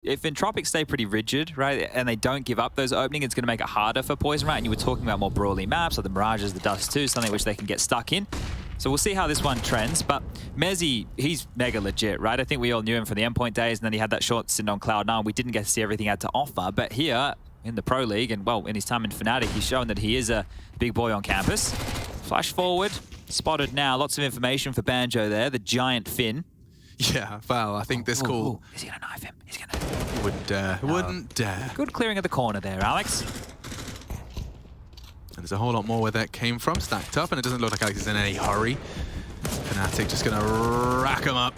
if Entropiq stay pretty rigid, right, and they don't give up those openings, it's going to make it harder for Poison, right? And you were talking about more brawly maps, like the Mirages, the Dust 2, something which they can get stuck in. So we'll see how this one trends, but Mezzy, he's mega legit, right? I think we all knew him from the Endpoint days, and then he had that short stint on Cloud9. We didn't get to see everything he had to offer, but here in the Pro League, and well, in his time in Fnatic, he's shown that he is a big boy on campus. Flash forward, spotted now, lots of information for Banjo there, the giant Finn. Yeah, well, I think this call... Is he going to knife him? He's going to... Wouldn't dare. Wouldn't dare. Good clearing of the corner there, Alex. And there's a whole lot more where that came from, stacked up, and it doesn't look like Alex is in any hurry. Fnatic just going to rack him up.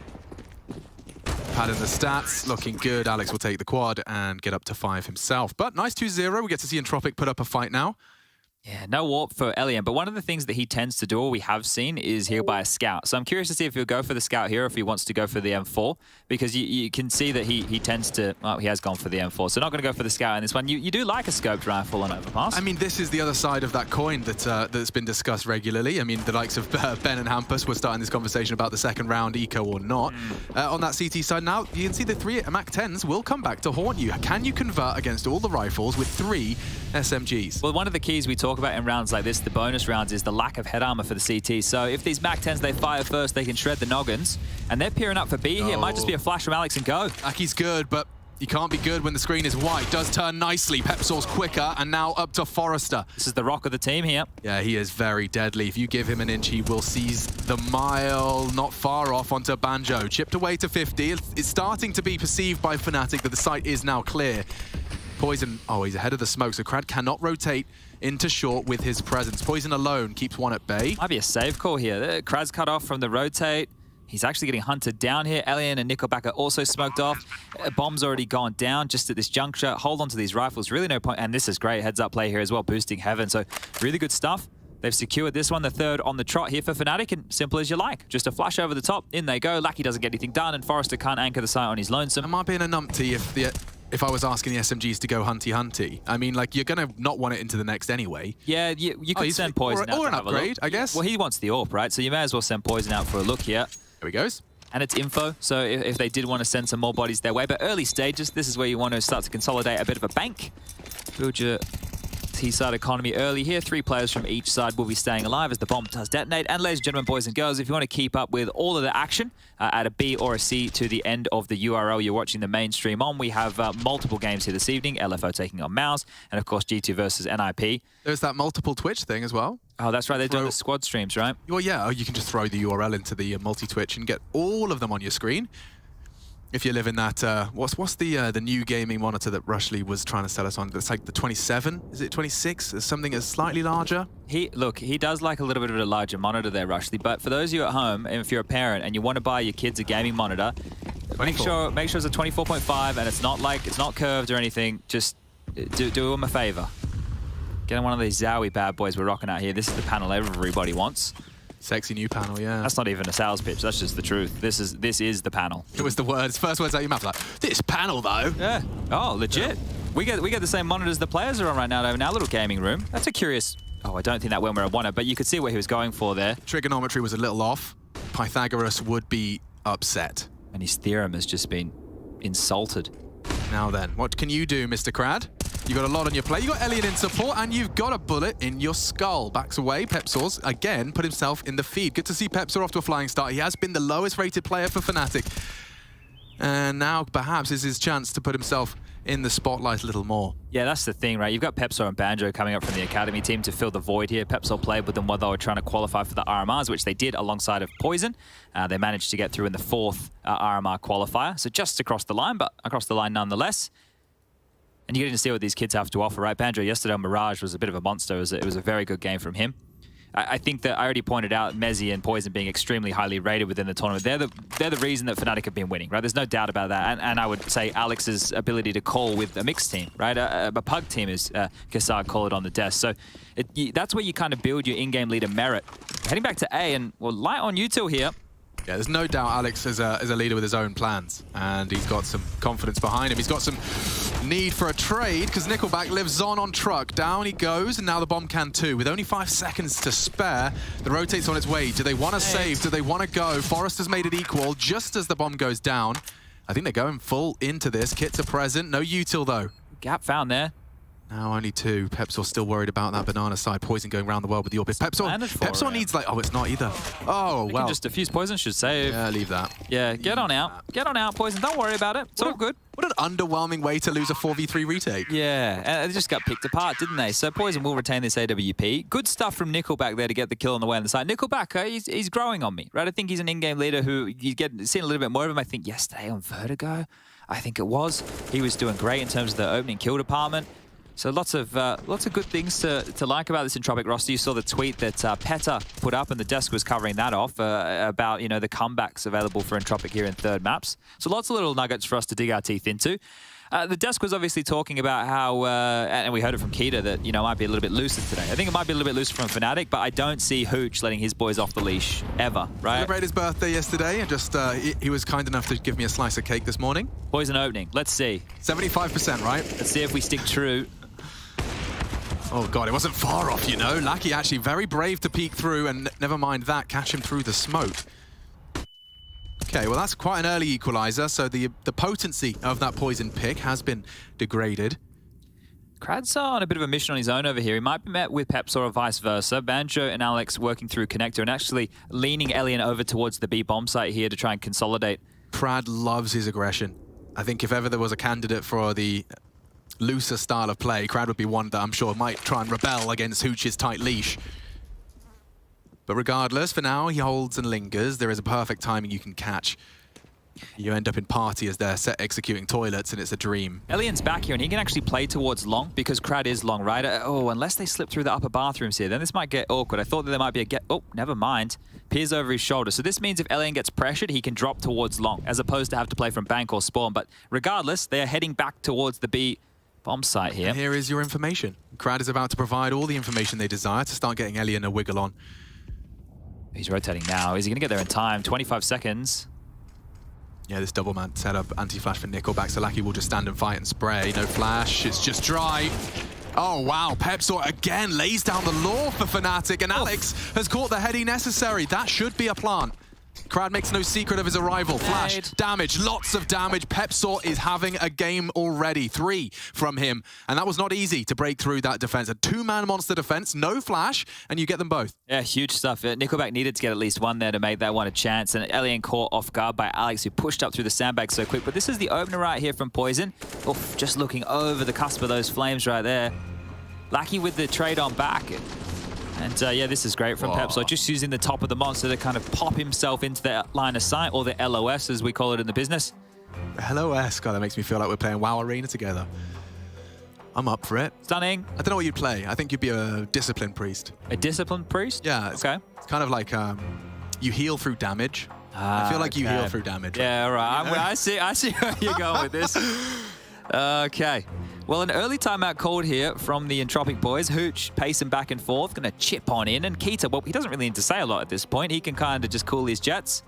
Padding the stats, looking good. Alex will take the quad and get up to 5 himself. But nice 2-0. We get to see Entropiq put up a fight now. Yeah, no warp for Elian, but one of the things that he tends to do, or we have seen, is he'll buy a scout. So I'm curious to see if he'll go for the scout here or if he wants to go for the M4, because you can see that he tends to, well, he has gone for the M4, so not going to go for the scout in this one. You do like a scoped rifle on Overpass. I mean, this is the other side of that coin that's been discussed regularly. I mean, the likes of Ben and Hampus were starting this conversation about the second round, eco or not. On that CT side now, you can see the 3 MAC-10s will come back to haunt you. Can you convert against all the rifles with 3 SMGs? Well, one of the keys we talk about in rounds like this, the bonus rounds, is the lack of head armor for the CT. So if these MAC-10s, they fire first, they can shred the noggins. And they're peering up for B here. It might just be a flash from Alex and go. Aki's good, but you can't be good when the screen is white. Does turn nicely. Pepsor's quicker, and now up to Forrester. This is the rock of the team here. Yeah, he is very deadly. If you give him an inch, he will seize the mile. Not far off onto Banjo. Chipped away to 50. It's starting to be perceived by Fnatic that the site is now clear. Poison, oh, he's ahead of the smoke, so Crad cannot rotate into short with his presence. Poison alone keeps one at bay. Might be a save call here. Krad's cut off from the rotate. He's actually getting hunted down here. Elian and Nickelback are also smoked off. Bomb's already gone down just at this juncture. Hold on to these rifles. Really no point. And this is great. Heads up play here as well, boosting Heaven. So really good stuff. They've secured this one, the third on the trot here for Fnatic, and simple as you like. Just a flash over the top, in they go. Lackey doesn't get anything done, and Forrester can't anchor the site on his lonesome. Am I being a numpty if I was asking the SMGs to go hunty-hunty? I mean, like, you're going to not want it into the next anyway. Yeah, you could send Poison out or an to have upgrade, I guess. Well, he wants the AWP, right? So you may as well send Poison out for a look here. There he goes. And it's info, so if they did want to send some more bodies their way. But early stages, this is where you want to start to consolidate a bit of a bank. Build your T-side economy early here. 3 players from each side will be staying alive as the bomb does detonate. And ladies and gentlemen, boys and girls, if you want to keep up with all of the action, add a B or a C to the end of the URL you're watching the main stream on. We have multiple games here this evening. LFO taking on Mouse, and of course G2 versus NIP. There's that multiple Twitch thing as well. Oh, that's right. They're doing the squad streams, right? Well, yeah. You can just throw the URL into the multi-Twitch and get all of them on your screen. If you live in that, what's the new gaming monitor that Rushley was trying to sell us on? It's like the 27? Is it 26? Is something that's slightly larger? He does like a little bit of a larger monitor there, Rushley. But for those of you at home, and if you're a parent and you want to buy your kids a gaming monitor, make sure it's a 24.5 and it's not curved or anything. Just do them a favor. Get one of these Zowie bad boys we're rocking out here. This is the panel everybody wants. Sexy new panel, yeah. That's not even a sales pitch. That's just the truth. This is the panel. It was the words, first words out your mouth, like, this panel though. Yeah. Oh, legit. Yeah. We get the same monitors the players are on right now in our little gaming room. That's a curious. Oh, I don't think that went where I wanted, but you could see what he was going for there. Trigonometry was a little off. Pythagoras would be upset. And his theorem has just been insulted. Now then, what can you do, Mr. Crad? You got a lot on your plate. You got Elian in support, and you've got a bullet in your skull. Backs away. Pepsor's again put himself in the feed. Good to see Pepsor off to a flying start. He has been the lowest rated player for Fnatic. And now perhaps is his chance to put himself in the spotlight a little more. Yeah, that's the thing, right? You've got Pepsor and Banjo coming up from the academy team to fill the void here. Pepsor played with them while they were trying to qualify for the RMRs, which they did alongside of Poison. They managed to get through in the 4th RMR qualifier. So just across the line, but across the line nonetheless. And you're getting to see what these kids have to offer, right? Banjo yesterday on Mirage was a bit of a monster. It was a very good game from him. I think that I already pointed out Mezzy and Poison being extremely highly rated within the tournament. They're the reason that Fnatic have been winning, right? There's no doubt about that. And I would say Alex's ability to call with a mixed team, right? A pug team, as Kassad called it on the desk. So that's where you kind of build your in-game leader merit. Heading back to A, and well, light on util here. Yeah, there's no doubt Alex is a leader with his own plans, and he's got some confidence behind him. He's got some need for a trade, because Nickelback lives on truck. Down he goes, and now the bomb can too. With only 5 seconds to spare, the rotate's on its way. Do they want to save? Do they want to go? Forrester's made it equal just as the bomb goes down. I think they're going full into this. Kits are present. No util, though. Gap found there. Now only 2. Pepsor still worried about that banana side. Poison going around the world with the Orbis. Pepsor needs like... Oh, it's not either. Oh, We well. can just defuse Poison, should save. Yeah, leave that. Yeah, get on out. Get on out, Poison. Don't worry about it. It's all good. What an underwhelming way to lose a 4v3 retake. Yeah, and they just got picked apart, didn't they? So Poison will retain this AWP. Good stuff from Nickelback there to get the kill on the way on the side. Nickelback, he's growing on me, right? I think he's an in-game leader who you get seen a little bit more of him. I think yesterday on Vertigo, I think it was. He was doing great in terms of the opening kill department. So lots of good things to like about this Entropiq roster. You saw the tweet that Peta put up, and the desk was covering that off about the comebacks available for Entropiq here in third maps. So lots of little nuggets for us to dig our teeth into. The desk was obviously talking about how, and we heard it from Keita, that might be a little bit looser today. I think it might be a little bit looser from Fnatic, but I don't see Hooch letting his boys off the leash ever, right? Celebrated his birthday yesterday, and just he was kind enough to give me a slice of cake this morning. Poison opening. Let's see. 75%, right? Let's see if we stick true. Oh, God, it wasn't far off, Lucky actually very brave to peek through, and never mind that, catch him through the smoke. Okay, well, that's quite an early equalizer, so the potency of that poison pick has been degraded. Krad's on a bit of a mission on his own over here. He might be met with Peps or vice versa. Banjo and Alex working through connector and actually leaning Elian over towards the B bomb site here to try and consolidate. Krad loves his aggression. I think if ever there was a candidate for the looser style of play, Krad would be one that I'm sure might try and rebel against Hooch's tight leash. But regardless, for now, he holds and lingers. There is a perfect timing you can catch. You end up in party as they're set executing toilets, and it's a dream. Elian's back here, and he can actually play towards long because Krad is long, right? Oh, unless they slip through the upper bathrooms here, then this might get awkward. I thought that there might be a get... Oh, never mind. Peers over his shoulder. So this means if Elian gets pressured, he can drop towards long, as opposed to have to play from bank or spawn. But regardless, they are heading back towards the B bomb site here. And here is your information. Krad is about to provide all the information they desire to start getting Elian a wiggle on. He's rotating now. Is he going to get there in time? 25 seconds. Yeah, this double man setup, anti-flash for Nickelback. Solaki will just stand and fight and spray. No flash, it's just dry. Oh, wow, Pepsor again lays down the law for Fnatic, and Alex has caught the heady necessary. That should be a plant. Krad makes no secret of his arrival. Flash, damage, lots of damage. Pepsor is having a game already. 3 from him. And that was not easy to break through that defense. A 2-man monster defense, no flash, and you get them both. Yeah, huge stuff. Nickelback needed to get at least one there to make that one a chance. And Elian caught off guard by Alex, who pushed up through the sandbag so quick. But this is the opener right here from Poison. Oof, just looking over the cusp of those flames right there. Lucky with the trade on back. And yeah, this is great from Pepsor, just using the top of the monster to kind of pop himself into the line of sight, or the LOS as we call it in the business. LOS, God, that makes me feel like we're playing WoW Arena together. I'm up for it. Stunning. I don't know what you'd play. I think you'd be a discipline priest. A discipline priest? Yeah. It's kind of like you heal through damage. I feel like you heal through damage. Yeah, right. I see where you're going with this. Okay. Well, an early timeout called here from the Entropiq boys. Hooch pacing back and forth, going to chip on in. And Keita, well, he doesn't really need to say a lot at this point. He can kind of just cool his jets.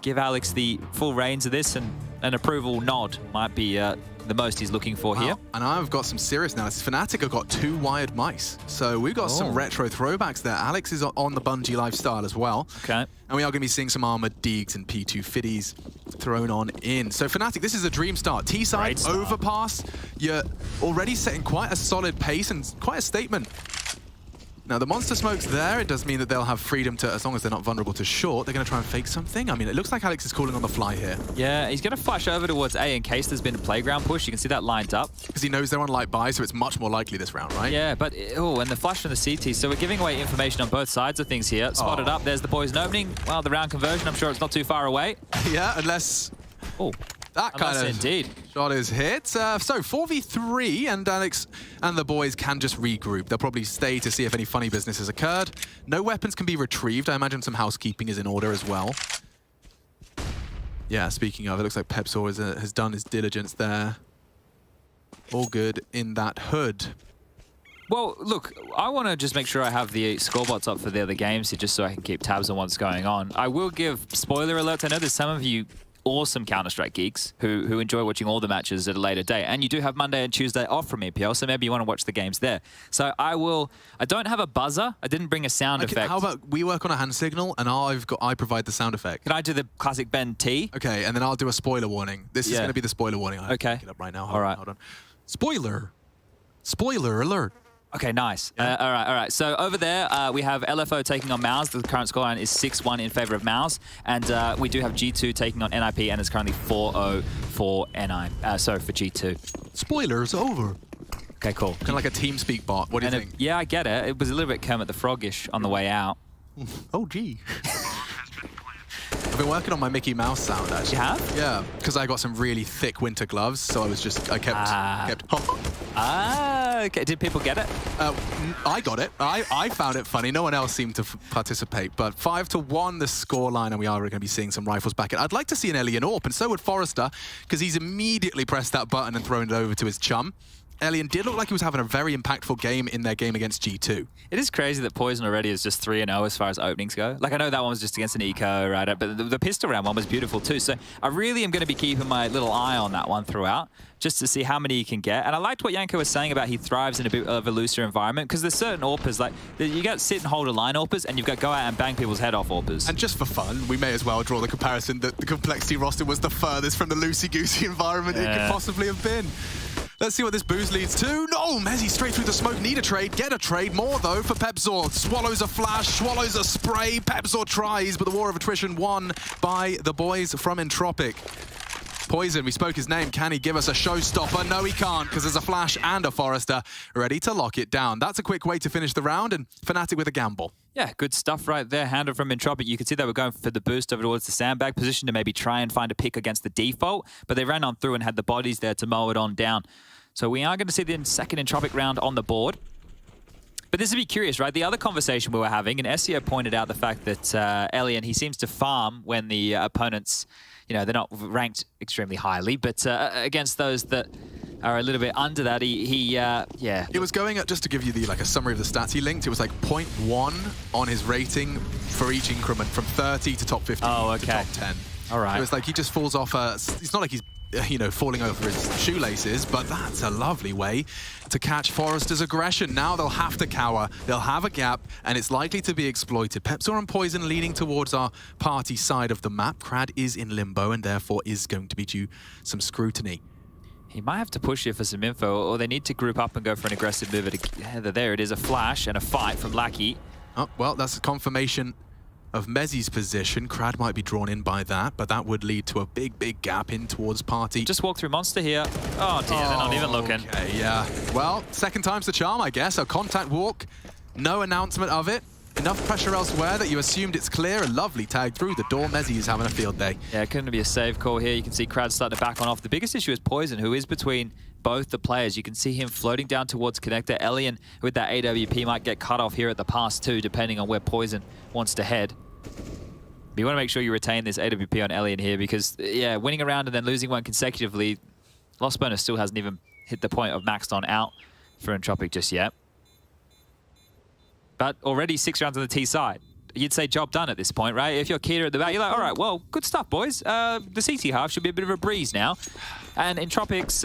Give Alex the full reins of this, and an approval nod might be the most he's looking for here. And I've got some serious analysis. Fnatic have got 2 wired mice. So we've got some retro throwbacks there. Alex is on the Bungie lifestyle as well. Okay. And we are going to be seeing some armored Deegs and P2 Fiddies thrown on in. So Fnatic, this is a dream start. T-side, overpass. You're already setting quite a solid pace and quite a statement. Now, the monster smoke's there. It does mean that they'll have freedom to, as long as they're not vulnerable to short, they're going to try and fake something. I mean, it looks like Alex is calling on the fly here. Yeah, he's going to flash over towards A in case there's been a playground push. You can see that lined up. Because he knows they're on light buy, so it's much more likely this round, right? Yeah, but, oh, and the flash from the CT. So we're giving away information on both sides of things here. Spotted up. There's the poison opening. Well, the round conversion, I'm sure it's not too far away. Yeah, unless... Oh. That kind of indeed. Shot is hit. So 4v3, and Alex and the boys can just regroup. They'll probably stay to see if any funny business has occurred. No weapons can be retrieved. I imagine some housekeeping is in order as well. Yeah, speaking of, it looks like Pepsor has done his diligence there. All good in that hood. Well, look, I want to just make sure I have the scoreboards up for the other games here just so I can keep tabs on what's going on. I will give spoiler alerts. I know there's some of you awesome Counter-Strike geeks who enjoy watching all the matches at a later date. And you do have Monday and Tuesday off from EPL, so maybe you want to watch the games there. So I don't have a buzzer. I didn't bring a sound effect. How about we work on a hand signal and I provide the sound effect? Can I do the classic Ben T? Okay, and then I'll do a spoiler warning. This is going to be the spoiler warning. I have to pick it up right now. Hold on. Spoiler. Spoiler alert. Okay, nice. All right. So over there, we have LFO taking on Mouse. The current scoreline is 6-1 in favor of Mouse. And we do have G2 taking on NIP, and it's currently 4-0 for for G2. Spoilers over. Okay, cool. Kind of like a TeamSpeak bot. What do you think? Yeah, I get it. It was a little bit Kermit the Frog-ish on the way out. Oh, gee. I've been working on my Mickey Mouse sound, actually. You have? Yeah, because I got some really thick winter gloves, so I kept... Okay. Did people get it? I got it. I found it funny. No one else seemed to participate. But 5-1 the scoreline, and we are going to be seeing some rifles back. I'd like to see an Elian AWP, and so would Forrester, because he's immediately pressed that button and thrown it over to his chum. Elian did look like he was having a very impactful game in their game against G2. It is crazy that Poison already is just 3-0 as far as openings go. Like, I know that one was just against an eco, right? But the pistol round one was beautiful too. So I really am going to be keeping my little eye on that one throughout, just to see how many he can get. And I liked what Yanko was saying about he thrives in a bit of a looser environment, because there's certain AWPers, like, you got sit and hold a line AWPers, and you've got go out and bang people's head off AWPers. And just for fun, we may as well draw the comparison that the Complexity roster was the furthest from the loosey-goosey environment it could possibly have been. Let's see what this boost leads to. No, Mezzi straight through the smoke. Need a trade. Get a trade. More, though, for Pepzor. Swallows a flash. Swallows a spray. Pepzor tries, but the war of attrition won by the boys from Entropiq. Poison, we spoke his name. Can he give us a showstopper? No, he can't, because there's a flash and a Forrester ready to lock it down. That's a quick way to finish the round, and Fnatic with a gamble. Yeah, good stuff right there. Handled from Entropiq. You can see they were going for the boost over towards the sandbag position to maybe try and find a pick against the default, but they ran on through and had the bodies there to mow it on down. So we are going to see the second Entropiq round on the board. But this would be curious, right? The other conversation we were having, and SEO pointed out the fact that Elian, he seems to farm when the opponents, you know, they're not ranked extremely highly, but against those that are a little bit under that, yeah. It was going at, just to give you the a summary of the stats he linked, it was like 0.1 on his rating for each increment from 30 to top 15 to top 10. All right. It was like he just falls off, it's not like he's falling over his shoelaces, but that's a lovely way to catch Forrester's aggression. Now they'll have to cower, they'll have a gap, and it's likely to be exploited. Pepzor and Poison leaning towards our party side of the map. Crad is in limbo and therefore is going to be due some scrutiny. He might have to push here for some info, or they need to group up and go for an aggressive move together. There it is, a flash and a fight from Lackey. Oh, well, that's a confirmation of Mezzi's position. Crad might be drawn in by that, but that would lead to a big gap in towards party. Just walk through Monster here. Oh dear, they're not even looking. Okay, yeah. Well, second time's the charm, I guess. A contact walk, no announcement of it. Enough pressure elsewhere that you assumed it's clear. A lovely tag through the door. Mezzi is having a field day. Yeah, it couldn't be a save call here. You can see Crad starting to back on off. The biggest issue is Poison, who is between both the players. You can see him floating down towards connector. Elian, with that AWP, might get cut off here at the pass too, depending on where Poison wants to head. But you want to make sure you retain this AWP on Elian here, because, yeah, winning a round and then losing one consecutively, Lost Bonus still hasn't even hit the point of maxed on out for Entropiq just yet. But already 6 rounds on the T side. You'd say job done at this point, right? If you're Keita at the back, you're like, all right, well, good stuff, boys. The CT half should be a bit of a breeze now. And Entropiq's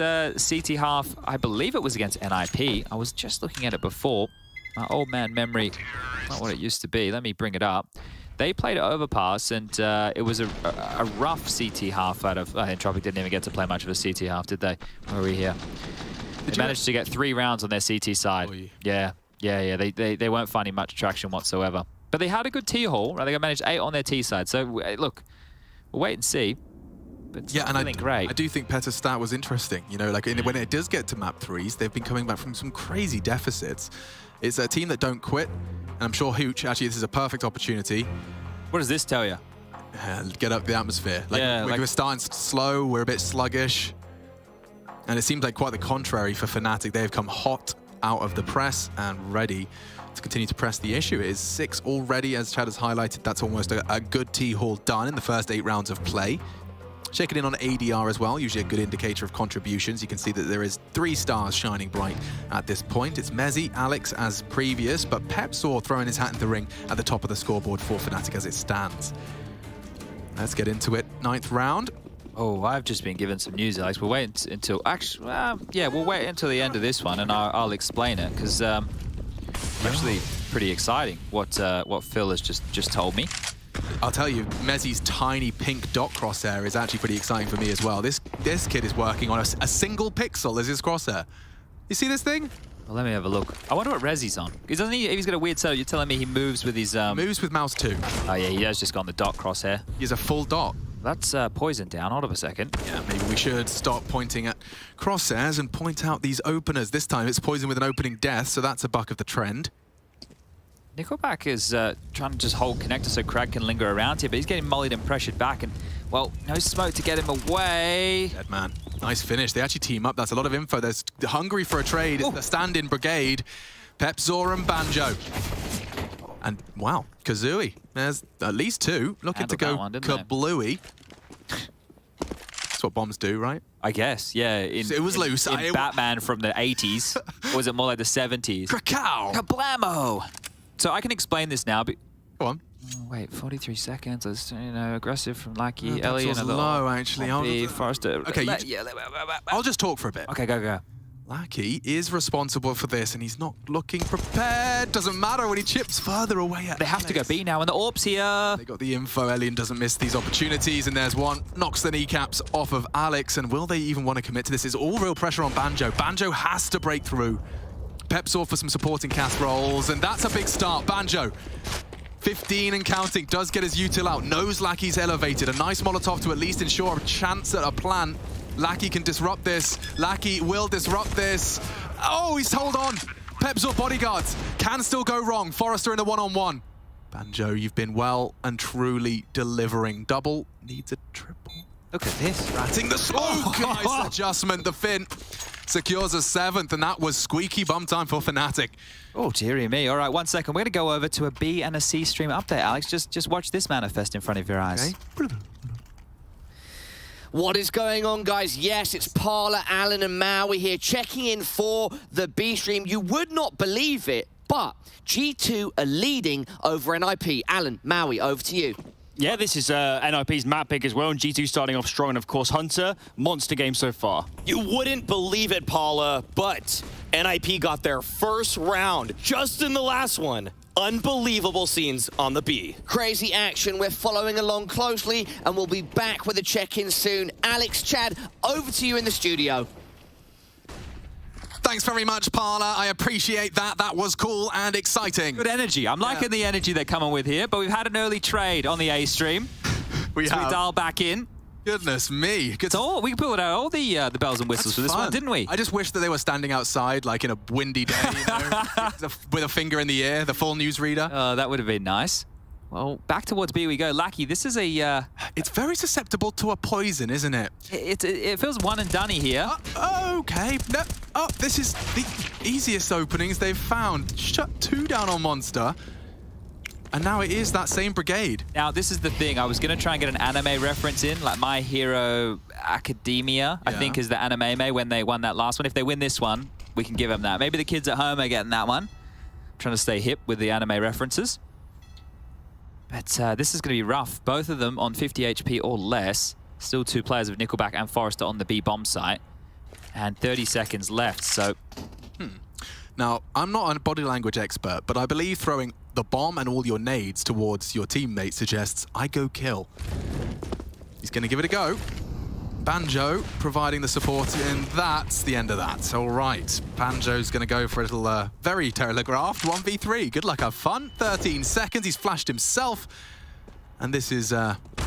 CT half, I believe it was against NIP. I was just looking at it before. My old man memory, not what it used to be. Let me bring it up. They played Overpass, and it was a rough CT half out of... Entropiq didn't even get to play much of a CT half, did they? Where are we here? They managed to get 3 rounds on their CT side. Yeah. They weren't finding much traction whatsoever. But they had a good T haul, right? They managed 8 on their T side. So, look, we'll wait and see. But yeah, and great. I do think Petter's stat was interesting. You know, like when it does get to map 3s, they've been coming back from some crazy deficits. It's a team that don't quit. And I'm sure Hooch, actually, this is a perfect opportunity. What does this tell you? Get up the atmosphere. We're starting slow, we're a bit sluggish. And it seems like quite the contrary for Fnatic. They've come hot out of the press and ready to continue to press the issue. It is 6 already, as Chad has highlighted. That's almost a good T-haul done in the first 8 rounds of play. Checking in on ADR as well, usually a good indicator of contributions. You can see that there is 3 stars shining bright at this point. It's Mezzi, Alex as previous, but Pepzor throwing his hat in the ring at the top of the scoreboard for Fnatic as it stands. Let's get into it. 9th round. Oh, I've just been given some news, Alex. We'll wait until... Actually, yeah, we'll wait until the end of this one, and I'll explain it, because actually pretty exciting what Phil has just told me. I'll tell you, Mezzi's tiny pink dot crosshair is actually pretty exciting for me as well. This kid is working on a single pixel as his crosshair. You see this thing? Well, let me have a look. I wonder what res he's on. Because doesn't he? He's got a weird setup. You're telling me he moves with his... Moves with mouse 2. Oh, yeah, he has just gone the dot crosshair. He's a full dot. That's Poison down. Hold on a second. Yeah, maybe we should stop pointing at crosshairs and point out these openers. This time it's Poison with an opening death, so that's a buck of the trend. Nickelback is trying to just hold connector so Crag can linger around here, but he's getting mullied and pressured back, and, well, no smoke to get him away. Dead man. Nice finish. They actually team up. That's a lot of info. They're hungry for a trade. It's the stand-in brigade. Pepzor and Banjo. And, wow, Kazooie. There's at least 2. Looking to go kablooey. That's what bombs do, right? I guess, yeah. It was loose. In Batman from the 80s. Or was it more like the 70s? Krakow! Kablamo! So I can explain this now, but... Go on. Oh, wait, 43 seconds. That's, you know, aggressive from Lucky. Oh, Ellie and a low, actually. Forrester. Okay, I'll just talk for a bit. Okay, go. Lucky is responsible for this, and he's not looking prepared. Doesn't matter when he chips further away at They have to go B now, and the Orb's here. They got the info. Elian doesn't miss these opportunities, and there's one. Knocks the kneecaps off of Alex, and will they even want to commit to this? It's all real pressure on Banjo. Banjo has to break through. Pepzor for some supporting cast rolls, and that's a big start. Banjo, 15 and counting, does get his util out. Knows Lucky's elevated. A nice Molotov to at least ensure a chance at a plan. Lucky can disrupt this. Lucky will disrupt this. Oh, he's hold on. Pepzor bodyguards can still go wrong. Forrester in a one-on-one. Banjo, you've been well and truly delivering. Double needs a triple. Look at this. Ratting the smoke. Nice adjustment. The Fin secures a 7th, and that was squeaky bum time for Fnatic. Oh, dearie me. All right, 1 second. We're going to go over to a B and a C stream update, Alex. Just watch this manifest in front of your eyes. Okay. What is going on, guys? Yes, it's Parla, Alan, and Maui here checking in for the B stream. You would not believe it, but G2 are leading over NIP. Alan, Maui, over to you. Yeah, this is NIP's map pick as well, and G2 starting off strong, and of course Hunter. Monster game so far. You wouldn't believe it, Paula, but NIP got their first round just in the last one. Unbelievable scenes on the B. Crazy action. We're following along closely, and we'll be back with a check-in soon. Alex, Chad, over to you in the studio. Thanks very much, Parla. I appreciate that. That was cool and exciting. Good energy. I'm liking the energy they're coming with here, but we've had an early trade on the A stream. We So we dial back in. Goodness me. Good. So we pulled out all the bells and whistles for this one, didn't we? I just wish that they were standing outside, like in a windy day, you know, with a finger in the air, the full newsreader. That would have been nice. Well, back towards B we go. Lucky, this is a... It's very susceptible to a poison, isn't it? It feels one and done here. Okay. No, this is the easiest openings they've found. Shut 2 down on Monster. And now it is that same brigade. Now, this is the thing. I was going to try and get an anime reference in, like My Hero Academia, I think is the anime when they won that last one. If they win this one, we can give them that. Maybe the kids at home are getting that one. I'm trying to stay hip with the anime references. But this is going to be rough. Both of them on 50 HP or less. Still 2 players of Nickelback and Forrester on the B bomb site. And 30 seconds left, so... Now, I'm not a body language expert, but I believe throwing the bomb and all your nades towards your teammate suggests I go kill. He's going to give it a go. Banjo providing the support, and that's the end of that. All right, Banjo's going to go for a little very telegraphed 1v3. Good luck, have fun. 13 seconds, he's flashed himself. And this is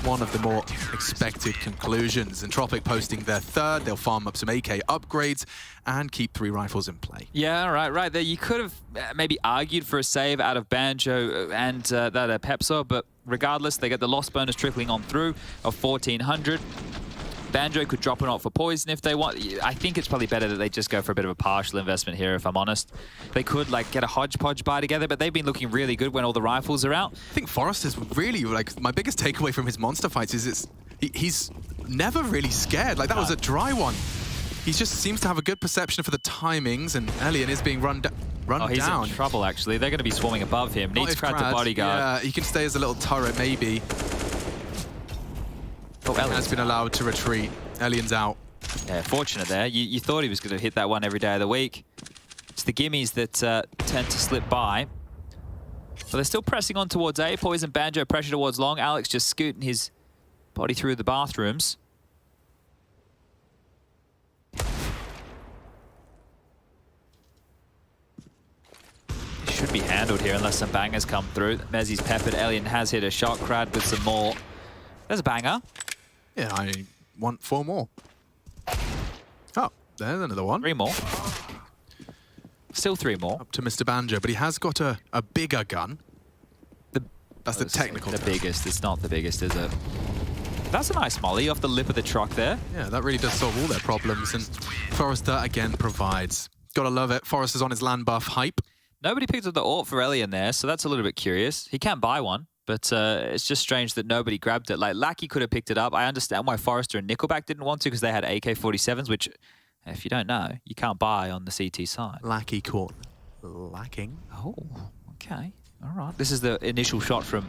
one of the more expected conclusions. Entropiq posting their 3rd. They'll farm up some AK upgrades and keep 3 rifles in play. Yeah, right there. You could have maybe argued for a save out of Banjo and that Pepzor, but regardless, they get the loss bonus trickling on through of 1,400. Banjo could drop it off for Poison if they want. I think it's probably better that they just go for a bit of a partial investment here, if I'm honest. They could like get a hodgepodge buy together, but they've been looking really good when all the rifles are out. I think Forrester's really, like, my biggest takeaway from his monster fights is he's never really scared. Like, that was a dry one. He just seems to have a good perception for the timings, and Elian is being run down. He's in trouble, actually. They're going to be swarming above him. Needs Crad to bodyguard. Yeah, he can stay as a little turret, maybe. Oh, Has Ellion's been allowed to retreat. Ellion's out. Yeah, fortunate there. You thought he was going to hit that one every day of the week. It's the gimmies that tend to slip by. But they're still pressing on towards A. Poison, Banjo, pressure towards long. Alex just scooting his body through the bathrooms. Should be handled here unless some bangers come through. Mezzi's peppered. Alien has hit a shot. Crad with some more. There's a banger. Yeah, I want 4 more. Oh, there's another one. 3 more. Still 3 more. Up to Mr. Banjo, but he has got a bigger gun. That's the technical The term. biggest. It's not the biggest, is it? That's a nice molly off the lip of the truck there. Yeah, that really does solve all their problems. And Forrester, again, provides. Gotta love it. Forrester's on his land buff hype. Nobody picked up the AWP for Elian there, so that's a little bit curious. He can buy one, but it's just strange that nobody grabbed it. Like, Lackey could have picked it up. I understand why Forrester and Nickelback didn't want to because they had AK-47s, which, if you don't know, you can't buy on the CT side. Lackey caught lacking. Oh, okay. All right. This is the initial shot from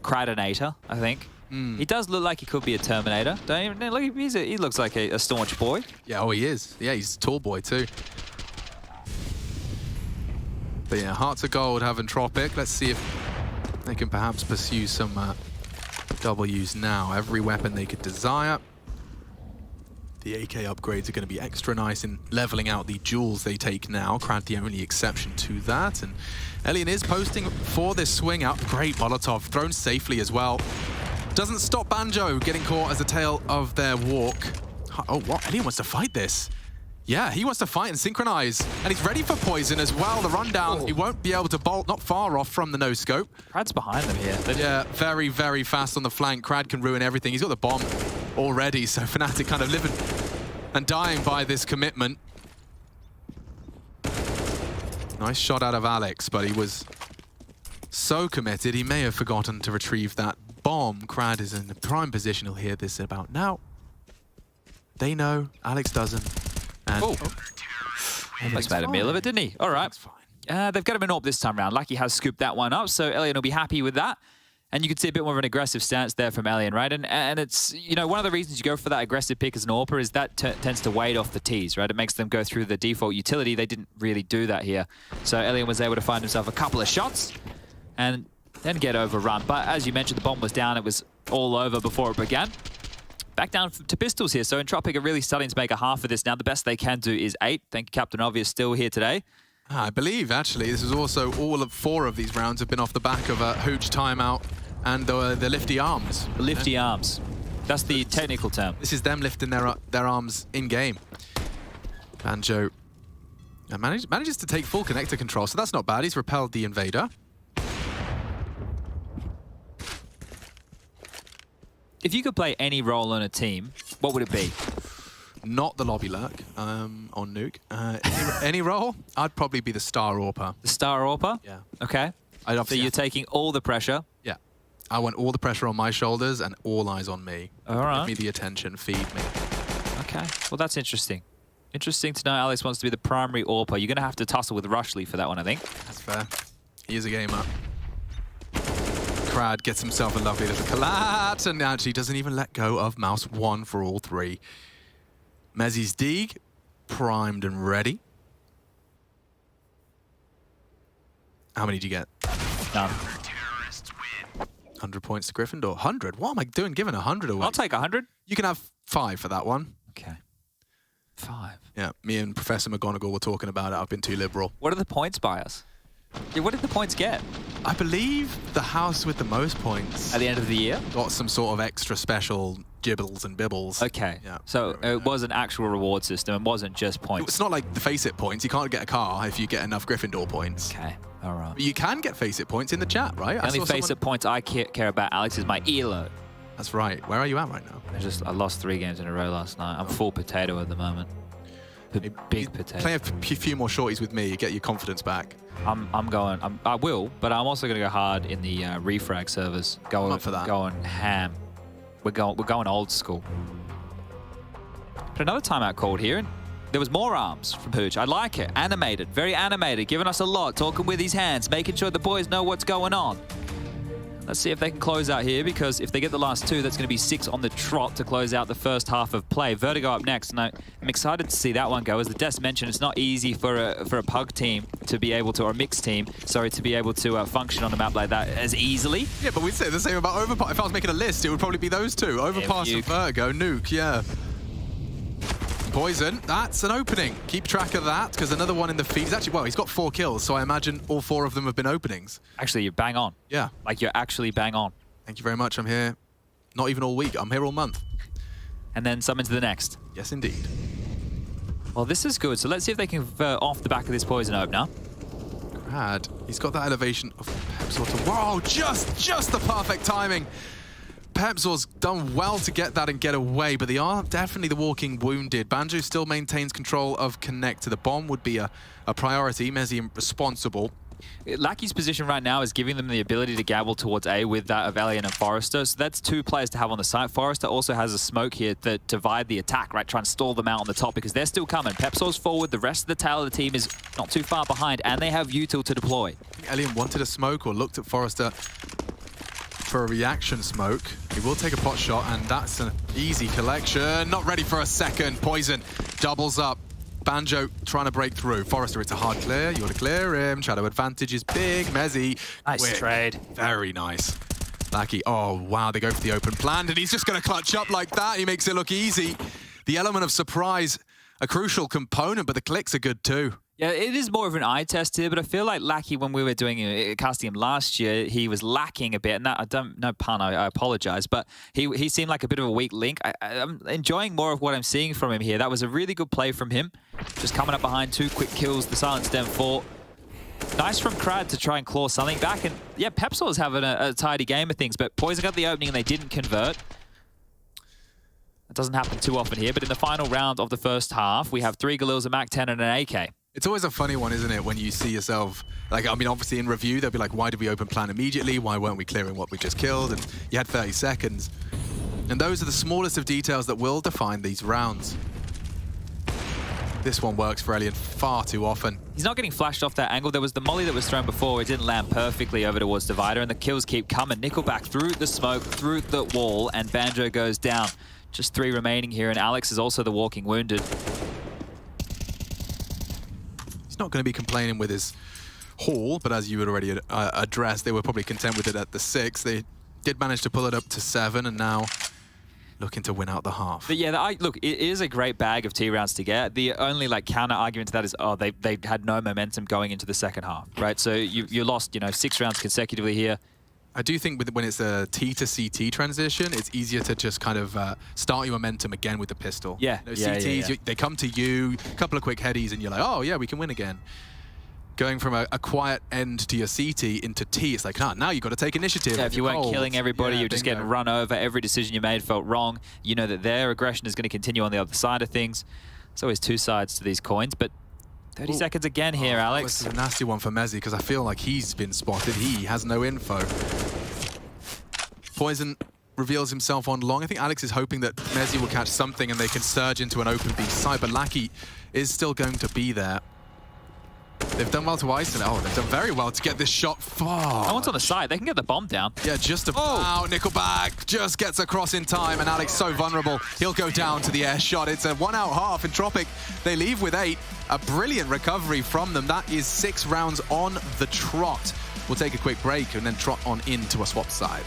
Cradinator, I think. He does look like he could be a Terminator. Don't even look. He looks like a staunch boy. Yeah, oh, he is. Yeah, he's a tall boy, too. But yeah, Hearts of Gold have Entropiq. Let's see if they can perhaps pursue some W's now. Every weapon they could desire. The AK upgrades are going to be extra nice in leveling out the jewels they take now. Crad the only exception to that. And Elian is posting for this swing up. Great Molotov, thrown safely as well. Doesn't stop Banjo getting caught as the tail of their walk. Oh, what? Elian wants to fight this. Yeah, he wants to fight and synchronize. And he's ready for poison as well. The rundown, he won't be able to bolt, not far off from the no-scope. Crad's behind them here. Yeah, very, very fast on the flank. Crad can ruin everything. He's got the bomb already, so Fnatic kind of living and dying by this commitment. Nice shot out of Alex, but he was so committed, he may have forgotten to retrieve that bomb. Crad is in the prime position. He'll hear this about now. They know, Alex doesn't. And Alex made a meal of it, didn't he? All right. That's fine. They've got him an AWP this time around. Lucky has scooped that one up, so Elian will be happy with that. And you can see a bit more of an aggressive stance there from Elian, right? And it's, you know, one of the reasons you go for that aggressive pick as an AWPer is that tends to wade off the T's, right? It makes them go through the default utility. They didn't really do that here. So Elian was able to find himself a couple of shots and then get overrun. But as you mentioned, the bomb was down. It was all over before it began. Back down to pistols here. So Entropiq are really starting to make a half of this now. The best they can do is 8. Thank you, Captain Obvious, still here today. I believe, actually, this is also all of 4 of these rounds have been off the back of a hooch timeout and the lifty arms. The lifty arms. That's the technical term. This is them lifting their arms in-game. Banjo manages to take full connector control, so that's not bad. He's repelled the invader. If you could play any role on a team, what would it be? Not the lobby lurk on Nuke. Any role, I'd probably be the star AWPer. The star AWPer? Yeah. Okay. So you're taking all the pressure. Yeah. I want all the pressure on my shoulders and all eyes on me. All right. Give me the attention, feed me. Okay. Well, that's interesting. Interesting to know Alex wants to be the primary AWPer. You're going to have to tussle with Rushley for that one, I think. That's fair. He is a gamer. Crad gets himself a lovely little collat and actually doesn't even let go of mouse 1 for all 3. Mezzi's Deeg, primed and ready. How many did you get? None. 100 points to Gryffindor. 100? What am I doing giving 100 away? I'll take 100. You can have 5 for that one. Okay. 5. Yeah, me and Professor McGonagall were talking about it. I've been too liberal. What are the points by us? Yeah, what did the points get? I believe the house with the most points At the end of the year? got some sort of extra special gibbles and bibbles. Okay. Yeah. So it was an actual reward system. It wasn't just points. It's not like the Face It points. You can't get a car if you get enough Gryffindor points. Okay. All right. But you can get Face It points in the chat, right? The only face it points I care about, Alex, is my ELO. That's right. Where are you at right now? I lost 3 games in a row last night. I'm full potato at the moment. Big potato. Play a few more shorties with me, get your confidence back. I will, but I'm also going to go hard in the refrag servers. I'm up for that. Going ham. We're going old school. But another timeout called here. And there was more arms from Hooch. I like it. Animated. Very animated. Giving us a lot. Talking with his hands. Making sure the boys know what's going on. Let's see if they can close out here, because if they get the last 2, that's going to be 6 on the trot to close out the first half of play. Vertigo up next, and I'm excited to see that one go. As the Des mentioned, it's not easy for a pug team to be able to, or a mixed team, sorry, to be able to function on a map like that as easily. Yeah, but we'd say the same about Overpass. If I was making a list, it would probably be those 2. Overpass and Vertigo, Nuke, yeah. Poison, that's an opening. Keep track of that, because another one in the feed is actually, well, he's got 4 kills, so I imagine all 4 of them have been openings. Actually, you're bang on. Yeah. Like, you're actually bang on. Thank you very much. I'm here not even all week. I'm here all month. And then some into the next. Yes, indeed. Well, this is good. So let's see if they can convert off the back of this poison opener. Crad, he's got that elevation of Pepsor to... Whoa, just the perfect timing. Pepsor's done well to get that and get away, but they are definitely the walking wounded. Banjo still maintains control of Connect. The bomb would be a priority. Mezzi responsible. Lackey's position right now is giving them the ability to gabble towards A with that of Alien and Forrester. So that's 2 players to have on the site. Forrester also has a smoke here to divide the attack, right? Try and stall them out on the top, because they're still coming. Pepsor's forward. The rest of the tail of the team is not too far behind, and they have util to deploy. I think Alien wanted a smoke or looked at Forrester for a reaction smoke. He will take a pot shot, and that's an easy collection. Not ready for a second. Poison doubles up. Banjo trying to break through. Forrester, it's a hard clear. You want to clear him. Shadow advantage is big. Mezzi. Nice quick. trade. Very nice. Lackey. Oh, wow. They go for the open plan, and he's just going to clutch up like that. He makes it look easy. The element of surprise, a crucial component, but the clicks are good too. Yeah, it is more of an eye test here, but I feel like Lackey, when we were doing casting him last year, he was lacking a bit, and that, no pun, I apologize, but he seemed like a bit of a weak link. I'm enjoying more of what I'm seeing from him here. That was a really good play from him. Just coming up behind, 2 quick kills, the Silent Stem 4. Nice from Crad to try and claw something back, and yeah, Pepsor's having a tidy game of things, but Poison got the opening and they didn't convert. It doesn't happen too often here, but in the final round of the first half, we have 3 Galils, a MAC-10, and an AK. It's always a funny one, isn't it, when you see yourself, like, I mean, obviously in review, they'll be like, why did we open plan immediately? Why weren't we clearing what we just killed? And you had 30 seconds. And those are the smallest of details that will define these rounds. This one works for Alien far too often. He's not getting flashed off that angle. There was the molly that was thrown before. It didn't land perfectly over towards Divider, and the kills keep coming. Nickelback through the smoke, through the wall, and Banjo goes down. Just 3 remaining here, and Alex is also the walking wounded. Not going to be complaining with his haul, but as you had already addressed, they were probably content with it at the 6. They did manage to pull it up to 7, and now looking to win out the half. But yeah, look, it is a great bag of T rounds to get. The only counter argument to that is, oh, they had no momentum going into the second half, right? So you lost, 6 rounds consecutively here. I do think when it's a T to CT transition, it's easier to just kind of start your momentum again with the pistol. Yeah. CTs, they come to you, a couple of quick headies, and you're like, oh yeah, we can win again. Going from a quiet end to your CT into T, it's like, now you've got to take initiative. Yeah, if you weren't killing everybody, you're just bingo. getting run over. Every decision you made felt wrong. You know that their aggression is going to continue on the other side of things. There's always 2 sides to these coins, but 30 seconds again here, Alex. This is a nasty one for Mezzi, because I feel like he's been spotted. He has no info. Poison reveals himself on long. I think Alex is hoping that Mezzi will catch something and they can surge into an open B side, but Lackey is still going to be there. They've done well to isolate. Oh, they've done very well to get this shot far. No one's on the side. They can get the bomb down. Yeah, just about. Nickelback just gets across in time, and Alex so vulnerable. He'll go down to the air shot. It's a 1-out half. Entropiq, they leave with 8. A brilliant recovery from them. That is 6 rounds on the trot. We'll take a quick break and then trot on into a swap side.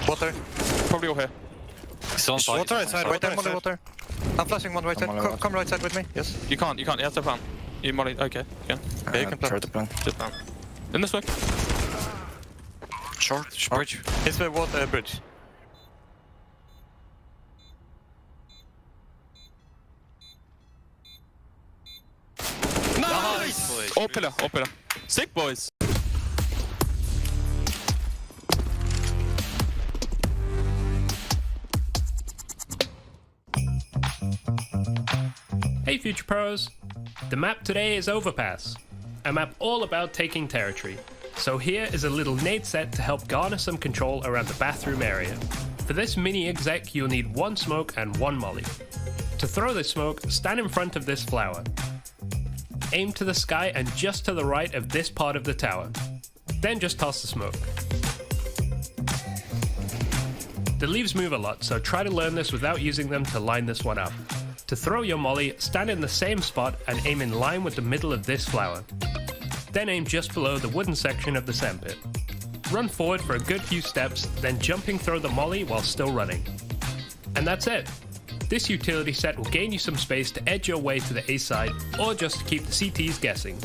Water. Probably all here. Water right side, Right water, there, water. I'm flashing one right side. Come right side with me. Yes. You can't. You have to plan. You molly. Okay, you can. Yeah, you can plan. Try to plan. Just plan. In this way. Short. Bridge. It's the water bridge. All pillar, all pillar. Sick, boys. Hey Future Pros! The map today is Overpass, a map all about taking territory. So here is a little nade set to help garner some control around the bathroom area. For this mini exec you'll need 1 smoke and 1 molly. To throw this smoke, stand in front of this flower. Aim to the sky and just to the right of this part of the tower. Then just toss the smoke. The leaves move a lot, so try to learn this without using them to line this one up. To throw your molly, stand in the same spot and aim in line with the middle of this flower. Then aim just below the wooden section of the sandpit. Run forward for a good few steps, then jumping throw the molly while still running. And that's it! This utility set will gain you some space to edge your way to the A side, or just to keep the CTs guessing.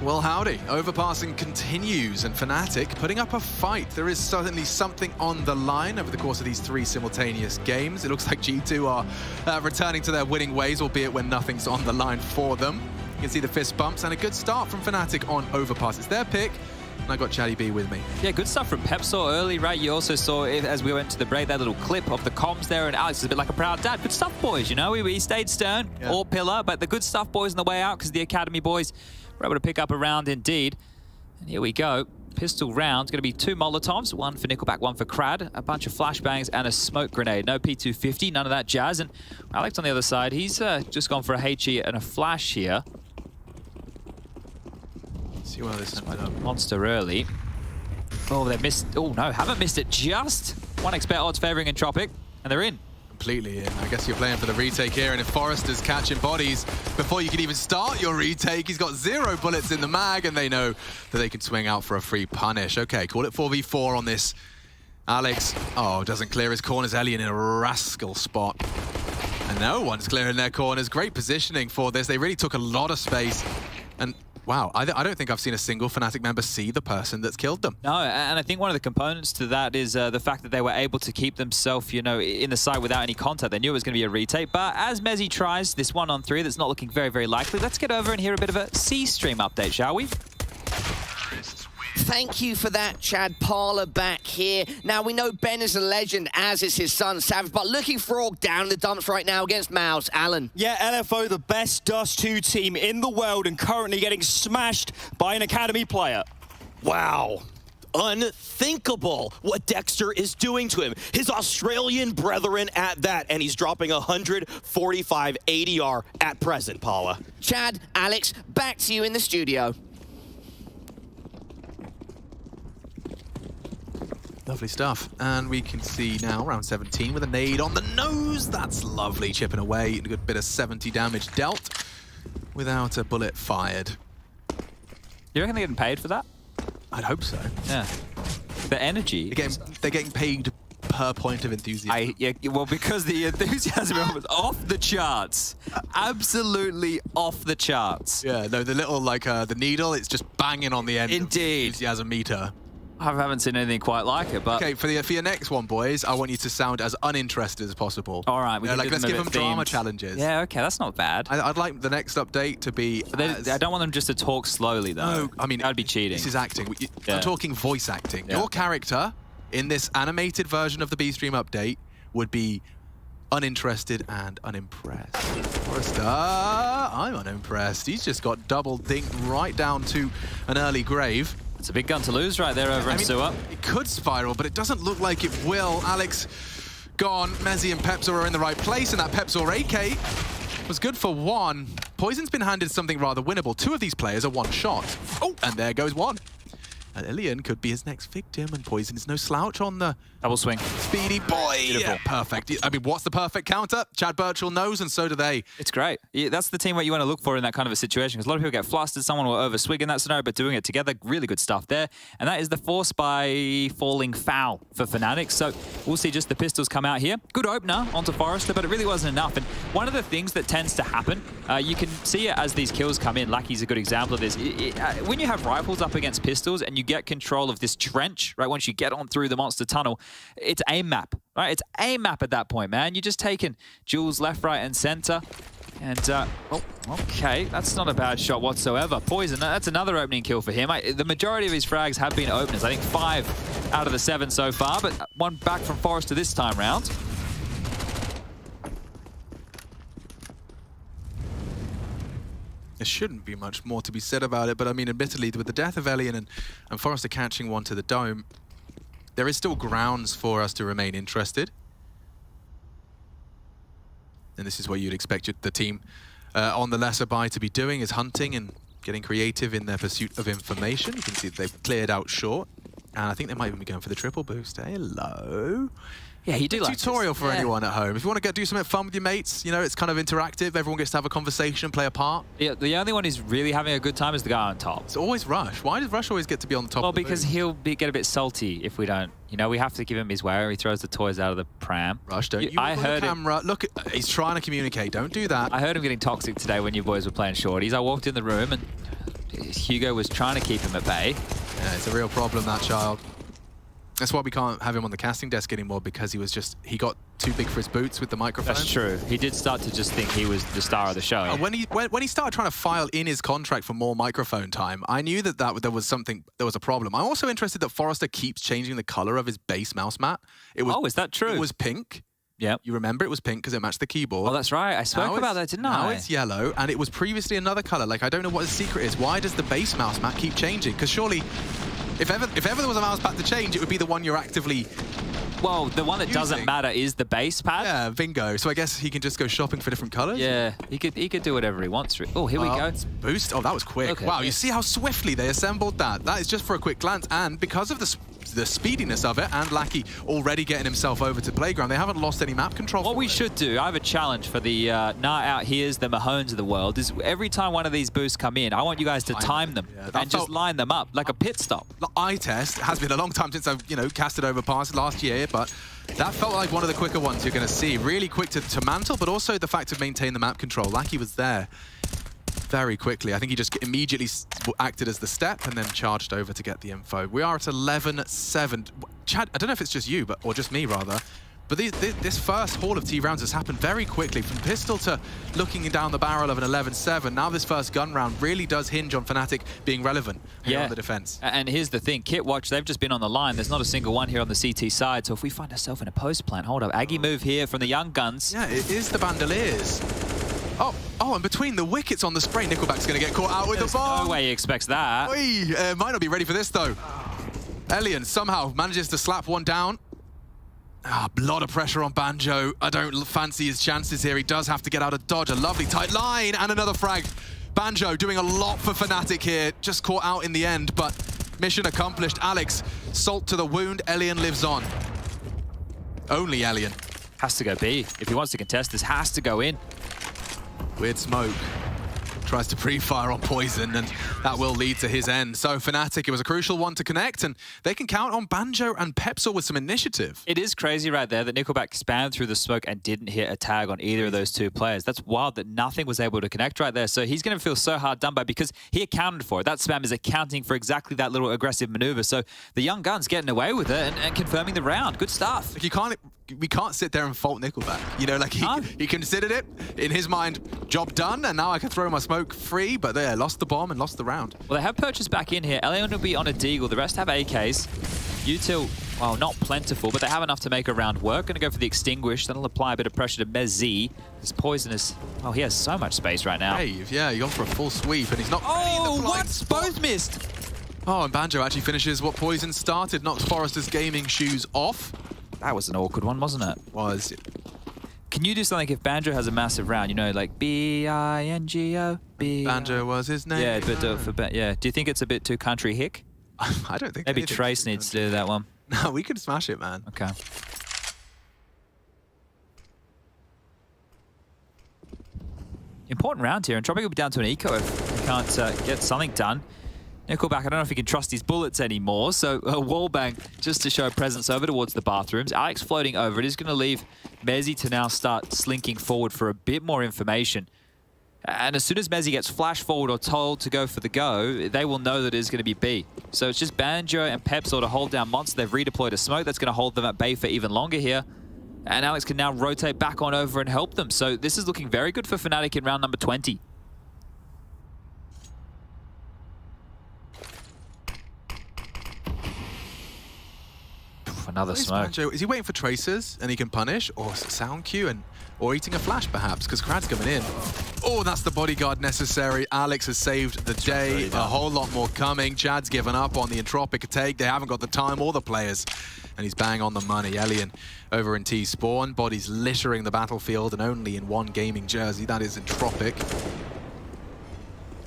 Well, howdy. Overpassing continues, and Fnatic putting up a fight. There is certainly something on the line over the course of these 3 simultaneous games. It looks like G2 are returning to their winning ways, albeit when nothing's on the line for them. You can see the fist bumps, and a good start from Fnatic on Overpass. It's their pick, and I got Chatty B with me. Yeah, good stuff from Pepsor early, right? You also saw, as we went to the break, that little clip of the comms there, and Alex is a bit like a proud dad. Good stuff, boys, you know? We stayed stern, all pillar, but the good stuff, boys, on the way out, because the Academy boys were able to pick up a round indeed. And here we go. Pistol round. Going to be 2 Molotovs, 1 for Nickelback, 1 for Crad, a bunch of flashbangs and a smoke grenade. No P250, none of that jazz. And Alex on the other side, he's just gone for a HE and a flash here. See where this ended up. Monster early. Oh, they missed. Oh, no, haven't missed it. Just 1xBet odds favoring Entropiq, and they're in. Completely in. I guess you're playing for the retake here, and if Forrester's catching bodies before you can even start your retake, he's got 0 bullets in the mag, and they know that they can swing out for a free punish. Okay, call it 4v4 on this. Alex, doesn't clear his corners. Elian in a rascal spot. And no one's clearing their corners. Great positioning for this. They really took a lot of space. And wow, I don't think I've seen a single Fnatic member see the person that's killed them. No, and I think one of the components to that is the fact that they were able to keep themselves, you know, in the side without any contact. They knew it was going to be a retake, but as Mezzy tries this 1-on-3 that's not looking very, very likely, let's get over and hear a bit of a C-Stream update, shall we? Thank you for that, Chad. Parler back here. Now, we know Ben is a legend, as is his son, Savage, but looking for all down in the dumps right now against Mouse. Alan. Yeah, LFO, the best Dust 2 team in the world, and currently getting smashed by an Academy player. Wow. Unthinkable what Dexter is doing to him. His Australian brethren at that, and he's dropping 145 ADR at present, Paula. Chad, Alex, back to you in the studio. Lovely stuff. And we can see now round 17 with a nade on the nose. That's lovely, chipping away. A good bit of 70 damage dealt without a bullet fired. You reckon they're getting paid for that? I'd hope so. Yeah. The energy. They're getting paid per point of enthusiasm. Yeah, well, because the enthusiasm was off the charts. Absolutely off the charts. Yeah, no, the little, like, the needle, it's just banging on the end Indeed. of the enthusiasm meter. I haven't seen anything quite like it, but... Okay, for your next one, boys, I want you to sound as uninterested as possible. All right, we can let's give them drama themed. challenges. Yeah, okay, that's not bad. I'd like the next update to be I don't want them just to talk slowly, though. No, I mean... That'd be cheating. This is acting. Yeah. I'm talking voice acting. Yeah. Your character in this animated version of the B-Stream update would be uninterested and unimpressed. Forrester, I'm unimpressed. He's just got double dinked right down to an early grave. It's a big gun to lose right there over in Sewer. It could spiral, but it doesn't look like it will. Alex gone. Mezzi and Pepsor are in the right place, and that Pepsor AK was good for one. Poison's been handed something rather winnable. Two of these players are one shot. Oh, and there goes one. And Ilian could be his next victim, and Poison is no slouch on the Double swing. speedy boy. Beautiful. Yeah, perfect. I mean, what's the perfect counter? Chad Birchall knows, and so do they. It's great. Yeah, that's the teamwork you want to look for in that kind of a situation, because a lot of people get flustered, someone will overswing in that scenario, but doing it together, really good stuff there. And that is the force by falling foul for Fnatic. So we'll see just the pistols come out here. Good opener onto Forrester, but it really wasn't enough. And one of the things that tends to happen, you can see it as these kills come in. Lucky's a good example of this. When you have rifles up against pistols and you get control of this trench, right, once you get on through the monster tunnel, it's aim map, right? It's aim map at that point, man. You're just taking Jules left, right, and center. And, oh, okay, that's not a bad shot whatsoever. Poison, that's another opening kill for him. The majority of his frags have been openers. I think 5 out of the 7 so far, but one back from Forrester this time round. There shouldn't be much more to be said about it, but I mean, admittedly, with the death of Elian and Forrester catching one to the dome, there is still grounds for us to remain interested. And this is what you'd expect the team on the lesser buy to be doing, is hunting and getting creative in their pursuit of information. You can see that they've cleared out short. And I think they might even be going for the triple boost. Hello. Yeah, you do like tutorial this. for anyone at home. If you want to go do something fun with your mates, you know, it's kind of interactive. Everyone gets to have a conversation, play a part. Yeah, the only one who's really having a good time is the guy on top. It's always Rush. Why does Rush always get to be on the top? Well, of the because booth? he'll get a bit salty if we don't. You know, we have to give him his way. He throws the toys out of the pram. Rush, don't you I look on heard the camera. Look, he's trying to communicate. Don't do that. I heard him getting toxic today when you boys were playing shorties. I walked in the room and Hugo was trying to keep him at bay. Yeah, it's a real problem, that child. That's why we can't have him on the casting desk anymore, because he got too big for his boots with the microphone. That's true. He did start to just think he was the star of the show. When he started trying to file in his contract for more microphone time, I knew that there was a problem. I'm also interested that Forrester keeps changing the color of his base mouse mat. Oh, is that true? It was pink. Yeah. You remember it was pink because it matched the keyboard. Oh, that's right. I spoke about that, didn't I? Now it's yellow, and it was previously another color. Like, I don't know what his secret is. Why does the base mouse mat keep changing? Because surely, if ever there was a mouse pad to change, it would be the one you're actively... Well, the one that doesn't matter is the base pad. Yeah, bingo. So I guess he can just go shopping for different colors? Yeah, he could do whatever he wants. Oh, here we go. Boost. Oh, that was quick. Okay, wow, yeah. you see how swiftly they assembled that? That is just for a quick glance, and because of the speediness of it, and Lackey already getting himself over to Playground, they haven't lost any map control. What we should do, I have a challenge for the Out Here's, the Mahones of the world, is every time one of these boosts come in, I want you guys to time them and just line them up like a pit stop. Eye test. It has been a long time since I've, casted over past last year, but that felt like one of the quicker ones you're going to see. Really quick to mantle, but also the fact of maintain the map control. Lackey was there very quickly. I think he just immediately acted as the step and then charged over to get the info. We are at 11-7. Chad, I don't know if it's just you, or just me rather, but this first haul of T rounds has happened very quickly, from pistol to looking down the barrel of an 11-7. Now this first gun round really does hinge on Fnatic being relevant here on the defense. And here's the thing, Kit Watch, they've just been on the line. There's not a single one here on the CT side, so if we find ourselves in a post plant, hold up, Aggie move here from the Young Guns. Yeah, it is the Bandoliers. Oh, and between the wickets on the spray, Nickelback's going to get caught out with the bomb. No way he expects that. Might not be ready for this, though. Elian somehow manages to slap one down. A lot of pressure on Banjo. I don't fancy his chances here. He does have to get out of dodge. A lovely tight line and another frag. Banjo doing a lot for Fnatic here. Just caught out in the end, but mission accomplished. Alex, salt to the wound. Elian lives on. Only Elian. Has to go B. If he wants to contest this, has to go in. Weird smoke. tries to pre-fire on Poison, and that will lead to his end. So Fnatic, it was a crucial one to connect, and they can count on Banjo and Pepsor with some initiative. It is crazy right there that Nickelback spammed through the smoke and didn't hit a tag on either of those two players. That's wild that nothing was able to connect right there. So he's going to feel so hard done by because he accounted for it. That spam is accounting for exactly that little aggressive maneuver. So the young gun's getting away with it and confirming the round. Good stuff. Like we can't sit there and fault Nickelback. You know, like he considered it. In his mind, job done, and now I can throw my smoke free, but they lost the bomb and lost the round. Well, they have purchased back in here. Elion will be on a Deagle. The rest have AKs. Util, well, not plentiful, but they have enough to make a round work. Going to go for the Extinguish. That'll apply a bit of pressure to Mezzi. This Poison is... Oh, he has so much space right now. Dave, yeah, you're going for a full sweep, and he's not... Oh, what? Both missed. Oh, and Banjo actually finishes what Poison started. Knocks Forrester's gaming shoes off. That was an awkward one, wasn't it? Was. Can you do something if Banjo has a massive round? You know, like B-I-N-G-O. Banjo was his name. Yeah, but yeah. Do you think it's a bit too country hick? I don't think. Maybe Trace needs to do that one. No, we can smash it, man. Okay. Important round here, and Entropiq will be down to an eco if he can't get something done. Nickelback, I don't know if he can trust his bullets anymore, so a wallbang just to show presence over towards the bathrooms. Alex floating over. It is going to leave Mezzi to now start slinking forward for a bit more information. And as soon as Mezzi gets flash forward or told to go for the go, they will know that it is going to be B. So it's just Banjo and Pepsor to hold down Monster. They've redeployed a smoke that's going to hold them at bay for even longer here. And Alex can now rotate back on over and help them. So this is looking very good for Fnatic in round number 20. Another smoke. Banjo, is he waiting for tracers and he can punish, or sound cue, or eating a flash perhaps? Because Krad's coming in. Oh, that's the bodyguard necessary. Alex has saved the day. A whole lot more coming. Chad's given up on the Entropiq take. They haven't got the time or the players. And he's bang on the money. Elian over in T-Spawn. Bodies littering the battlefield, and only in one gaming jersey. That is Entropiq.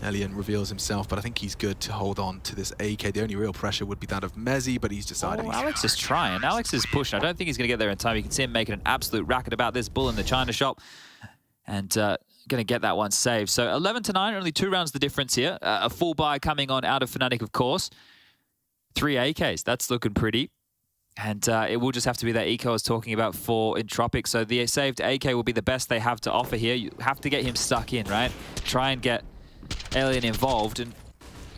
Elian reveals himself, but I think he's good to hold on to this AK. The only real pressure would be that of Mezzi, but he's decided... Alex is trying. Alex is pushing. I don't think he's going to get there in time. You can see him making an absolute racket about this. Bull in the China shop. And going to get that one saved. So 11-9, only 2 rounds the difference here. A full buy coming on out of Fnatic, of course. 3 AKs. That's looking pretty. And it will just have to be that eco I was talking about for Entropiq. So the saved AK will be the best they have to offer here. You have to get him stuck in, right? Try and get Elian involved, and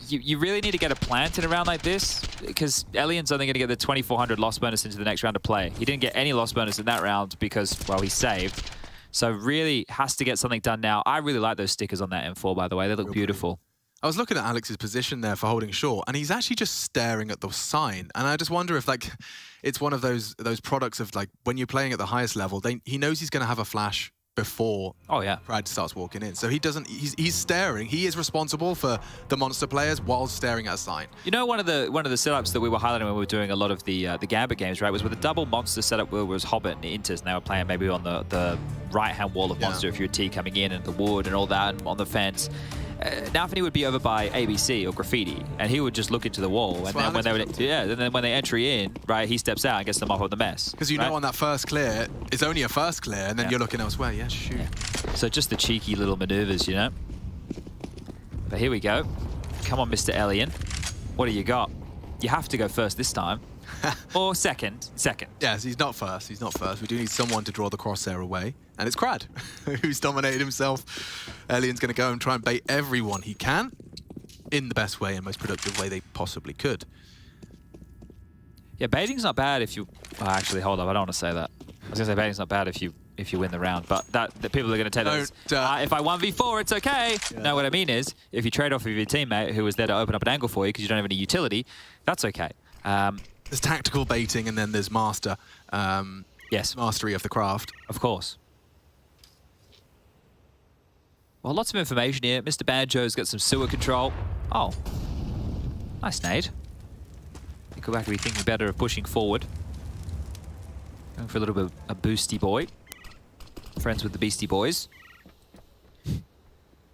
you really need to get a plant in a round like this, because Elian's only going to get the 2400 loss bonus into the next round of play. He didn't get any loss bonus in that round because, well, he saved. So really has to get something done now. I really like those stickers on that M4, by the way. They look beautiful. I was looking at Alex's position there for holding short, and he's actually just staring at the sign. And I just wonder if, like, it's one of those products of, like, when you're playing at the highest level, he knows he's going to have a flash before Krad starts walking in. So he doesn't, he's staring. He is responsible for the monster players while staring at a sign. You know, one of the setups that we were highlighting when we were doing a lot of the Gambit games, right, was with a double monster setup where it was Hobbit and Inters, and they were playing maybe on the right-hand wall of monster if you're a T coming in, and the wood and all that, and on the fence. Nafany would be over by ABC or Graffiti, and he would just look into the wall. And then when they enter in, right, he steps out and gets them off of the mess. Because you know on that first clear, it's only a first clear, and then you're looking elsewhere. Yeah, shoot. Yeah. So just the cheeky little maneuvers, you know. But here we go. Come on, Mr. Elian. What do you got? You have to go first this time. Or second. Yes, he's not first. He's not first. We do need someone to draw the crosshair away. And it's Krad, who's dominated himself. Elian's going to go and try and bait everyone he can in the best way and most productive way they possibly could. Yeah, baiting's not bad if you... Oh, actually, hold up. I don't want to say that. I was going to say baiting's not bad if you win the round, but that people are going to take that as, if I 1v4, it's okay. Yeah. No, what I mean is, if you trade off with your teammate who was there to open up an angle for you because you don't have any utility, that's okay. There's tactical baiting, and then there's master. Yes. Mastery of the craft. Of course. Well, lots of information here. Mr. Banjo's got some sewer control. Oh. Nice nade. Nickelback will be thinking better of pushing forward. Going for a little bit of a boosty boy. Friends with the Beastie Boys.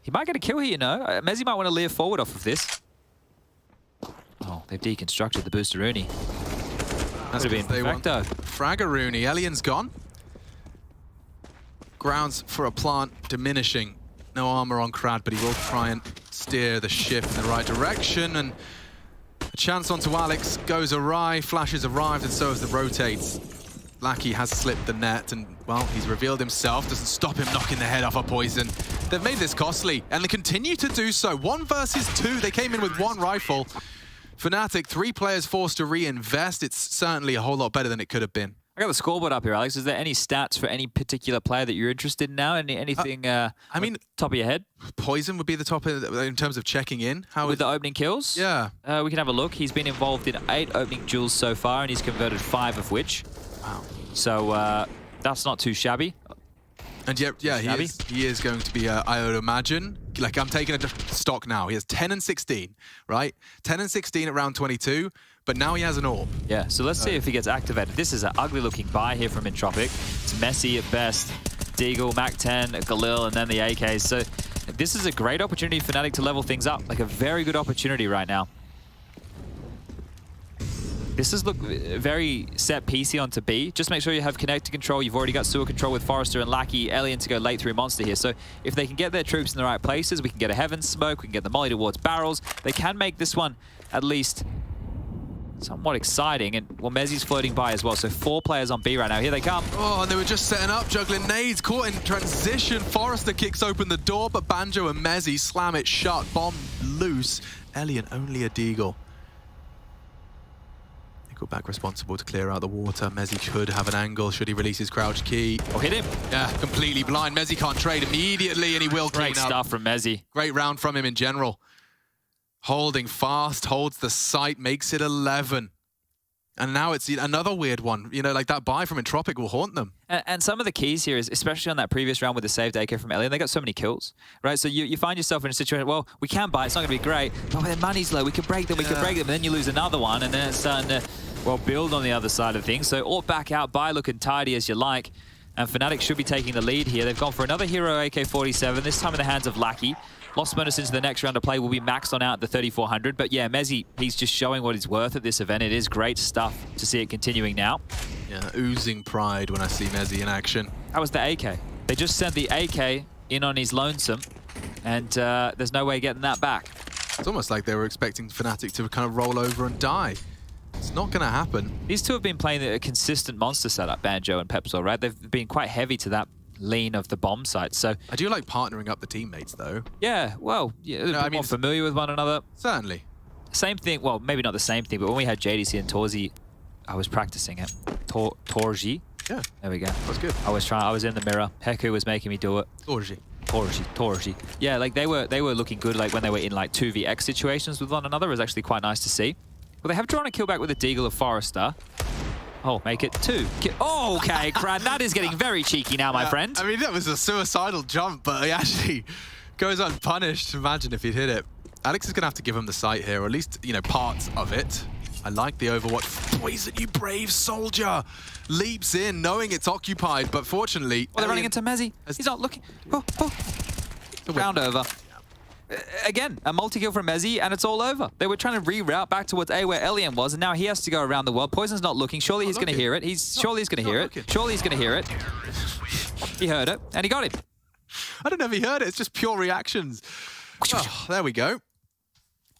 He might get a kill here, you know. Mezzi might want to leer forward off of this. Oh, they've deconstructed the Boosteroonie. That's been perfecto. Fraggeroonie. Elian's gone. Grounds for a plant diminishing No armor on Crad, but he will try and steer the ship in the right direction. And a chance onto Alex goes awry. Flash has arrived, and so has the rotates. Lackey has slipped the net, and, well, he's revealed himself. Doesn't stop him knocking the head off a Poison. They've made this costly, and they continue to do so. 1 versus 2. They came in with 1 rifle. Fnatic, 3 players forced to reinvest. It's certainly a whole lot better than it could have been. I got the scoreboard up here, Alex. Is there any stats for any particular player that you're interested in now? Anything I mean, top of your head? Poison would be the top in terms of checking in. How With the opening kills? Yeah. We can have a look. He's been involved in 8 opening duels so far, and he's converted 5 of which. Wow. So that's not too shabby. And yet, yeah, he is going to be, I would imagine, like I'm taking a stock now. He has 10 and 16, right? 10 and 16 at round 22, but now he has an AWP. Yeah, so let's see if he gets activated. This is an ugly looking buy here from Entropiq. It's messy at best. Deagle, Mac-10, Galil, and then the AKs. So this is a great opportunity for Fnatic to level things up. Like a very good opportunity right now. This is look very set PC onto B. Just make sure you have connected control. You've already got sewer control with Forrester and Lackey, Alien to go late through Monster here. So if they can get their troops in the right places, we can get a Heaven Smoke, we can get the molly towards barrels. They can make this one at least somewhat exciting. And well, Mezzi's floating by as well. So 4 players on B right now. Here they come. Oh, and they were just setting up, juggling nades, caught in transition. Forrester kicks open the door, but Banjo and Mezzi slam it shut. Bomb loose. Alien only a Deagle. Back responsible to clear out the water. Mezzi could have an angle should he release his crouch key. Oh, hit him. Yeah, completely blind. Mezzi can't trade immediately, and he will clean up. Great stuff from Mezzi. Great round from him in general. Holding fast, holds the site, makes it 11. And now it's another weird one. You know, like that buy from Entropiq will haunt them. And some of the keys here is, especially on that previous round with the saved AK from Alien, they got so many kills, right? So you find yourself in a situation, well, we can buy, it's not going to be great, but when their money's low, we can break them, and then you lose another one, and then it's starting to, well, build on the other side of things. So all back out, buy looking tidy as you like, and Fnatic should be taking the lead here. They've gone for another hero AK-47, this time in the hands of Lackey. Lost bonus into the next round of play will be maxed on out at the 3400. But yeah, Mezzi, he's just showing what he's worth at this event. It is great stuff to see it continuing now. Yeah, oozing pride when I see Mezzi in action. That was the AK. They just sent the AK in on his lonesome, and there's no way getting that back. It's almost like they were expecting Fnatic to kind of roll over and die. It's not going to happen. These two have been playing a consistent monster setup, Banjo and Pepsol, right? They've been quite heavy to that lean of the bomb site. So I do like partnering up the teammates, though. Yeah, well, yeah, they're more familiar with one another. Certainly. Same thing, well, maybe not the same thing, but when we had JDC and Torzi, I was practicing it. Torji. Yeah. There we go. That's good. I was in the mirror. Heku was making me do it. Torji. Yeah, like they were looking good, like when they were in like 2vx situations with one another. It was actually quite nice to see. Well, they have drawn a kill back with a Deagle of Forrester. Oh, make it 2. Oh, okay, Crad, that is getting very cheeky now, my friend. I mean, that was a suicidal jump, but he actually goes unpunished. Imagine if he'd hit it. Alex is going to have to give him the site here, or at least, you know, parts of it. I like the Overwatch. Poison, you brave soldier. Leaps in, knowing it's occupied, but fortunately... Well, they're running into Mezzi. He's not looking. Oh. Round over. Again, a multi-kill from Mezzi, and it's all over. They were trying to reroute back towards A where Elian was, and now he has to go around the world. Poison's not looking. Surely he's going to hear it. Surely he's going to hear it. Surely he's going to hear it. He heard it, and he got him. I don't know if he heard it. It's just pure reactions. Oh, there we go.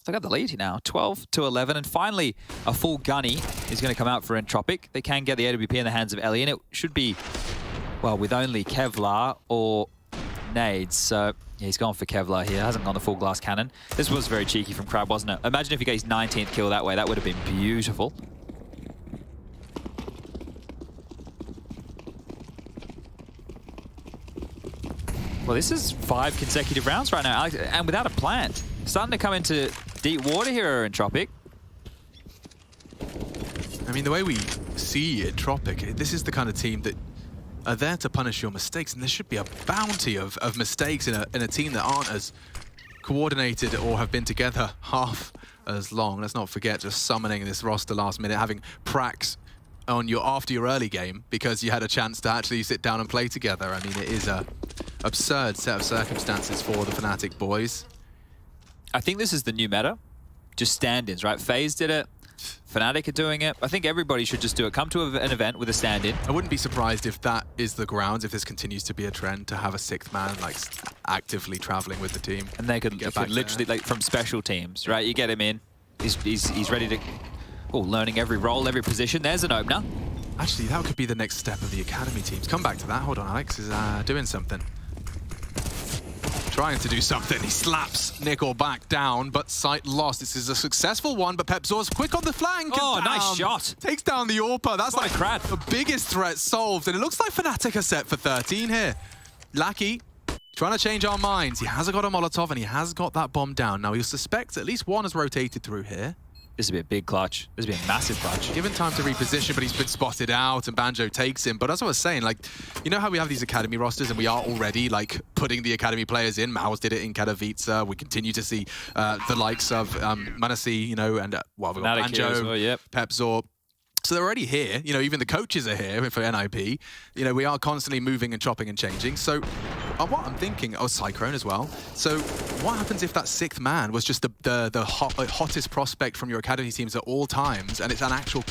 They got the lead here now, 12-11, and finally a full gunny is going to come out for Entropiq. They can get the AWP in the hands of Elian. It should be, well, with only Kevlar or nades, so yeah, he's gone for Kevlar here. Hasn't gone the full glass cannon. This was very cheeky from Crab, wasn't it? Imagine if he got his 19th kill that way. That would have been beautiful. Well, this is 5 consecutive rounds right now, Alex, and without a plant. Starting to come into deep water here, Entropiq. I mean, the way we see Entropiq, this is the kind of team that are there to punish your mistakes, and there should be a bounty of mistakes in a team that aren't as coordinated or have been together half as long. Let's not forget just summoning this roster last minute, having Prax on after your early game because you had a chance to actually sit down and play together. I mean, it is a absurd set of circumstances for the Fnatic boys. I think this is the new meta. Just stand-ins, right? FaZe did it. Fnatic are doing it. I think everybody should just do it. Come to an event with a stand-in. I wouldn't be surprised if that is the grounds, if this continues to be a trend, to have a 6th man like actively traveling with the team. And they could literally, like, from special teams, right? You get him in. He's ready to... Oh, learning every role, every position. There's an opener. Actually, that could be the next step of the academy teams. Come back to that. Hold on, Alex is doing something. Trying to do something. He slaps Nickel back down, but sight lost. This is a successful one, but Pepzor's quick on the flank. Oh, nice shot. Takes down the AWPer. That's What a crad. the biggest threat solved. And it looks like Fnatic are set for 13 here. Lackey trying to change our minds. He has got a Molotov and he has got that bomb down. Now, he'll suspect at least one has rotated through here. This would be a big clutch. This would be a massive clutch. Given time to reposition, but he's been spotted out and Banjo takes him. But as I was saying, like, you know how we have these academy rosters and we are already, like, putting the academy players in? Maus did it in Katowice. We continue to see the likes of Manassi, you know, and, well, we've got Banjo, well, yep. Pepzor. So they're already here. You know, even the coaches are here for NIP. You know, we are constantly moving and chopping and changing. So what I'm thinking, oh, Cyclone as well. So what happens if that 6th man was just the hottest prospect from your academy teams at all times, and it's an actual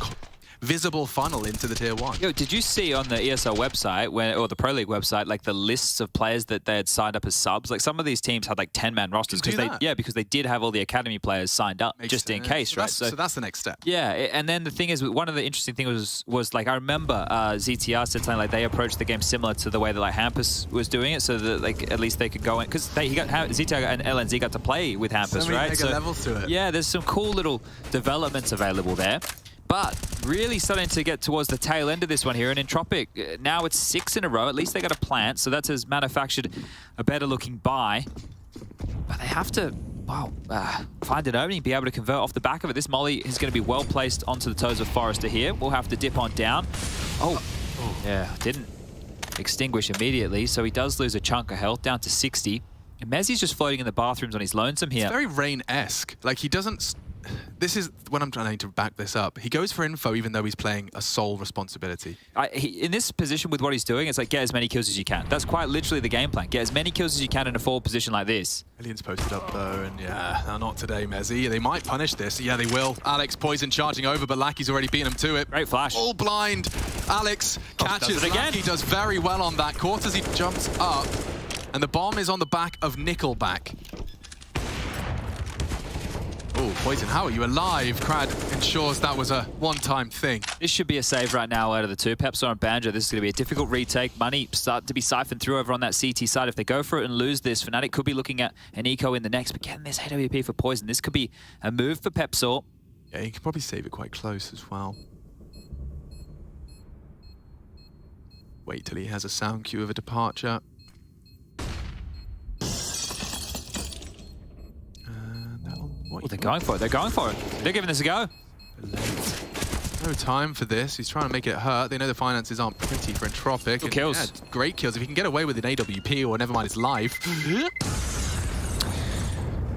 visible funnel into the tier 1? Yo, did you see on the ESL website, or the Pro League website, like the lists of players that they had signed up as subs? Like some of these teams had like 10-man rosters because they did have all the academy players signed up just in case, right? So that's the next step. Yeah, and then the thing is, one of the interesting things was like I remember ZTR said something like they approached the game similar to the way that like Hampus was doing it, so that like at least they could go in because ZTR and LNZ got to play with Hampus, right? So levels to it. Yeah, there's some cool little developments available there. But really starting to get towards the tail end of this one here. And Entropiq, now it's 6 in a row. At least they got a plant. So that's has manufactured a better looking buy. But they have to, find an opening, be able to convert off the back of it. This molly is going to be well placed onto the toes of Forrester here. We'll have to dip on down. Yeah, didn't extinguish immediately. So he does lose a chunk of health down to 60. And Mezzi's just floating in the bathrooms on his lonesome here. It's very Rain-esque. Like he doesn't... This is when I'm trying to back this up. He goes for info even though he's playing a sole responsibility. In this position with what he's doing, it's like get as many kills as you can. That's quite literally the game plan. Get as many kills as you can in a forward position like this. Aliens posted up though, and yeah, no, not today, Mezzi. They might punish this. Yeah, they will. Alex, Poison charging over, but Lackey's already beaten him to it. Great flash. All blind. Alex catches does it again. Lackey, does very well on that. Quarters, he jumps up, and the bomb is on the back of Nickelback. Oh, Poison, how are you alive? Crad ensures that was a one-time thing. This should be a save right now out of the two. Pepzor and Banjo, this is going to be a difficult retake. Money start to be siphoned through over on that CT side. If they go for it and lose this, Fnatic could be looking at an eco in the next, but getting this AWP for Poison, this could be a move for Pepzor. Yeah, you can probably save it quite close as well. Wait till he has a sound cue of a departure. Oh, they're going for it. They're going for it. They're giving this a go. No time for this. He's trying to make it hurt. They know the finances aren't pretty for Entropiq. Good kills. Yeah, great kills. If he can get away with an AWP or never mind his life.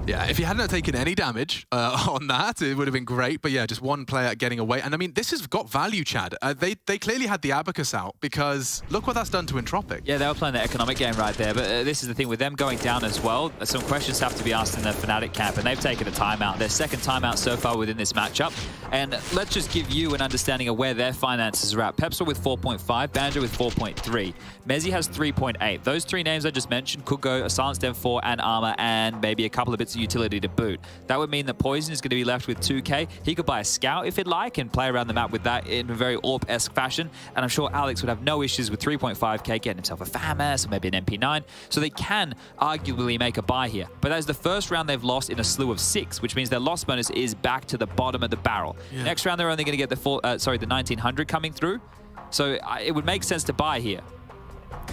Yeah, if he hadn't taken any damage on that, it would have been great. But yeah, just one player getting away. And I mean, this has got value, Chad. They clearly had the Abacus out because look what that's done to Entropiq. Yeah, they were playing the economic game right there. But this is the thing with them going down as well. Some questions have to be asked in the Fnatic camp, and they've taken a timeout. Their second timeout so far within this matchup. And let's just give you an understanding of where their finances are at. Pepzor with 4.5, Banjo with 4.3. Mezzi has 3.8. Those three names I just mentioned could go a Silenced M4 and Armor and maybe a couple of bits of utility to boot. That would mean that Poison is going to be left with 2k. He could buy a Scout if he'd like and play around the map with that in a very AWP-esque fashion. And I'm sure Alex would have no issues with 3.5k getting himself a FAMAS or maybe an MP9. So they can arguably make a buy here. But that is the first round they've lost in a slew of 6, which means their loss bonus is back to the bottom of the barrel. Yeah. Next round they're only going to get the 1900 coming through. So it would make sense to buy here.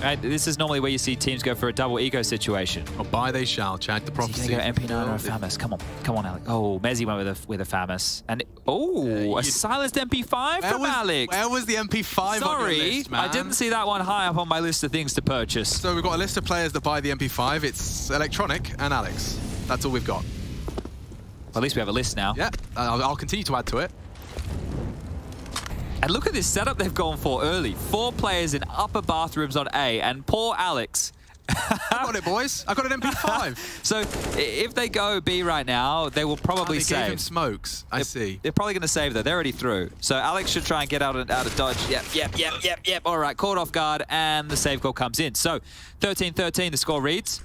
Right, this is normally where you see teams go for a double eco situation. Oh, buy they shall, Chad. The prophecy. Go MP9 or a FAMAS. Come on, Alex. Oh, Mezzi went with a FAMAS, and a silenced MP5 from Alex. Where was the MP5 on your list, man? I didn't see that one high up on my list of things to purchase. So we've got a list of players that buy the MP5. It's Electronic and Alex. That's all we've got. Well, at least we have a list now. Yeah, I'll continue to add to it. And look at this setup they've gone for early. 4 players in upper bathrooms on A, and poor Alex I got it, boys. I got an MP5. So if they go B right now, they will probably they save. gave him smokes. I see. They're probably going to save though. They're already through. So Alex should try and get out of dodge. Yep. All right, caught off guard, and the save goal comes in. So 13-13, the score reads.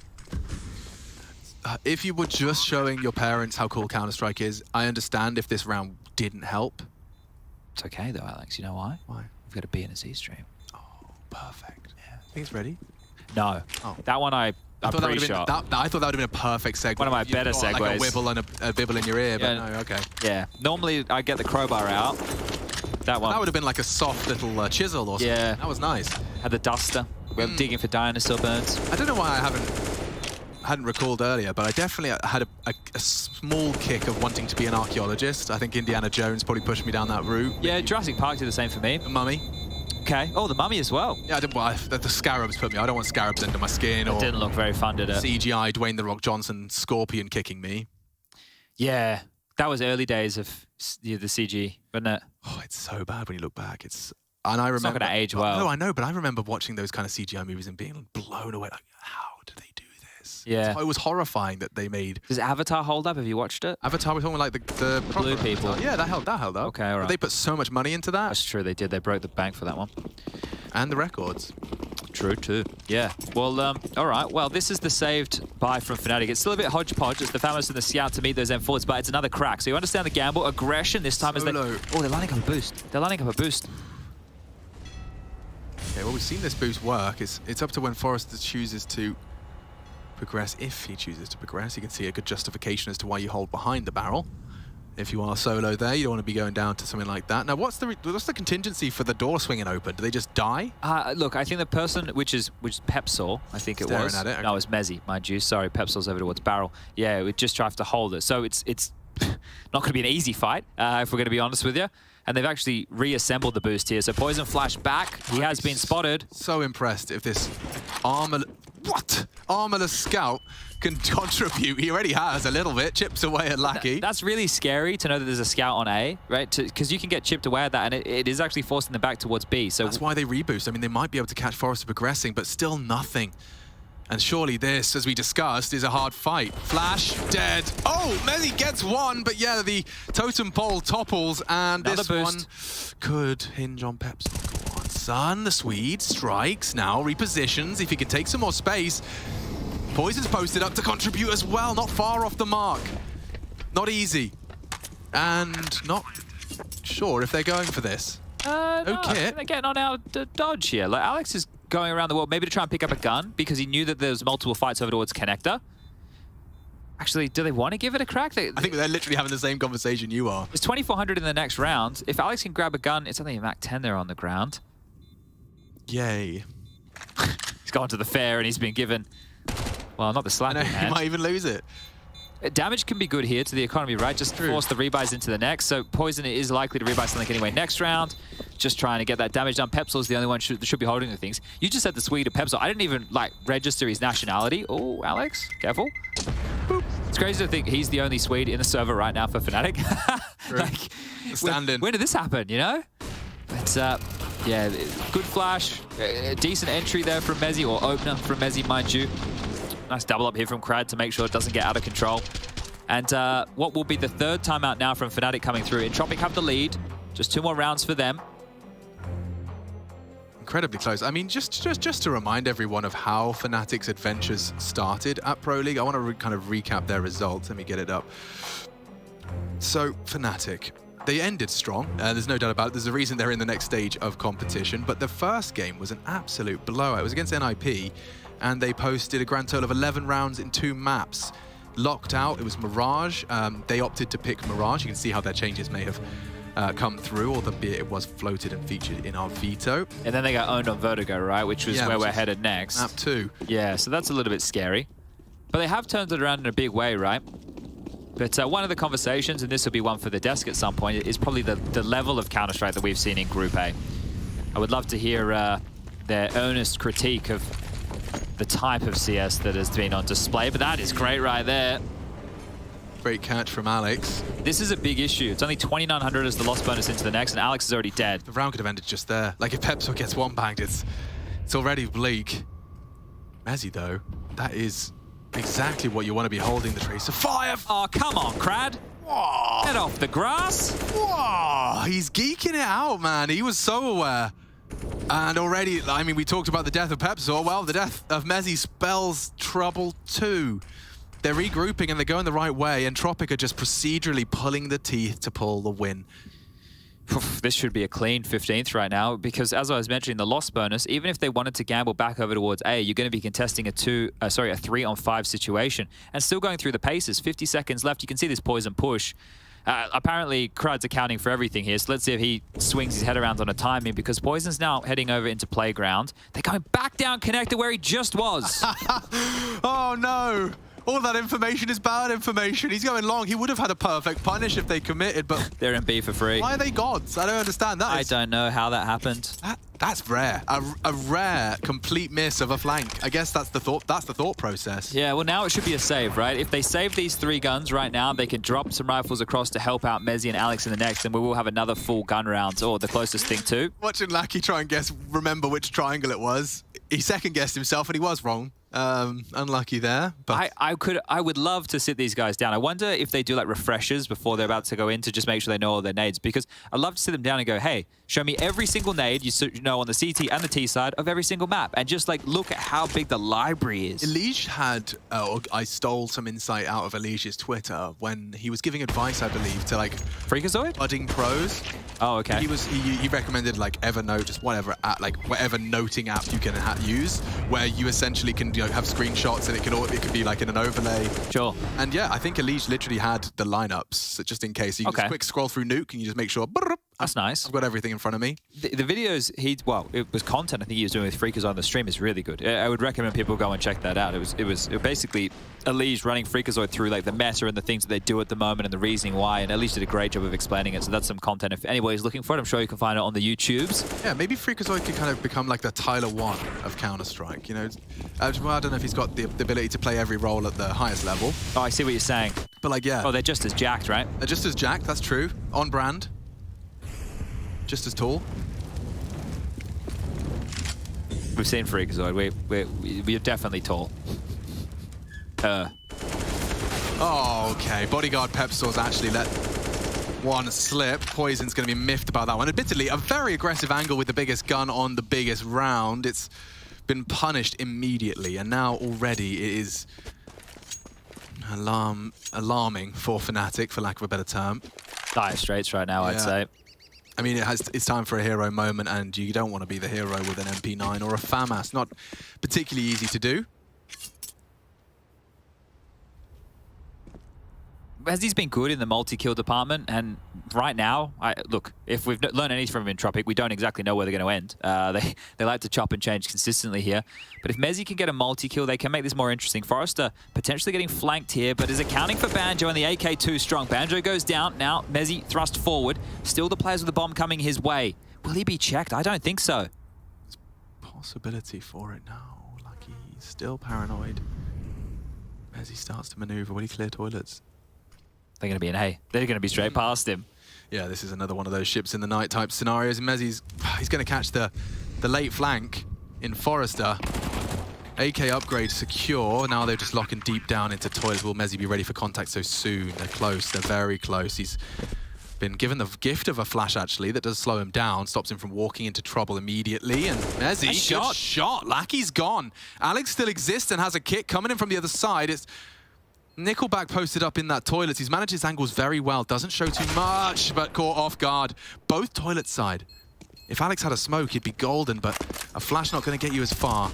If you were just showing your parents how cool Counter-Strike is, I understand if this round didn't help. It's okay though, Alex. You know why? Why? We've got a B and a C stream. Oh, perfect. Yeah. I think it's ready. No. Oh. That one I'm pretty sure. I thought that would have been a perfect segue. One of my better segues. Like a wibble and a bibble in your ear, but no, okay. Yeah. Normally I get the crowbar out. That one. That would have been like a soft little chisel or something. Yeah. That was nice. Had the duster. We're digging for dinosaur bones. I don't know why I hadn't recalled earlier, but I definitely had a small kick of wanting to be an archaeologist. I think Indiana Jones probably pushed me down that route. Yeah, Jurassic Park did the same for me. The Mummy. Okay. Oh, the Mummy as well. Yeah, the scarabs put me. I don't want scarabs under my skin. It didn't look very fun, did it? CGI Dwayne The Rock Johnson scorpion kicking me. Yeah, that was early days of the CG, wasn't it? Oh, it's so bad when you look back. And I remember. It's not going to age well. No, I know, but I remember watching those kind of CGI movies and being blown away. Like, how did they do this? Yeah. It was horrifying that they made. Does Avatar hold up? Have you watched it? Avatar, we're talking like the Blue people. Yeah, that held up. Okay, all right. But they put so much money into that. That's true, they did. They broke the bank for that one. And the records. True, too. Yeah. Well, all right. Well, this is the saved buy from Fnatic. It's still a bit hodgepodge. It's the Famous and the Scout to meet those M4s, but it's another crack. So you understand the gamble. Aggression this time as they... Solo. Oh, they're lining up a boost. They're lining up a boost. Okay, well, we've seen this boost work. It's up to when Forrester chooses to progress. If he chooses to progress, you can see a good justification as to why you hold behind the barrel. If you are solo there, you don't want to be going down to something like that. Now, what's the contingency for the door swinging open? Do they just die? Look, I think the person, which is Pepsor, I think it was. Staring at it, okay. No, it's Mezzi, mind you. Sorry, Pepsor's over towards barrel. Yeah, we just try to hold it. So it's not going to be an easy fight, if we're going to be honest with you. And they've actually reassembled the boost here. So Poison flash back. He has been spotted. So impressed if this armorless scout can contribute. He already has a little bit. Chips away at Lackey. That's really scary to know that there's a scout on A, right? Because you can get chipped away at that, and it is actually forcing them back towards B. So that's why they reboost. I mean, they might be able to catch Forrester progressing, but still nothing. And surely this, as we discussed, is a hard fight. Flash, dead. Oh, Mezzi gets one, but yeah, the totem pole topples, and another this boost. one could hinge on Pep's. Go on, son. The Swede strikes now, repositions. If he can take some more space. Poison's posted up to contribute as well, not far off the mark. Not easy. And not sure if they're going for this. No, kit. They're getting on our dodge here. Like, Alex is going around the world maybe to try and pick up a gun because he knew that there's multiple fights over towards Connector. Actually, do they want to give it a crack? I think they're literally having the same conversation you are. It's 2,400 in the next round. If Alex can grab a gun, it's only a Mac 10 there on the ground. Yay. He's gone to the fair and he's been given, well, not the slapping hand. He might even lose it. Damage can be good here to the economy, right? Just force the rebuys into the next. So Poison is likely to rebuy something anyway next round. Just trying to get that damage done. Pepsol's the only one that should be holding the things. You just said the Swede of Pepsol. I didn't even register his nationality. Oh, Alex, careful. Boop. It's crazy to think he's the only Swede in the server right now for Fnatic. Stand-in. When did this happen, you know? But yeah, good flash. Decent entry there from Mezzi, or opener from Mezzi, mind you. Nice double up here from Crad to make sure it doesn't get out of control. And what will be the third timeout now from Fnatic coming through. Entropiq have the lead. Just 2 more rounds for them. Incredibly close. I mean, just to remind everyone of how Fnatic's adventures started at Pro League, I want to kind of recap their results. Let me get it up. So, Fnatic, they ended strong. There's no doubt about it. There's a reason they're in the next stage of competition. But the first game was an absolute blowout. It was against NIP. And they posted a grand total of 11 rounds in 2 maps. Locked out, it was Mirage. They opted to pick Mirage. You can see how their changes may have come through, albeit it was floated and featured in our veto. And then they got owned on Vertigo, right? Which was where we're headed next. Map 2. Yeah, so that's a little bit scary. But they have turned it around in a big way, right? But one of the conversations, and this will be one for the desk at some point, is probably the level of Counter-Strike that we've seen in Group A. I would love to hear their earnest critique of the type of CS that has been on display, but that is great right there. Great catch from Alex. This is a big issue. It's only 2,900 as the loss bonus into the next, and Alex is already dead. The round could have ended just there. Like, if Pepsor gets one banged, it's already bleak. Mezzi, though, that is exactly what you want to be holding the Tracer. Fire! Oh, come on, Crad. Whoa. Get off the grass. Whoa. He's geeking it out, man. He was so aware. And already, I mean, we talked about the death of Pepsor. Well, the death of Mezzi spells trouble too. They're regrouping and they're going the right way. Entropiq are just procedurally pulling the teeth to pull the win. This should be a clean 15th right now, because as I was mentioning, the loss bonus, even if they wanted to gamble back over towards A, you're going to be contesting a 3-on-5 situation and still going through the paces. 50 seconds left. You can see this poison push. Apparently, Crad's accounting for everything here, so let's see if he swings his head around on a timing, because Poison's now heading over into playground. They're going back down connector where he just was. Oh, no. All that information is bad information. He's going long. He would have had a perfect punish if they committed, but... They're in B for free. Why are they gods? I don't understand that. I don't know how that happened. That's rare. A rare complete miss of a flank. I guess that's the thought process. Yeah, well, now it should be a save, right? If they save these 3 guns right now, they can drop some rifles across to help out Mezzi and Alex in the next, and we will have another full gun round, or the closest thing to. Watching Lackey try and remember which triangle it was. He second-guessed himself, and he was wrong. Unlucky there, but I would love to sit these guys down. I wonder if they do like refreshers before they're about to go in to just make sure they know all their nades, because I'd love to sit them down and go, hey, show me every single nade you know on the CT and the T side of every single map, and just like look at how big the library is. Elige had, I stole some insight out of Elige's Twitter when he was giving advice, I believe, to like Freakazoid? budding pros. Oh, okay. He recommended like Evernote, just whatever noting app you can use, where you essentially can have screenshots and it could be like in an overlay. Sure. And yeah, I think Elige literally had the lineups, so just in case. You can just quick scroll through Nuke and you just make sure. That's nice. I've got everything in front of me. The videos it was content I think he was doing with Freakazoid on the stream is really good. I would recommend people go and check that out. It was basically Elige running Freakazoid through like the meta and the things that they do at the moment and the reasoning why, and Elige did a great job of explaining it. So that's some content. If anybody's looking for it, I'm sure you can find it on the YouTubes. Yeah, maybe Freakazoid could kind of become like the Tyler 1 of Counter-Strike. You know, I don't know if he's got the ability to play every role at the highest level. Oh, I see what you're saying. But like, yeah. Oh, they're just as jacked, right? They're just as jacked, that's true. On brand. Just as tall. We've seen Freakazoid. We're definitely tall. Oh, okay. Bodyguard Pepsor's actually let one slip. Poison's going to be miffed about that one. Admittedly, a very aggressive angle with the biggest gun on the biggest round. It's been punished immediately, and now already it is alarming for Fnatic, for lack of a better term. Dire straits right now, I'd say. I mean, it's time for a hero moment, and you don't want to be the hero with an MP9 or a FAMAS. Not particularly easy to do. Mezzi's been good in the multi-kill department, and right now, look, if we've learned anything from Entropiq, we don't exactly know where they're going to end. They like to chop and change consistently here. But if Mezzi can get a multi-kill, they can make this more interesting. Forrester potentially getting flanked here, but is accounting for Banjo and the AK-2 strong. Banjo goes down. Now Mezzi thrust forward. Still the players with the bomb coming his way. Will he be checked? I don't think so. There's possibility for it now. Lucky, he's still paranoid. Mezzi starts to maneuver. Will he clear toilets? They're going to be an A. They're going to be straight past him. Yeah, this is another one of those ships in the night type scenarios. And Mezzi's he's going to catch the late flank in Forrester. AK upgrade secure. Now they're just locking deep down into toilets. Will Mezzi be ready for contact so soon? They're close. They're very close. He's been given the gift of a flash, actually, that does slow him down, stops him from walking into trouble immediately. And Mezzi, good shot. Lackey's gone. Alex still exists and has a kick coming in from the other side. It's Nickelback posted up in that toilet. He's managed his angles very well. Doesn't show too much, but caught off guard. Both toilet side. If Alex had a smoke, he'd be golden, but a flash not going to get you as far.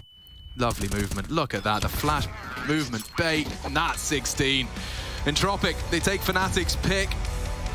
Lovely movement. Look at that. The flash movement bait. And that's 16. Entropiq, they take Fnatic's pick.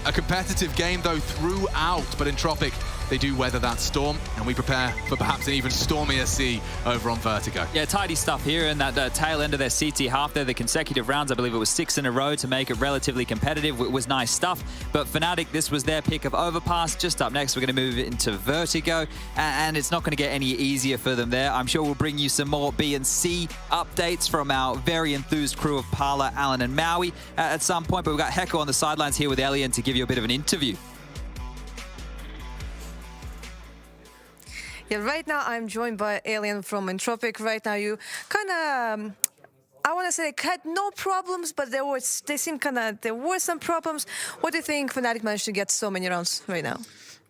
A competitive game, though, throughout. But Entropiq, they do weather that storm, and we prepare for perhaps an even stormier sea over on Vertigo. Yeah, tidy stuff here in that tail end of their CT half there. The consecutive rounds, I believe it was 6 in a row to make it relatively competitive. It was nice stuff. But Fnatic, this was their pick of Overpass. Just up next, we're going to move into Vertigo, and it's not going to get any easier for them there. I'm sure we'll bring you some more B and C updates from our very enthused crew of Parla, Alan, and Maui at some point. But we've got Heko on the sidelines here with Elian to give you a bit of an interview. Yeah, right now I'm joined by Alien from Entropiq. Right now you kind of, I want to say had no problems, but there were some problems. What do you think Fnatic managed to get so many rounds right now?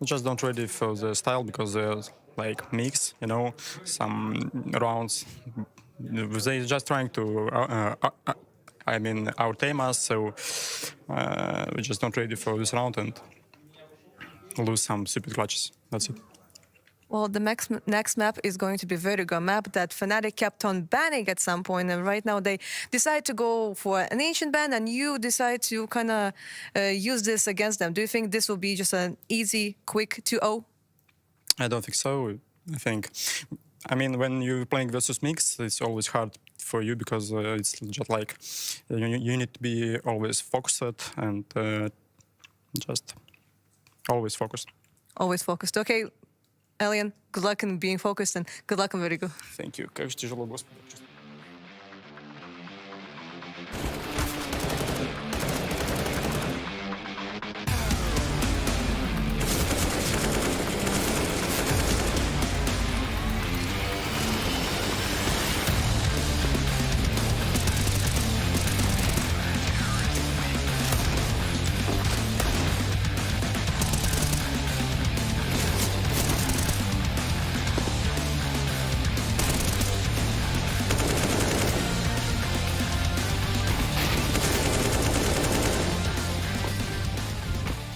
Just don't ready for the style because they're like mix, you know, some rounds. They just trying to, outtame us, so we just not ready for this round and lose some stupid clutches. That's it. Well, the next map is going to be very good map that Fnatic kept on banning at some point, and right now they decide to go for an ancient ban, and you decide to kind of use this against them. Do you think this will be just an easy, quick 2-0? I don't think so. I mean, when you're playing versus mix, it's always hard for you because it's just like you need to be always focused and just always focused. Always focused. Okay. Alien, good luck in being focused and good luck in Verigo. Thank you. Как же тяжело, господи.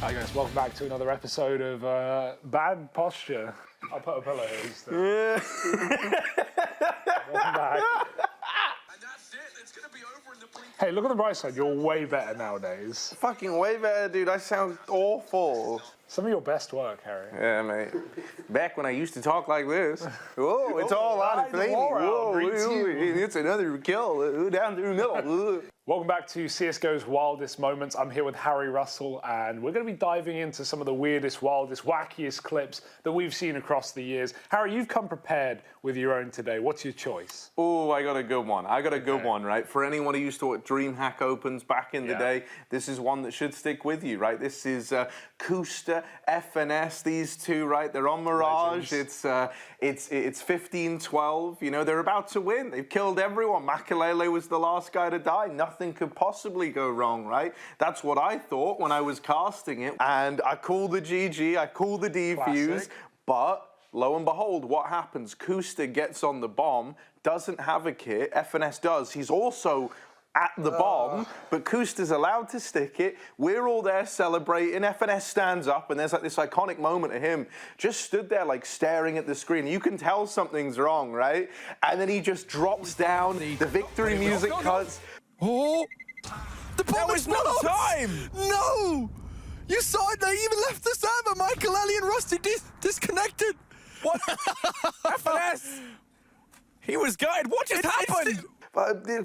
Hi guys, welcome back to another episode of Bad Posture. I'll put a pillow here instead. Welcome back. And that's it. It's going to be over in the blink. Hey, look on the bright side, you're way better nowadays. Fucking way better, dude. I sound awful. Some of your best work, Harry. Yeah, mate. Back when I used to talk like this. Whoa, it's all out of flaming. Whoa, it's another kill down through the middle. Welcome back to CSGO's Wildest Moments. I'm here with Harry Russell, and we're going to be diving into some of the weirdest, wildest, wackiest clips that we've seen across the years. Harry, you've come prepared with your own today. What's your choice? Oh, I got a good one. Right? For anyone who used to watch DreamHack Opens back in the day, this is one that should stick with you, right? This is Kusta, FNS, these two, right? They're on Mirage. It's 15-12. You know, they're about to win. They've killed everyone. Makalele was the last guy to die. Nothing could possibly go wrong, right? That's what I thought when I was casting it. And I called the GG, I called the defuse, but lo and behold, what happens? Kusta gets on the bomb, doesn't have a kit. FNS does. He's also at the bomb, but Kusta's allowed to stick it. We're all there celebrating. FNS stands up, and there's like this iconic moment of him just stood there like staring at the screen. You can tell something's wrong, right? And then he just drops down. The victory music cuts. Oh! The bomb was no time! No! You saw it, they even left the server! Michael, Ellie, and Rusty disconnected! What? FNS! He was guided. What just happened?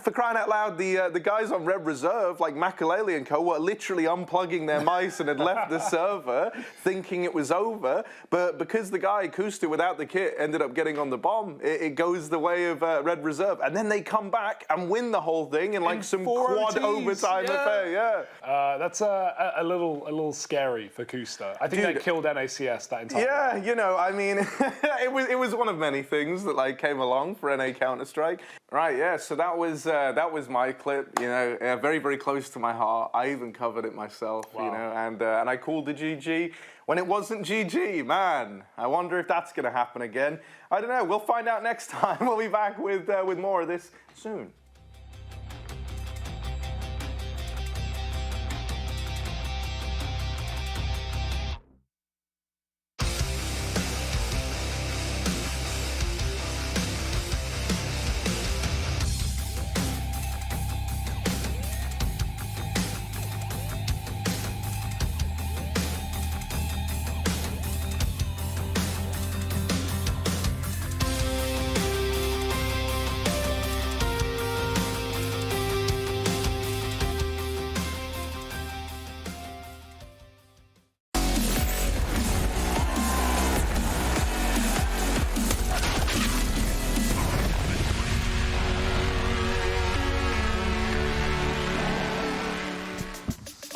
For crying out loud, the guys on Red Reserve, like Makalele and co, were literally unplugging their mice and had left the server thinking it was over. But because the guy, Kusta, without the kit, ended up getting on the bomb, it goes the way of Red Reserve. And then they come back and win the whole thing in like some quad overtime affair, That's a little scary for Kusta. I think they killed NACS that entire Yeah, you know, I mean, it was one of many things that like came along for NA Counter-Strike. Right, yeah, so that was my clip, you know, very, very close to my heart. I even covered it myself, you know, and I called the GG when it wasn't GG, man. I wonder if that's going to happen again. I don't know. We'll find out next time. We'll be back with more of this soon.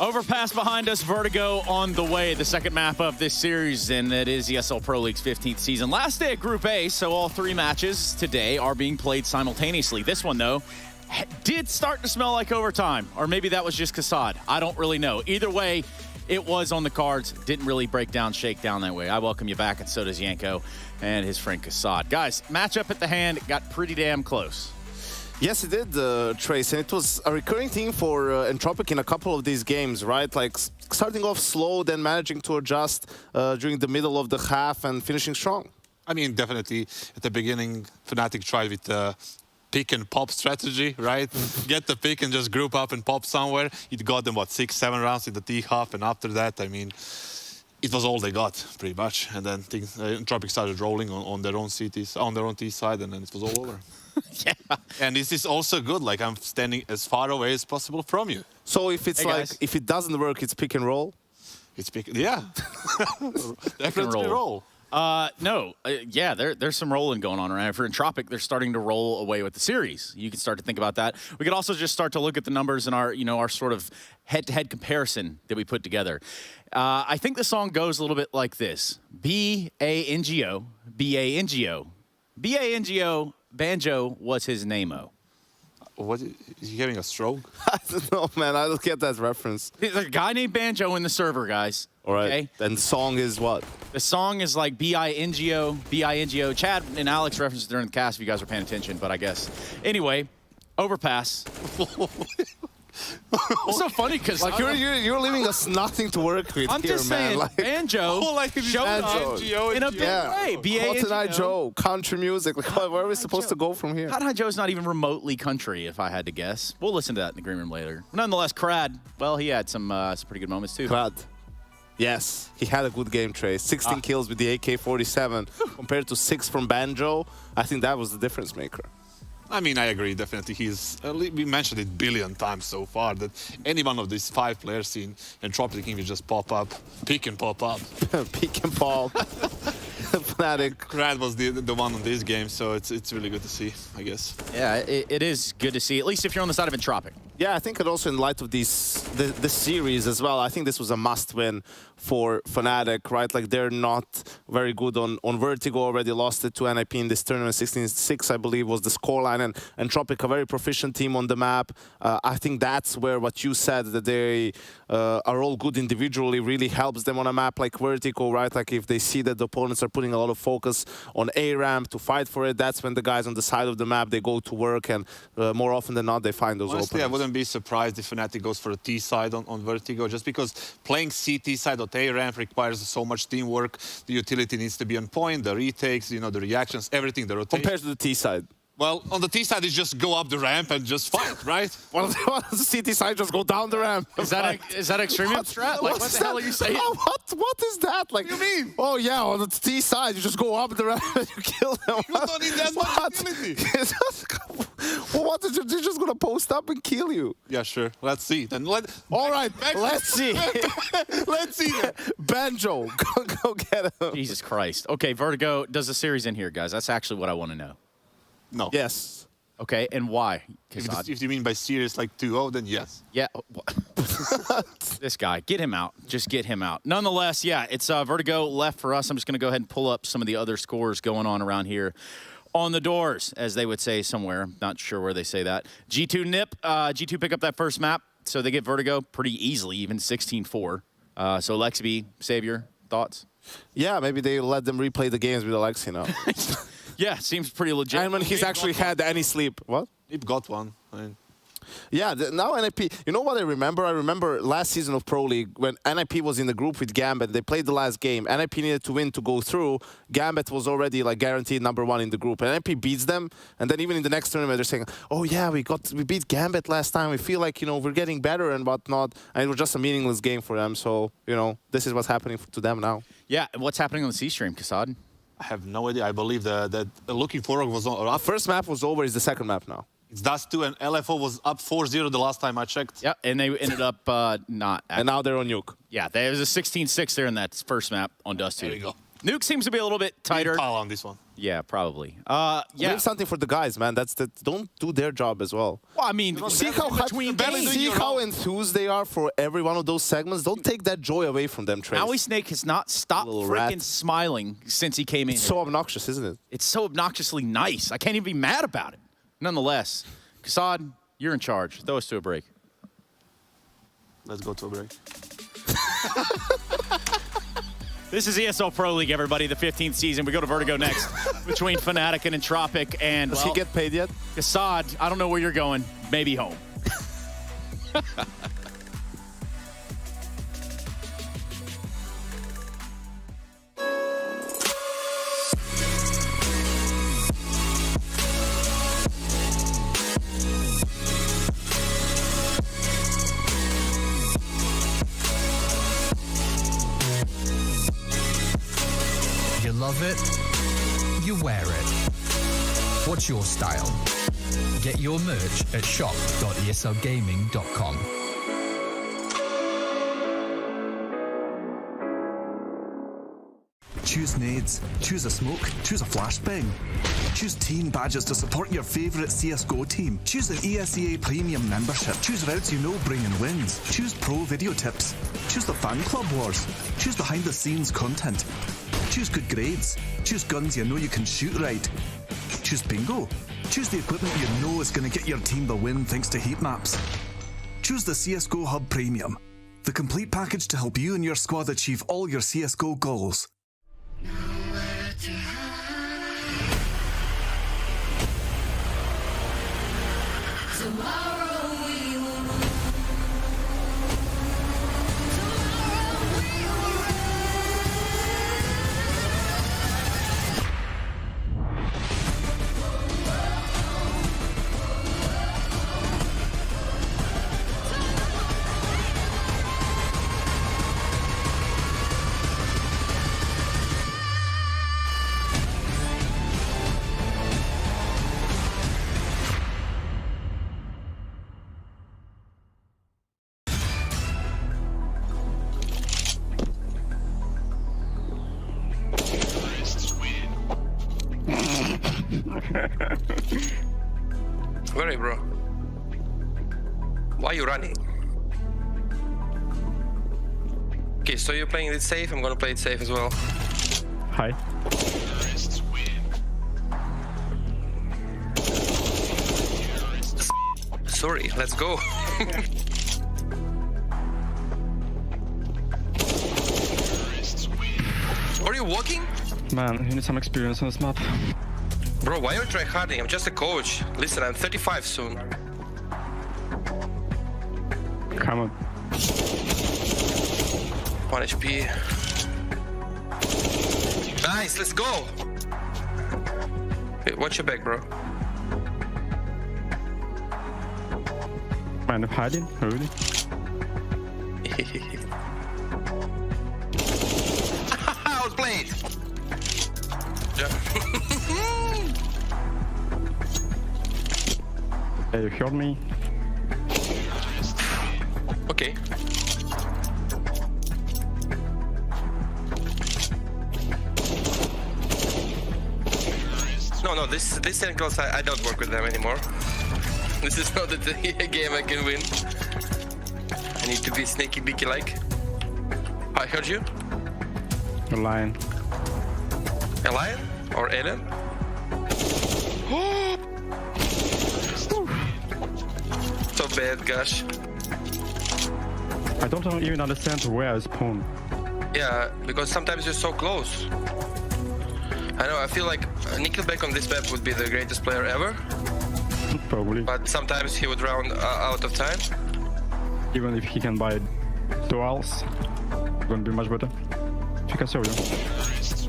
Overpass behind us, Vertigo on the way, the second map of this series, and it is ESL Pro League's 15th season. Last day of Group A, so all 3 matches today are being played simultaneously. This one, though, did start to smell like overtime, or maybe that was just Kassad. I don't really know. Either way, it was on the cards. Didn't really break down, shake down that way. I welcome you back, and so does Yanko and his friend Kassad. Guys, matchup at the hand got pretty damn close. Yes, it did, Trace, and it was a recurring theme for Entropiq in a couple of these games, right? Like starting off slow, then managing to adjust during the middle of the half and finishing strong. I mean, definitely at the beginning, Fnatic tried with the pick and pop strategy, right? Get the pick and just group up and pop somewhere. It got them, what, 6-7 rounds in the T-half, and after that, I mean, it was all they got, pretty much. And then Entropiq started rolling on their own CTs, on their own T side, and then it was all over. Yeah. And this is also good, like I'm standing as far away as possible from you. So if it's if it doesn't work, it's pick and roll? It's pick, yeah. Definitely roll. Yeah, there's some rolling going on right now. For Entropiq, they're starting to roll away with the series. You can start to think about that. We could also just start to look at the numbers in our, our sort of head-to-head comparison that we put together. I think the song goes a little bit like this. B-A-N-G-O, B-A-N-G-O, B-A-N-G-O, Banjo was his name-o. What, is he having a stroke? I don't know, man. I don't get that reference. There's a guy named Banjo in the server, guys. All right. Okay? And the song is what? The song is like B-I-N-G-O, B-I-N-G-O. Chad and Alex referenced it during the cast if you guys were paying attention, but I guess. Anyway, overpass. It's so funny because like you're leaving us nothing to work with. I'm here, just man. saying, like, Banjo showed up in a big way. Cotton Eye Joe, country music. Like, where are we supposed to go from here? Cotton Eye Joe's not even remotely country, if I had to guess. We'll listen to that in the green room later. Nonetheless, Crad, well, he had some pretty good moments too. Crad. Yes, he had a good game, Trace. 16 kills with the AK-47 compared to 6 from Banjo. I think that was the difference maker. I mean, I agree, definitely. We mentioned it a billion times so far that any one of these 5 players in Entropiq can just pop up, pick and pop up. Pick and pop. Fnatic. Crad was the one on this game, so it's really good to see, I guess. Yeah, it is good to see, at least if you're on the side of Entropiq. Yeah, I think it also in light of this series as well, I think this was a must-win for Fnatic, right? Like, they're not very good on Vertigo, already lost it to NIP in this tournament. 16-6, I believe, was the scoreline, and Entropiq, a very proficient team on the map. I think that's where what you said, that they are all good individually, really helps them on a map like Vertigo, right? Like, if they see that the opponents are putting a lot of focus on A-ramp to fight for it, that's when the guys on the side of the map, they go to work, and more often than not, they find those Honestly, openings. I wouldn't be surprised if Fnatic goes for a T side on Vertigo, just because playing CT side on A-ramp requires so much teamwork. The utility needs to be on point, the retakes, the reactions, everything, the rotation. Compared to the T side. Well, on the T side, it's just go up the ramp and just fight, right? Well, on the CT side, just go down the ramp. Is that extreme strat? Like, what the hell are you saying? What is that? Like, what do you mean? Oh, yeah, on the T side, you just go up the ramp and you kill them. You don't need that much utility. Well, what is they're just going to post up and kill you? Yeah, sure. Let's see. Then all right, let's see. Let's see. Banjo, go get him. Jesus Christ. Okay, Vertigo does the series in here, guys. That's actually what I want to know. No. Yes. Okay, and why? If you mean by serious like 2-0, then yes. Yeah. This guy, get him out. Just get him out. Nonetheless, yeah, it's Vertigo left for us. I'm just going to go ahead and pull up some of the other scores going on around here. On the doors, as they would say somewhere. Not sure where they say that. G2 nip. G2 pick up that first map, so they get Vertigo pretty easily, even 16-4. So Lexby, Savior, thoughts? Yeah, maybe they let them replay the games with Alexi now. Yeah, seems pretty legit. And when he's actually had any sleep. What? Nip got one. Yeah, now NIP, you know what I remember? I remember last season of Pro League when NIP was in the group with Gambit. They played the last game. NIP needed to win to go through. Gambit was already like guaranteed #1 in the group. And NIP beats them. And then even in the next tournament, they're saying, oh yeah, we beat Gambit last time. We feel like, we're getting better and whatnot. And it was just a meaningless game for them. So, this is what's happening to them now. Yeah, and what's happening on the C-Stream, Kassad? I have no idea. I believe that Looking Forward was on. First map was over. It's the second map now. It's Dust 2 and LFO was up 4-0 the last time I checked. Yeah, and they ended up not. And now they're on Nuke. Yeah, there was a 16-6 there in that first map on Dust 2. There you go. Nuke seems to be a little bit tighter. Pile on this one. Yeah, probably. Yeah. Yeah. Leave something for the guys, man. Don't do their job as well. Well, I mean, See how enthused they are for every one of those segments. Don't take that joy away from them, Trace. Maui Snake has not stopped freaking smiling since he came in. It's so obnoxious, isn't it? It's so obnoxiously nice. I can't even be mad about it. Nonetheless, Kassad, you're in charge. Throw us to a break. Let's go to a break. This is ESL Pro League, everybody, the 15th season. We go to Vertigo next between Fnatic and Entropiq. And, Does he get paid yet? Kassad, I don't know where you're going. Maybe home. You love it, you wear it. What's your style? Get your merch at shop.eslgaming.com. Choose nades, choose a smoke, choose a flashbang. Choose team badges to support your favourite CSGO team. Choose an ESEA Premium membership. Choose routes you know bring in wins. Choose pro video tips. Choose the fan club wars. Choose behind the scenes content. Choose good grades. Choose guns you know you can shoot right. Choose bingo. Choose the equipment you know is going to get your team the win thanks to heat maps. Choose the CSGO Hub Premium. The complete package to help you and your squad achieve all your CSGO goals. Where are you, bro? Why are you running? Okay, so you're playing it safe, I'm gonna play it safe as well. Hi. Sorry, let's go. Are you walking? Man, you need some experience on this map. Bro, why are you tryharding? I'm just a coach. Listen, I'm 35 soon. Come on. 1 HP. Nice, let's go! Wait, watch your back, bro. Man, I'm hiding? Really? I was playing! Yeah, you heard me. Okay. No, this angles, I don't work with them anymore. This is not a game I can win. I need to be sneaky beaky like. I heard you. A lion. A lion? Or alien? So bad, gosh. I don't even understand where I spawn. Yeah, because sometimes you're so close. I know, I feel like Nickelback on this map would be the greatest player ever. Probably. But sometimes he would run out of time. Even if he can buy duals, it's gonna be much better. Fica seu,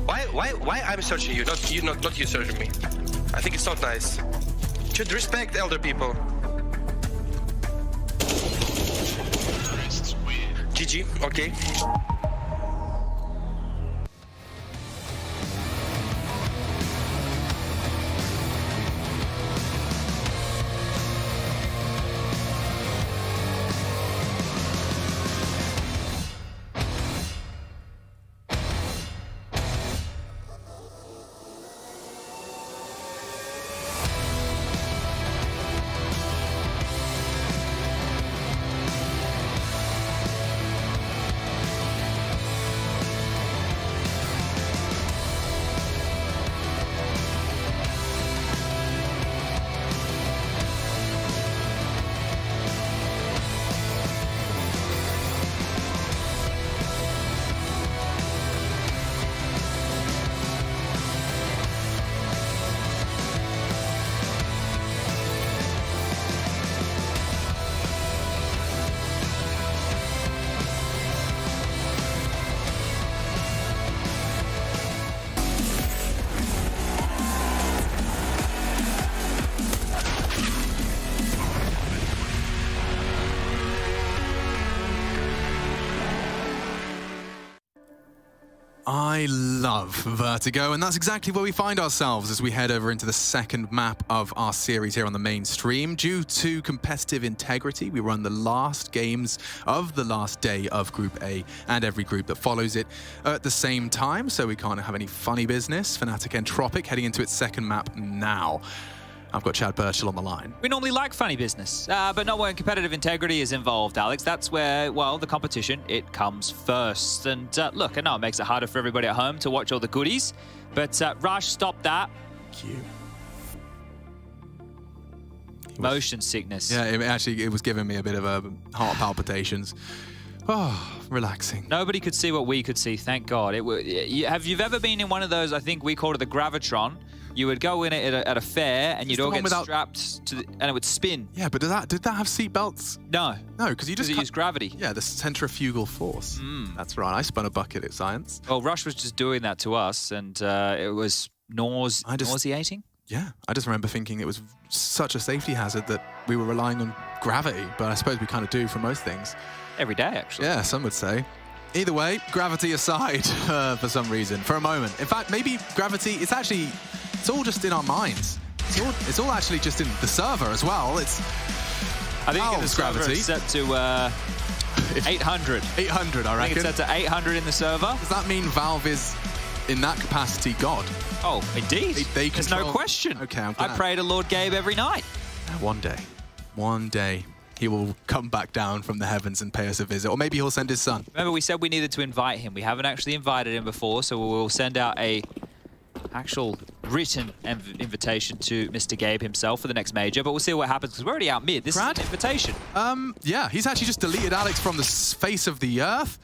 Why I'm searching you, not you searching me? I think it's not nice. Should respect elder people. GG, okay. I love Vertigo, and that's exactly where we find ourselves as we head over into the second map of our series here on the main stream. Due to competitive integrity, we run the last games of the last day of Group A and every group that follows it at the same time, so we can't have any funny business. Fnatic Entropiq heading into its second map now. I've got Chad Burchell on the line. We normally like funny business, but not when competitive integrity is involved, Alex. That's where, well, the competition, it comes first. And look, I know it makes it harder for everybody at home to watch all the goodies, but Rush, stop that. Cute. Motion sickness. Yeah, it was giving me a bit of heart palpitations. Oh, relaxing. Nobody could see what we could see, thank God. Have you ever been in one of those, I think we called it the Gravitron? You would go in it at a fair and you'd all get strapped to and it would spin. Yeah, but did that have seat belts? No. No, because you just use gravity. Yeah, the centrifugal force. That's right. I spun a bucket at science. Well, Rush was just doing that to us, and it was nauseating. Yeah, I just remember thinking it was such a safety hazard that we were relying on gravity, but I suppose we kind of do for most things. Every day, actually. Yeah, some would say. Either way, gravity aside, for some reason, for a moment. In fact, maybe gravity, it's all just in our minds. It's all actually just in the server as well. It's I think the server is set to 800. 800, I reckon. I think it's set to 800 in the server. Does that mean Valve is, in that capacity, God? Oh, indeed. There's no question. Okay, I'm I glad. pray to Lord Gabe every night. One day, he will come back down from the heavens and pay us a visit. Or maybe he'll send his son. Remember, we said we needed to invite him. We haven't actually invited him before, so we'll send out a actual written invitation to Mr. Gabe himself for the next major, but we'll see what happens because we're already out mid. This is an invitation. Yeah, he's actually just deleted Alex from the face of the earth.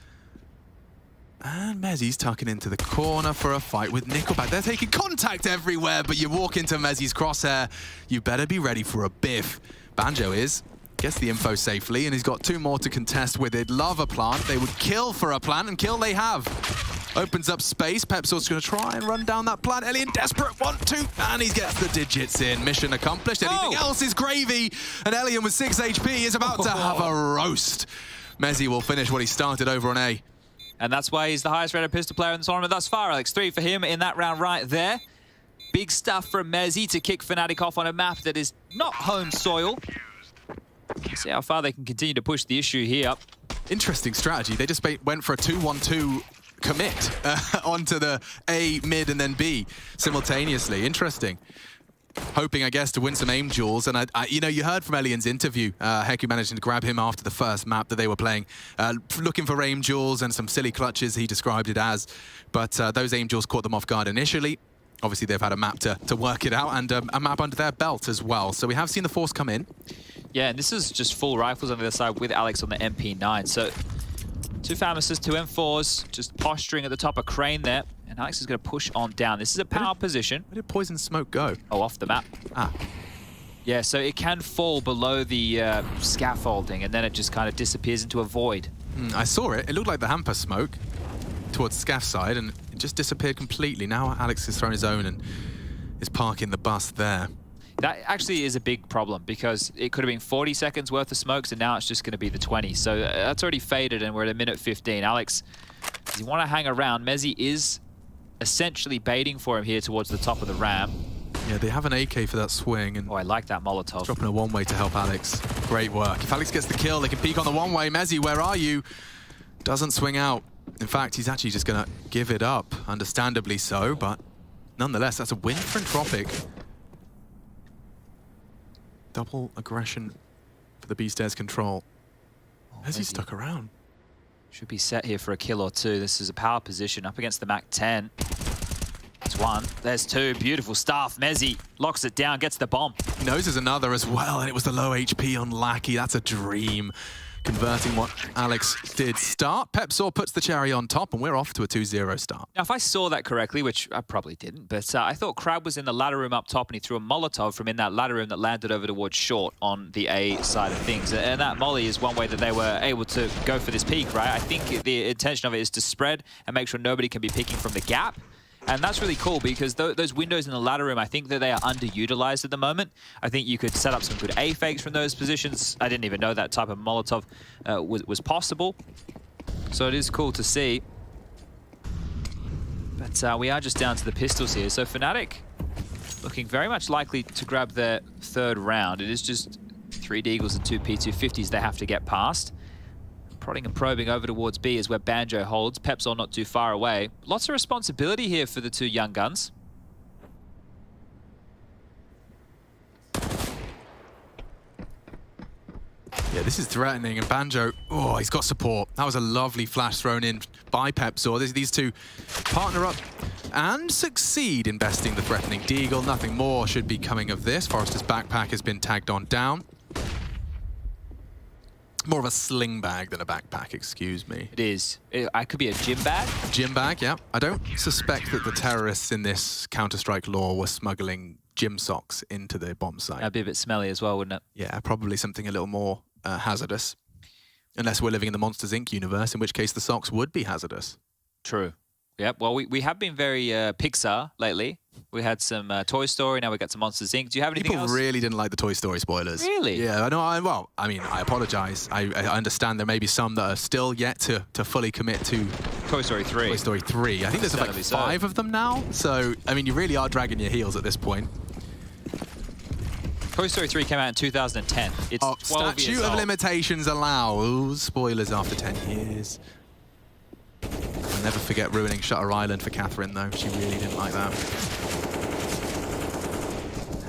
And Mezzi's tucking into the corner for a fight with Nickelback. They're taking contact everywhere, but you walk into Mezzi's crosshair, you better be ready for a biff. Banjo gets the info safely, and he's got two more to contest with it. Love a plant. They would kill for a plant, and kill they have. Opens up space. Pepsor's going to try and run down that plant. Elian desperate, 1-2, and he gets the digits in. Mission accomplished. Anything else is gravy, and Elian with 6 HP is about to have a roast. Mezzi will finish what he started over on A. And that's why he's the highest rated pistol player in the tournament thus far, Alex. 3 for him in that round right there. Big stuff from Mezzi to kick Fnatic off on a map that is not home soil. See how far they can continue to push the issue here. Interesting strategy. They just went for a 2-1-2 commit onto the A, mid, and then B simultaneously. Interesting. Hoping, I guess, to win some aim duels. And, you heard from Elian's interview, Heku managing to grab him after the first map that they were playing, looking for aim duels and some silly clutches, he described it as. But those aim duels caught them off guard initially. Obviously, they've had a map to work it out and a map under their belt as well. So we have seen the force come in. Yeah, and this is just full rifles on the other side with Alex on the MP9. So 2 Famis's, 2 M4s, just posturing at the top of Crane there. And Alex is going to push on down. This is a power position. Where did Poison Smoke go? Oh, off the map. Yeah, so it can fall below the scaffolding, and then it just kind of disappears into a void. I saw it. It looked like the hamper smoke towards Scaff side, and it just disappeared completely. Now Alex has thrown his own and is parking the bus there. That actually is a big problem because it could have been 40 seconds worth of smokes, and now it's just going to be the 20. So that's already faded, and we're at a minute 15. Alex, does he want to hang around? Mezzi is essentially baiting for him here towards the top of the ramp. Yeah, they have an AK for that swing. And I like that Molotov. Dropping a one-way to help Alex. Great work. If Alex gets the kill, they can peek on the one-way. Mezzi, where are you? Doesn't swing out. In fact, he's actually just going to give it up, understandably so, but nonetheless, that's a win for Entropiq. Double aggression for the B-Stairs control. Mezzi stuck around. Should be set here for a kill or two. This is a power position up against the Mac 10. That's 1. There's 2. Beautiful stuff. Mezzi locks it down, gets the bomb. He knows there's another as well, and it was the low HP on Lackey. That's a dream. Converting what Alex did start. Pepsor puts the cherry on top, and we're off to a 2-0 start. Now, if I saw that correctly, which I probably didn't, but I thought Crab was in the ladder room up top, and he threw a Molotov from in that ladder room that landed over towards short on the A side of things. And that molly is one way that they were able to go for this peak, right? I think the intention of it is to spread and make sure nobody can be picking from the gap. And that's really cool because those windows in the ladder room, I think that they are underutilized at the moment. I think you could set up some good A fakes from those positions. I didn't even know that type of Molotov was possible. So it is cool to see. But we are just down to the pistols here. So Fnatic looking very much likely to grab their third round. It is just 3 Deagles and 2 P250s they have to get past. Prodding and probing over towards B is where Banjo holds. Pepsol not too far away. Lots of responsibility here for the 2 young guns. Yeah, this is threatening, and Banjo, oh, he's got support. That was a lovely flash thrown in by Pepsor. These two partner up and succeed in besting the threatening Deagle. Nothing more should be coming of this. Forrester's backpack has been tagged on down. More of a sling bag than a backpack, excuse me. It is. It could be a gym bag. Gym bag, yeah. I don't suspect that the terrorists in this Counter-Strike lore were smuggling gym socks into the bomb site. That'd be a bit smelly as well, wouldn't it? Yeah, probably something a little more hazardous. Unless we're living in the Monsters, Inc. universe, in which case the socks would be hazardous. True. Yep, well, we have been very Pixar lately. We had some Toy Story, now we got some Monsters, Inc. Do you have anything else? People really didn't like the Toy Story spoilers. Really? Yeah, well, I mean, I apologize. I understand there may be some that are still yet to fully commit to Toy Story 3. Toy Story 3. I think there's like 5 of them now. So, I mean, you really are dragging your heels at this point. Toy Story 3 came out in 2010. It's 12 years Statute of old. limitations allows spoilers after 10 years. I'll never forget ruining Shutter Island for Catherine, though. She really didn't like that.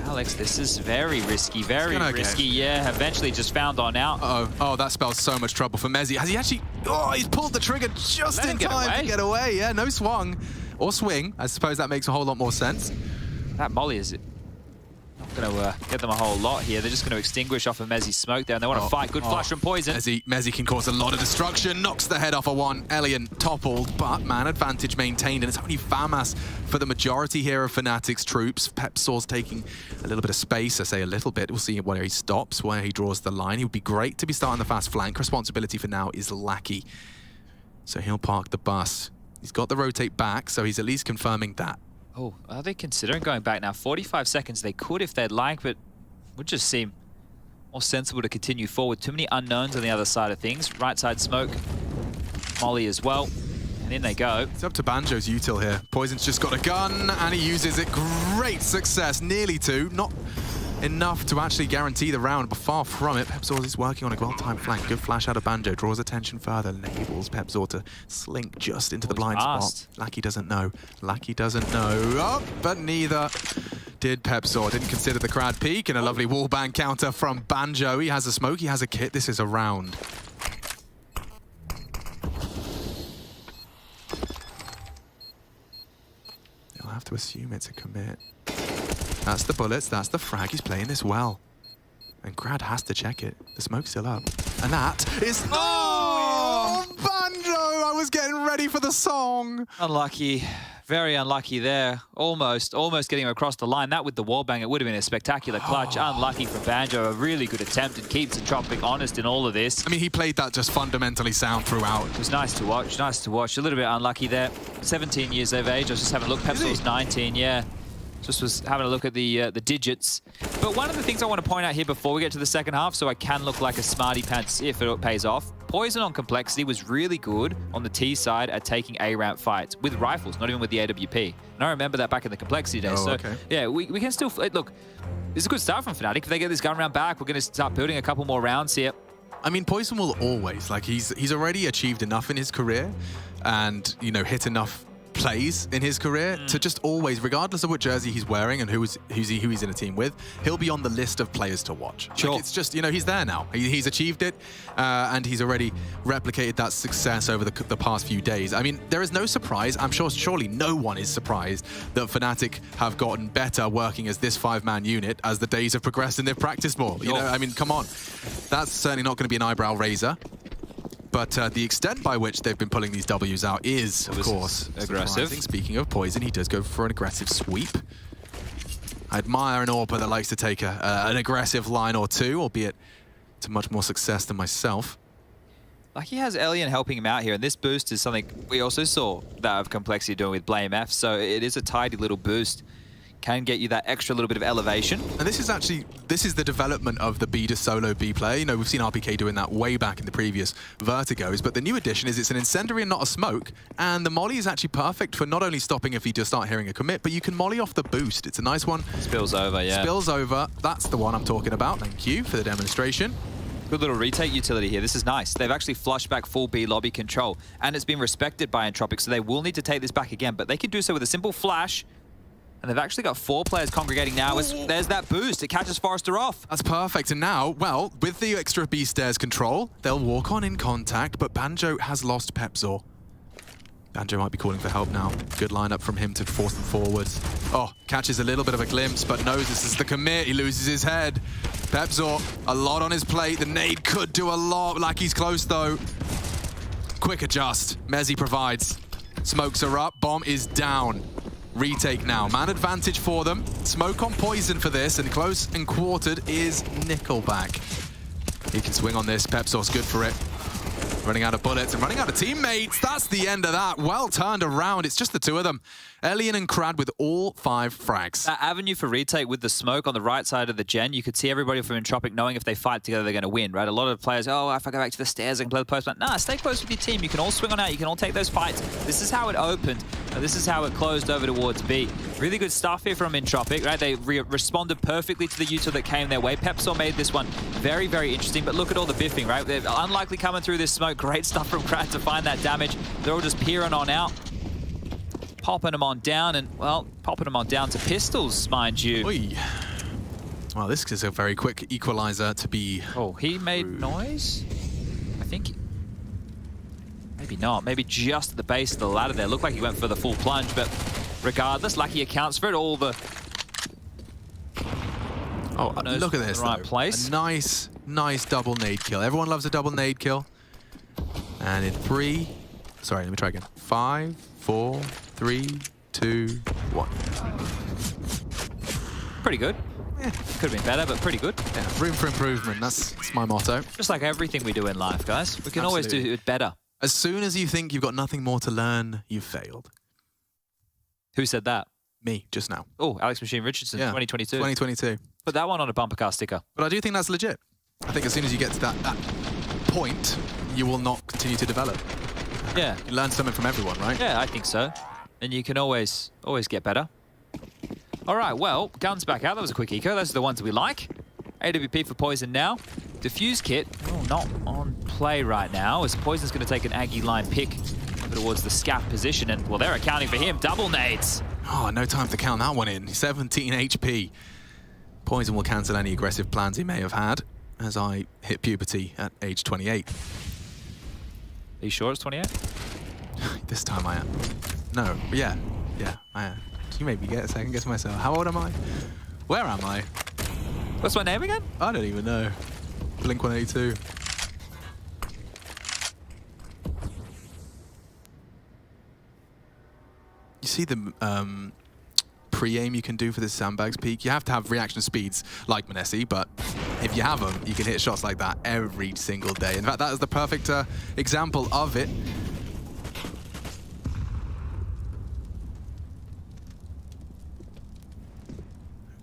Alex, this is very risky, very risky. Yeah, eventually just found on out. Oh, that spells so much trouble for Mezzi. Has he actually... Oh, he's pulled the trigger just in time to get away. Yeah, no swung. Or swing. I suppose that makes a whole lot more sense. That molly is not going to get them a whole lot here. They're just going to extinguish off of Mezzi's smoke there, and they want to fight. Good flash from Poison. Mezzi can cause a lot of destruction. Knocks the head off of one. Elian toppled, but man advantage maintained, and it's only Famas for the majority here of Fnatic's troops. Pepsor's taking a little bit of space. I say a little bit. We'll see where he stops, where he draws the line. He would be great to be starting the fast flank. Responsibility for now is Lackey. So he'll park the bus. He's got the rotate back, so he's at least confirming that. Oh, are they considering going back now? 45 seconds, they could if they'd like, but would just seem more sensible to continue forward. Too many unknowns on the other side of things. Right side smoke, molly as well, and in they go. It's up to Banjo's util here. Poison's just got a gun, and he uses it. Great success, nearly 2. Not enough to actually guarantee the round, but far from it. Pepsor is working on a well-timed flank. Good flash out of Banjo, draws attention further, enables Pepsor to slink just into the blind spot. Lackey doesn't know. Lackey doesn't know. Oh, but neither did Pepsor. Didn't consider the crowd peak, and a lovely wallbang counter from Banjo. He has a smoke, he has a kit. This is a round. They'll have to assume it's a commit. That's the bullets, that's the frag. He's playing this well. And Grad has to check it. The smoke's still up. And that is... Oh! Banjo! I was getting ready for the song. Unlucky. Very unlucky there. Almost getting across the line. That with the wallbang, it would have been a spectacular clutch. Unlucky for Banjo. A really good attempt and keeps Entropiq honest in all of this. I mean, he played that just fundamentally sound throughout. It was nice to watch. Nice to watch. A little bit unlucky there. 17 years of age. I was just having a look. Pepsor's 19, yeah. Just was having a look at the digits. But one of the things I want to point out here before we get to the second half, so I can look like a smarty pants if it pays off, Poison on Complexity was really good on the T side at taking A-ramp fights with rifles, not even with the AWP. And I remember that back in the Complexity days. Oh, so, okay. yeah, we can still... Look, it's a good start from Fnatic. If they get this gun round back, we're going to start building a couple more rounds here. I mean, Poison will always, like, he's already achieved enough in his career and, you know, hit enough plays in his career to just always, regardless of what jersey he's wearing and who he's in a team with, he'll be on the list of players to watch. Sure. Like, it's just, you know, he's there now. He's achieved it, and he's already replicated that success over the past few days. I mean, there is no surprise. I'm sure surely no one is surprised that Fnatic have gotten better working as this 5-man unit as the days have progressed and they've practiced more. You know, I mean, come on. That's certainly not going to be an eyebrow raiser. But the extent by which they've been pulling these W's out is, of course, aggressive. Surprising. Speaking of Poison, he does go for an aggressive sweep. I admire an AWPer that likes to take an aggressive line or two, albeit to much more success than myself. Like, he has Elian helping him out here, and this boost is something we also saw that of Complexity doing with Blame F, so it is a tidy little boost. can get you that extra little bit of elevation. And this is the development of the B to solo B play. You know, we've seen RPK doing that way back in the previous Vertigos, but the new addition is it's an incendiary and not a smoke, and the molly is actually perfect for not only stopping if you just start hearing a commit, but you can molly off the boost. It's a nice one. Spills over, yeah. Spills over, that's the one I'm talking about. Thank you for the demonstration. Good little retake utility here. This is nice. They've actually flushed back full B lobby control, and it's been respected by Entropiq, so they will need to take this back again, but they can do so with a simple flash, and they've actually got 4 players congregating now. There's that boost. It catches Forrester off. That's perfect, and now, well, with the extra B stairs control, they'll walk on in contact, but Banjo has lost Pepzor. Banjo might be calling for help now. Good lineup from him to force them forwards. Oh, catches a little bit of a glimpse, but knows this is the commit. He loses his head. Pepzor, a lot on his plate. The nade could do a lot. Lackey's close, though. Quick adjust. Mezzi provides. Smokes are up. Bomb is down. Retake now. Man advantage for them. Smoke on Poison for this, and close and quartered is Nickelback. He can swing on this. Pepzor's good for it. Running out of bullets and running out of teammates. That's the end of that. Well turned around. It's just the two of them. Elian and Crad with all 5 frags. That avenue for retake with the smoke on the right side of the gen, you could see everybody from Entropiq knowing if they fight together, they're going to win, right? A lot of players, oh, if I go back to the stairs, I can play the post. Nah, stay close with your team. You can all swing on out. You can all take those fights. This is how it opened. This is how it closed over towards B. Really good stuff here from Entropiq, right? They responded perfectly to the util that came their way. Pepzor made this one very, very interesting, but look at all the biffing, right? They're unlikely coming through this smoke. Great stuff from Crad to find that damage. They're all just peering on out. Popping them on down, and, well, popping them on down to pistols, mind you. Oy. Well, this is a very quick equalizer to be... Oh, he made noise? I think... Maybe not. Maybe just at the base of the ladder there. Looked like he went for the full plunge, but regardless, Lucky accounts for it. All the... Oh, look at this, right place. A nice, nice double nade kill. Everyone loves a double nade kill. And in 3... Sorry, let me try again. 5, 4, 3, 2, 1. Pretty good. Yeah, could have been better, but pretty good. Yeah, room for improvement. That's my motto. Just like everything we do in life, guys. We can always do it better. As soon as you think you've got nothing more to learn, you've failed. Who said that? Me, just now. Oh, Alex Machine Richardson, 2022. 2022. Put that one on a bumper car sticker. But I do think that's legit. I think as soon as you get to that point, you will not continue to develop. Yeah. You learn something from everyone, right? Yeah, I think so. And you can always get better. All right, well, guns back out. That was a quick eco. Those are the ones we like. AWP for Poison now. Diffuse kit, not on play right now, as Poison's going to take an Aggie line pick towards the scaff position, and, well, they're accounting for him. Double nades. Oh, no time to count that one in. 17 HP. Poison will cancel any aggressive plans he may have had, as I hit puberty at age 28. Are you sure it's 28? This time I am. No, but yeah, I am. You made me get a second guess myself. How old am I? Where am I? What's my name again? I don't even know. Blink 182. You see the pre-aim you can do for this sandbags peak? You have to have reaction speeds like Manesi, but if you have them, you can hit shots like that every single day. In fact, that is the perfect example of it.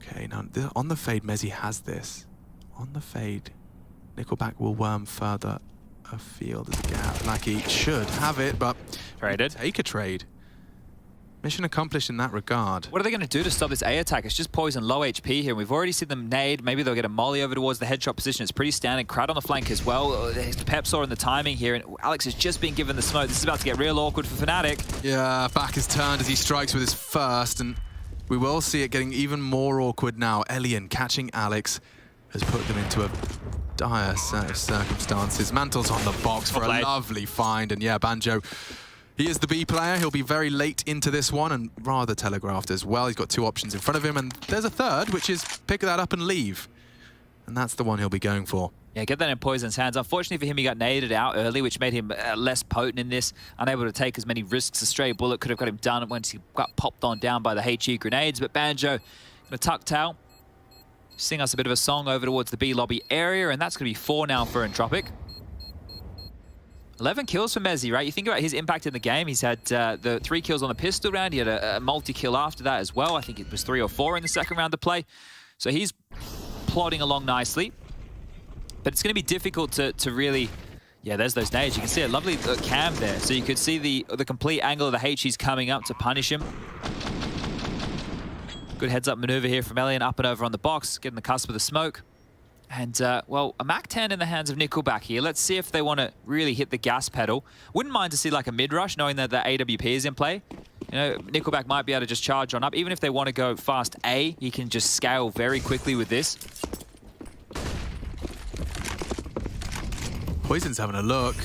Okay, now on the fade, Mezzi has this. On the fade, Nickelback will worm further afield as a gap. Lackey should have it, but traded. Take a trade. Mission accomplished in that regard. What are they going to do to stop this A attack? It's just Poison, low HP here. We've already seen them nade. Maybe they'll get a molly over towards the headshot position. It's pretty standard. Crowd on the flank as well. There's Pepzor in the timing here, and Alex has just been given the smoke. This is about to get real awkward for Fnatic. Yeah, back is turned as he strikes with his first, and we will see it getting even more awkward now. Elian catching Alex has put them into a dire set of circumstances. Mantle's on the box for a lovely find, and yeah, Banjo, he is the B player. He'll be very late into this one and rather telegraphed as well. He's got 2 options in front of him, and there's a third, which is pick that up and leave. And that's the one he'll be going for. Yeah, get that in Poison's hands. Unfortunately for him, he got naded out early, which made him less potent in this. Unable to take as many risks. A stray bullet could have got him done once he got popped on down by the HE grenades. But Banjo, going to tuck tail, sing us a bit of a song over towards the B lobby area, and that's going to be 4 now for Entropiq. 11 kills for Mezzi, right? You think about his impact in the game. He's had the 3 kills on the pistol round. He had a multi-kill after that as well. I think it was 3 or 4 in the second round of play. So he's plodding along nicely. But it's going to be difficult to really... Yeah, there's those nades. You can see a lovely cam there. So you could see the complete angle of the HE's coming up to punish him. Good heads-up maneuver here from Elian, up and over on the box, getting the cusp of the smoke. And, well, a MAC-10 in the hands of Nickelback here. Let's see if they want to really hit the gas pedal. Wouldn't mind to see, like, a mid-rush, knowing that the AWP is in play. You know, Nickelback might be able to just charge on up. Even if they want to go fast A, he can just scale very quickly with this. Poison's having a look.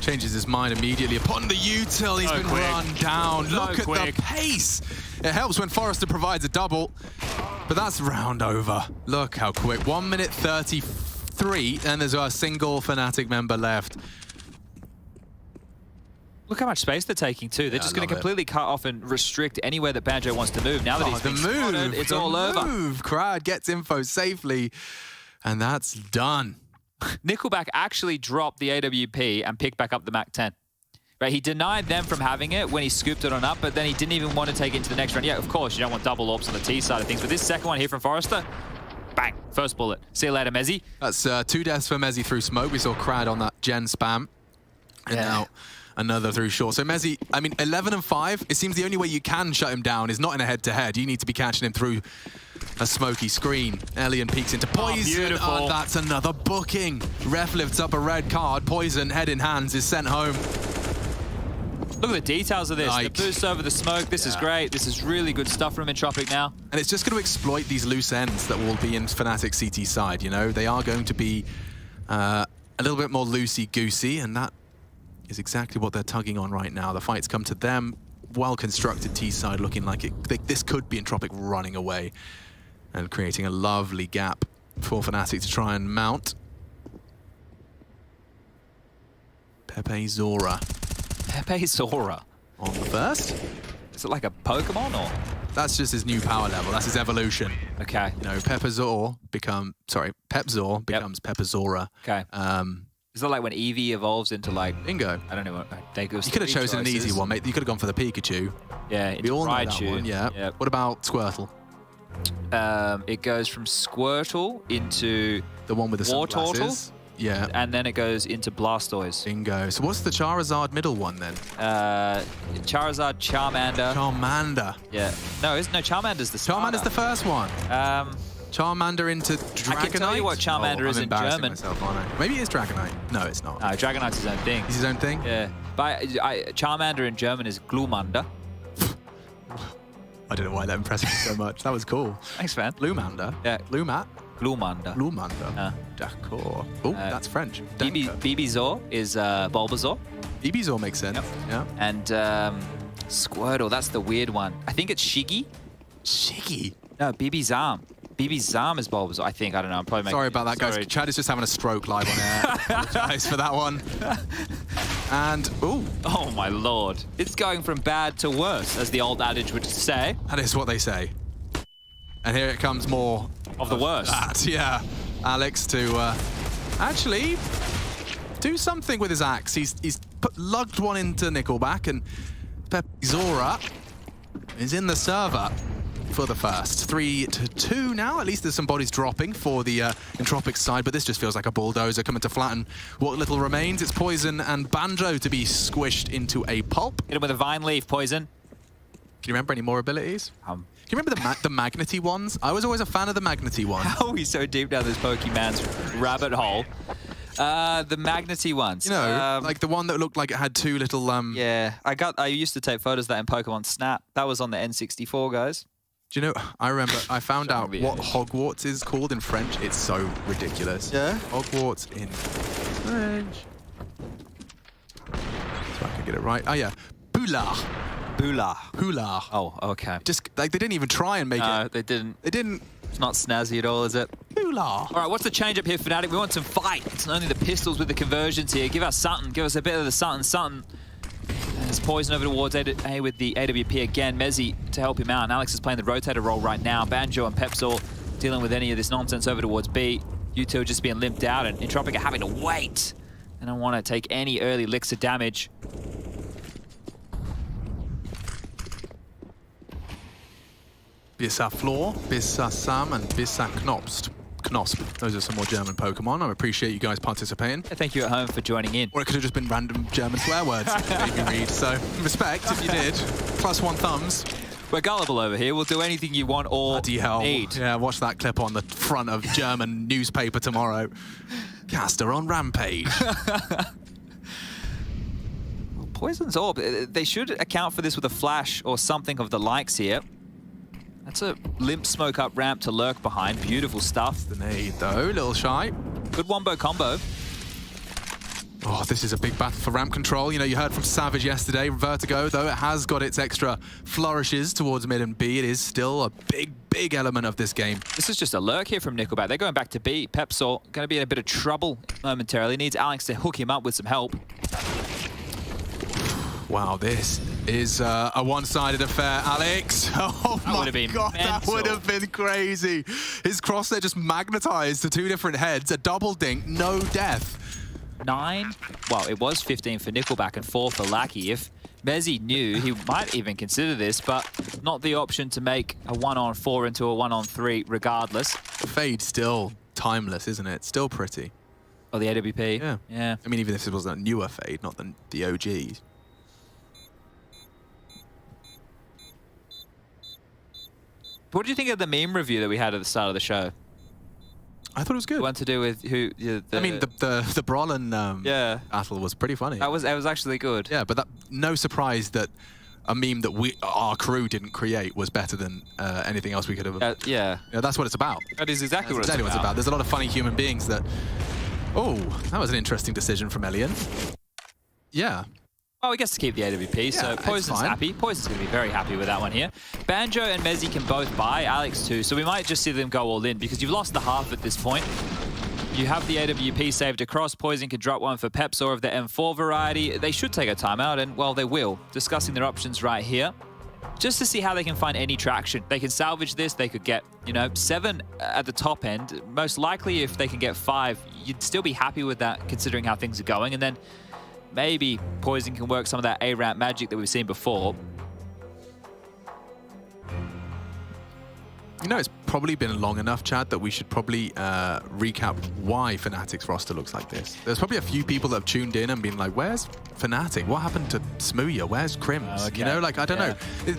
Changes his mind immediately upon the util. He's been run down. Look at the pace. It helps when Forrester provides a double, but that's round over. Look how quick. 1 minute 33, and there's a single Fnatic member left. Look how much space they're taking too. They're just going to completely cut off and restrict anywhere that Banjo wants to move. Now that he's been spotted, it's all over. Crowd gets info safely, and that's done. Nickelback actually dropped the AWP and picked back up the MAC-10. Right, he denied them from having it when he scooped it on up, but then he didn't even want to take it into the next round. Yeah, of course, you don't want double AWPs on the T side of things, but this second one here from Forrester, bang, first bullet. See you later, Mezzi. That's 2 deaths for Mezzi through smoke. We saw Crad on that gen spam. And now another through short. So Mezzi, I mean, 11 and 5, it seems the only way you can shut him down is not in a head-to-head. You need to be catching him through a smoky screen. Elian peeks into Poison. Oh, that's another booking. Ref lifts up a red card. Poison, head in hands, is sent home. Look at the details of this. The boost over the smoke. This is great. This is really good stuff from Entropiq now. And it's just going to exploit these loose ends that will be in Fnatic CT side, you know? They are going to be a little bit more loosey-goosey, and that is exactly what they're tugging on right now. The fight's come to them. Well-constructed T side looking like this could be Entropiq running away and creating a lovely gap for Fnatic to try and mount. Pepe Zora. Pepe Zora. On the first. Is it like a Pokemon or? That's just his new power level. That's his evolution. Okay. You know, Pep Zor becomes Pepe Zora. Okay. Is that like when Eevee evolves into like... Bingo. I don't know what... They go. You could have chosen an easy one, mate. You could have gone for the Pikachu. Yeah, into we all know that Raichu. one, yeah. Yep. What about Squirtle? It goes from Squirtle into... The one with the Wartortle. sunglasses. Yeah. And then it goes into Blastoise. Bingo. So what's the Charizard middle one then? Charizard, Charmander. Charmander. Yeah. No, Charmander's the starter. Charmander's the first one. Charmander into Dragonite. I can tell you what Charmander is in German. Myself, aren't I? Maybe it is Dragonite. No, it's not. No, Dragonite's his own thing. He's his own thing? Yeah. But Charmander in German is Gloomander. I don't know why that impressed me so much. That was cool. Thanks, man. Gloomander. Yeah. Gloomander. Gloomander. D'accord. Oh, that's French. Bibizor is Bulbasaur. Bibizor makes sense. Yep. Yeah. And Squirtle, that's the weird one. I think it's Shiggy. Shiggy? No, Bibizarm. Bibizarm is Bulbasaur, I think. I don't know. I'm probably making... Sorry about that, guys. Chad is just having a stroke live on air. Apologize for that one. And, ooh. Oh, my Lord. It's going from bad to worse, as the old adage would say. That is what they say. And here it comes more... Of the worst. That, yeah. Alex to actually do something with his axe. He's lugged one into Nickelback, and Pepe Zora is in the server for the first. 3-2 now. At least there's some bodies dropping for the Entropiq side, but this just feels like a bulldozer coming to flatten what little remains. It's Poison and Banjo to be squished into a pulp. Hit him with a Vine Leaf, Poison. Can you remember any more abilities? Do you remember the Magnety ones? I was always a fan of the Magnety ones. How are we so deep down this Pokemon's rabbit hole? The Magnety ones. You know, like the one that looked like it had 2 little... Yeah, I used to take photos of that in Pokemon Snap. That was on the N64, guys. Do you know, I remember, I found out what Hogwarts is called in French. It's so ridiculous. Yeah? Hogwarts in French. So I can get it right. Oh, yeah. Poulard. Poulard. Oh, okay. Just, like, they didn't even try and make it. No, they didn't. They didn't. It's not snazzy at all, is it? Poulard. All right, what's the change up here, Fnatic? We want some fight. It's only the pistols with the conversions here. Give us something. Give us a bit of the something. There's Poison over towards A with the AWP again. Mezzi to help him out. And Alex is playing the rotator role right now. Banjo and Pepsor dealing with any of this nonsense over towards B. U2 just being limped out, and Entropiq are having to wait They don't want to take any early licks of damage. Bisa Floor, Bisa Sam, and Bisa Knopst. Knosp. Those are some more German Pokemon. I appreciate you guys participating. Thank you at home for joining in. Or it could have just been random German swear words that you read. So respect if you did. +1 thumbs. We're gullible over here. We'll do anything you want or Bloody hell. need. Yeah, watch that clip on the front of German newspaper tomorrow. Caster on Rampage. Poison's Orb, they should account for this with a flash or something of the likes here. That's a limp smoke up ramp to lurk behind. Beautiful stuff. The nade though, little shy. Good wombo combo. Oh, this is a big battle for ramp control. You know, you heard from Savage yesterday. Vertigo, though, it has got its extra flourishes towards mid and B. It is still a big, big element of this game. This is just a lurk here from Nickelback. They're going back to B. Pepsor going to be in a bit of trouble momentarily. Needs Alex to hook him up with some help. Wow, this is a one-sided affair, Alex. Oh my God, that would have been crazy. His crosshair just magnetized to 2 different heads, a double dink, no death. 9, well, it was 15 for Nickelback and 4 for Lackey. If Mezzy knew, he might even consider this, but not the option to make a 1-on-4 into a 1-on-3 regardless. Fade's still timeless, isn't it? Still pretty. Oh, the AWP? Yeah. Yeah. I mean, even if it was a newer Fade, not the OG. What do you think of the meme review that we had at the start of the show? I thought it was good. The one to do with who? I mean, the Brolin battle was pretty funny. That was actually good. Yeah, but that, no surprise that a meme that our crew didn't create was better than anything else we could have. Yeah. You know, that's what it's about. That is exactly what it's about. There's a lot of funny human beings that. Oh, that was an interesting decision from Elian. Yeah. Well, he gets to keep the AWP, so Poison's happy. Poison's going to be very happy with that one here. Banjo and Mezzy can both buy, Alex too, so we might just see them go all in because you've lost the half at this point. You have the AWP saved across. Poison can drop one for Pepsor of the M4 variety. They should take a timeout, and, well, they will. Discussing their options right here. Just to see how they can find any traction. They can salvage this. They could get, 7 at the top end. Most likely, if they can get 5, you'd still be happy with that, considering how things are going. And then maybe Poison can work some of that A-ramp magic that we've seen before. You know, it's probably been long enough, Chad, that we should probably recap why Fnatic's roster looks like this. There's probably a few people that have tuned in and been like, where's Fnatic? What happened to Smooya? Where's Crims? Oh, okay. You know, like, I don't know.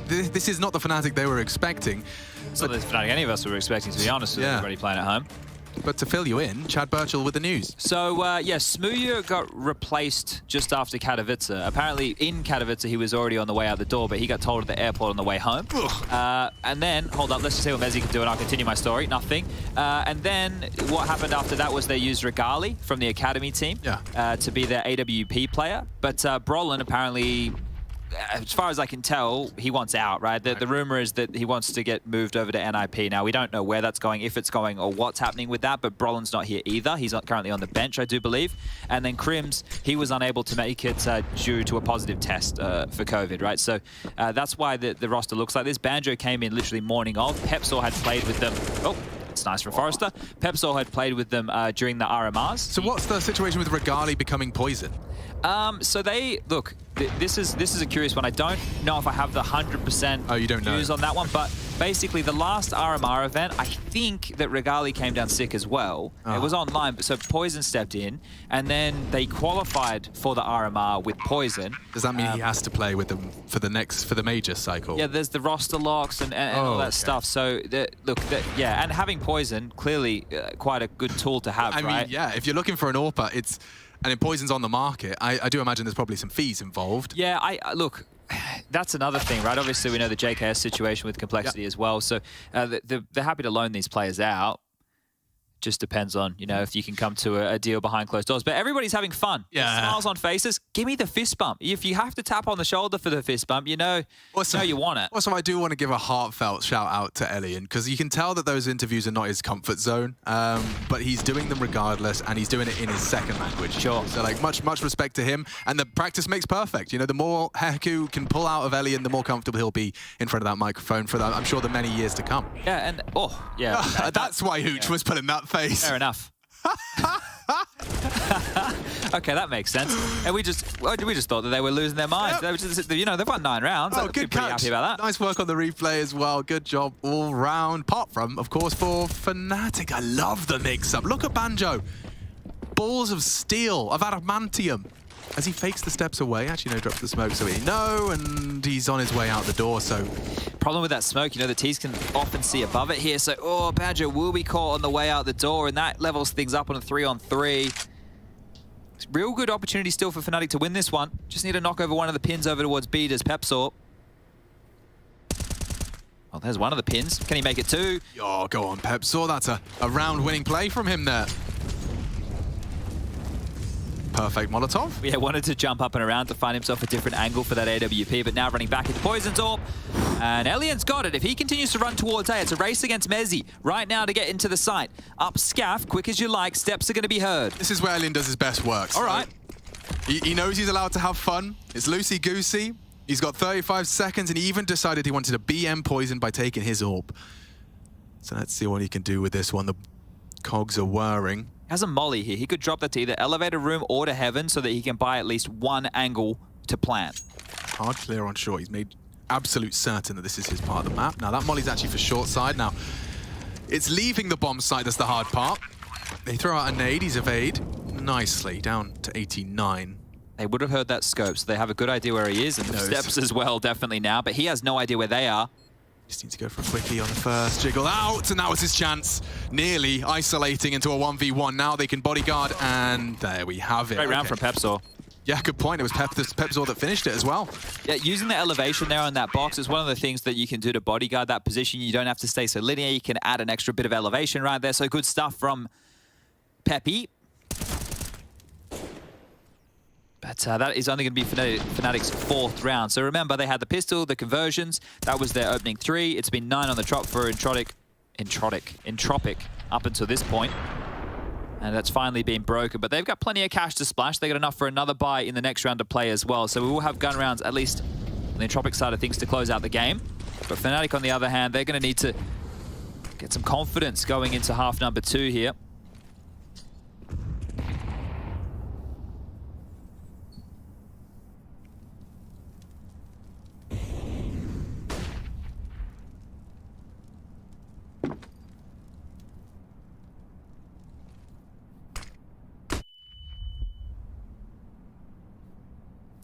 This is not the Fnatic they were expecting. It's not the Fnatic any of us were expecting, to be honest, with everybody playing at home. But to fill you in, Chad Burchill with the news. So, Smooya got replaced just after Katowice. Apparently, in Katowice, he was already on the way out the door, but he got told at the airport on the way home. And then, hold up, let's just see what Mezzy can do, and I'll continue my story. Nothing. And then, what happened after that was they used Regali from the Academy team to be their AWP player. But Brolin apparently, as far as I can tell, he wants out, right? The rumor is that he wants to get moved over to NIP. Now, we don't know where that's going, if it's going, or what's happening with that, but Brolin's not here either. He's currently on the bench, I do believe. And then Crims, he was unable to make it due to a positive test for COVID, right? So that's why the roster looks like this. Banjo came in literally morning of. Pepsor had played with them. Oh, it's nice from Forrester. Pepsor had played with them during the RMRs. So what's the situation with Regali becoming Poison? So they look. This is a curious one. I don't know if I have the 100% news on that one, but basically the last RMR event, I think that Regali came down sick as well. It was online, but so Poison stepped in, and then they qualified for the RMR with Poison. Does that mean he has to play with them for the major cycle? Yeah, there's the roster locks and all that stuff. So and having Poison clearly quite a good tool to have. I mean, yeah, if you're looking for an AWPer, and if Poison's on the market, I do imagine there's probably some fees involved. Yeah, look, that's another thing, right? Obviously, we know the JKS situation with Complexity as well, so they're happy to loan these players out. Just depends on, if you can come to a deal behind closed doors. But everybody's having fun. Yeah. Smiles on faces. Give me the fist bump. If you have to tap on the shoulder for the fist bump, you know you want it. Also, I do want to give a heartfelt shout out to Elian, because you can tell that those interviews are not his comfort zone, but he's doing them regardless, and he's doing it in his second language. Sure. So, like, much respect to him, and the practice makes perfect. The more Heku can pull out of Elian, the more comfortable he'll be in front of that microphone for, I'm sure, the many years to come. Yeah, and, that's why Hooch was putting that face. Fair enough. Okay, that makes sense. And we just thought that they were losing their minds. Yep. They were just, you know, they've won 9 rounds. Oh, I'd be good pretty catch. happy about that. Nice work on the replay as well. Good job all round. Apart from, of course, for Fnatic. I love the mix-up. Look at Banjo. Balls of steel, of adamantium. As he fakes the steps away, actually no, drops the smoke, so he no, and he's on his way out the door, so... Problem with that smoke, you know, the T's can often see above it here, so, oh, Banjo will be caught on the way out the door, and that levels things up on a 3-on-3. Real good opportunity still for Fnatic to win this one. Just need to knock over one of the pins over towards B, does Pepsor. Well, there's one of the pins. Can he make it 2? Oh, go on, Pepsor. That's a round-winning play from him there. Perfect Molotov. Yeah, wanted to jump up and around to find himself a different angle for that AWP, but now running back into Poison's AWP. And Elian's got it. If he continues to run towards A, it's a race against Mezzi right now to get into the site. Up Scaff, quick as you like, steps are going to be heard. This is where Elian does his best work. All right. He knows he's allowed to have fun. It's loosey-goosey. He's got 35 seconds, and he even decided he wanted to BM Poison by taking his AWP. So let's see what he can do with this one. The cogs are whirring. Has a molly here. He could drop that to either elevator room or to heaven so that he can buy at least one angle to plant. Hard clear on short. He's made absolute certain that this is his part of the map. Now that molly's actually for short side. Now it's leaving the bomb site that's the hard part. They throw out a nade. He's evade nicely down to 89. They would have heard that scope, so they have a good idea where he is, and the steps as well, definitely now. But he has no idea where they are. Just needs to go for a quickie on the first. Jiggle out, and that was his chance. Nearly isolating into a 1v1. Now they can bodyguard, and there we have it. Great round from Pepsor. Yeah, good point. It was Pepsor that finished it as well. Yeah, using the elevation there on that box is one of the things that you can do to bodyguard that position. You don't have to stay so linear. You can add an extra bit of elevation right there. So good stuff from Peppy. But that is only going to be Fnatic's 4th round. So remember, they had the pistol, the conversions. That was their opening 3. It's been 9 on the trot for Entropiq up until this point. And that's finally been broken. But they've got plenty of cash to splash. They got enough for another buy in the next round to play as well. So we will have gun rounds, at least on the Entropiq side of things, to close out the game. But Fnatic, on the other hand, they're going to need to get some confidence going into half number 2 here.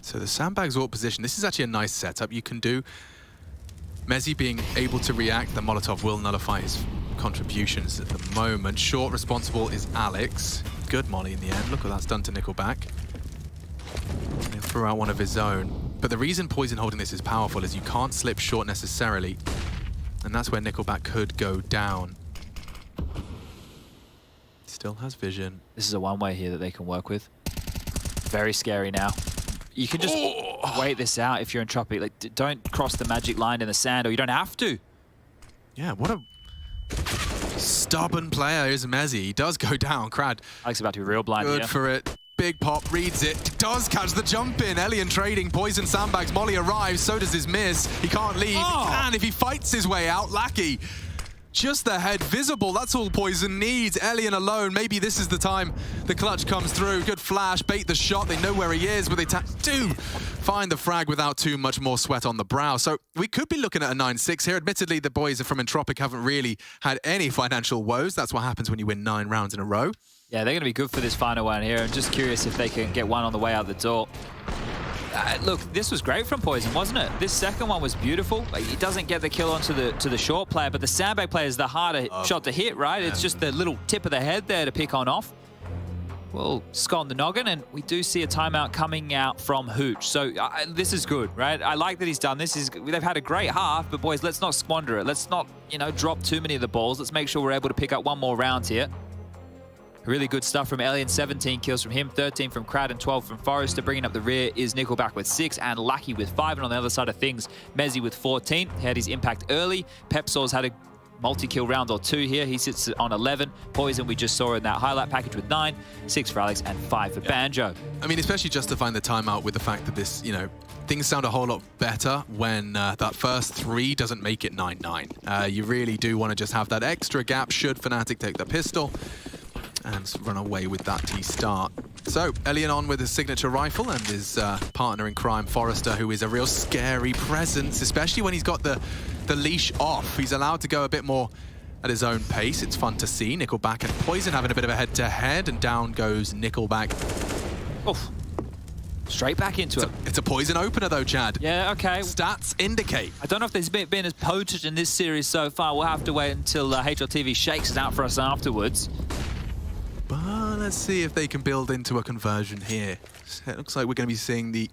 So the sandbags AWP position, this is actually a nice setup you can do. Mezzi being able to react, the Molotov will nullify his contributions at the moment. Short responsible is Alex. Good molly in the end. Look what that's done to Nickelback. He threw out one of his own. But the reason Poison holding this is powerful is you can't slip short necessarily. And that's where Nickelback could go down. Still has vision. This is a one-way here that they can work with. Very scary now. You can just wait this out if you're Entropiq. Like, don't cross the magic line in the sand, or you don't have to. Yeah, what a stubborn player is Mezzi. He does go down. Crad. Alex about to be real blind here. Good for it. Big pop, reads it. Does catch the jump in. Elian trading. Poison sandbags. Molly arrives. So does his miss. He can't leave. He can if he fights his way out. Lackey. Just the head visible. That's all Poison needs. Elian alone. Maybe this is the time the clutch comes through. Good flash. Bait the shot. They know where he is, but they do find the frag without too much more sweat on the brow. So we could be looking at a 9-6 here. Admittedly, the boys from Entropiq haven't really had any financial woes. That's what happens when you win 9 rounds in a row. Yeah, they're going to be good for this final one here. I'm just curious if they can get one on the way out the door. Look, this was great from Poison, wasn't it? This second one was beautiful. Like, he doesn't get the kill onto the short player, but the sandbag player is the harder shot to hit, right? Yeah. It's just the little tip of the head there to pick on off. Well, Scott on the noggin, and we do see a timeout coming out from Hooch. So this is good, right? I like that he's done this. They've had a great half, but boys, let's not squander it. Let's not, drop too many of the balls. Let's make sure we're able to pick up one more round here. Really good stuff from Elian, 17 kills from him, 13 from Crad and 12 from Forrester. Bringing up the rear is Nickelback with 6 and Lucky with 5. And on the other side of things, Mezzi with 14. He had his impact early. Pepsor's had a multi-kill round or 2 here. He sits on 11. Poison, we just saw in that highlight package with 9. 6 for Alex and 5 for Banjo. I mean, especially justifying the timeout with the fact that this, things sound a whole lot better when that first 3 doesn't make it 9-9. You really do want to just have that extra gap should Fnatic take the pistol and run away with that T start. So, Elian on with his signature rifle and his partner in crime, Forrester, who is a real scary presence, especially when he's got the leash off. He's allowed to go a bit more at his own pace. It's fun to see. Nickelback and Poison having a bit of a head-to-head, and down goes Nickelback. Oof. Straight back into it. It's a Poison opener, though, Chad. Yeah, okay. Stats indicate. I don't know if there's been as potent in this series so far. We'll have to wait until HLTV shakes it out for us afterwards. But let's see if they can build into a conversion here. It looks like we're going to be seeing the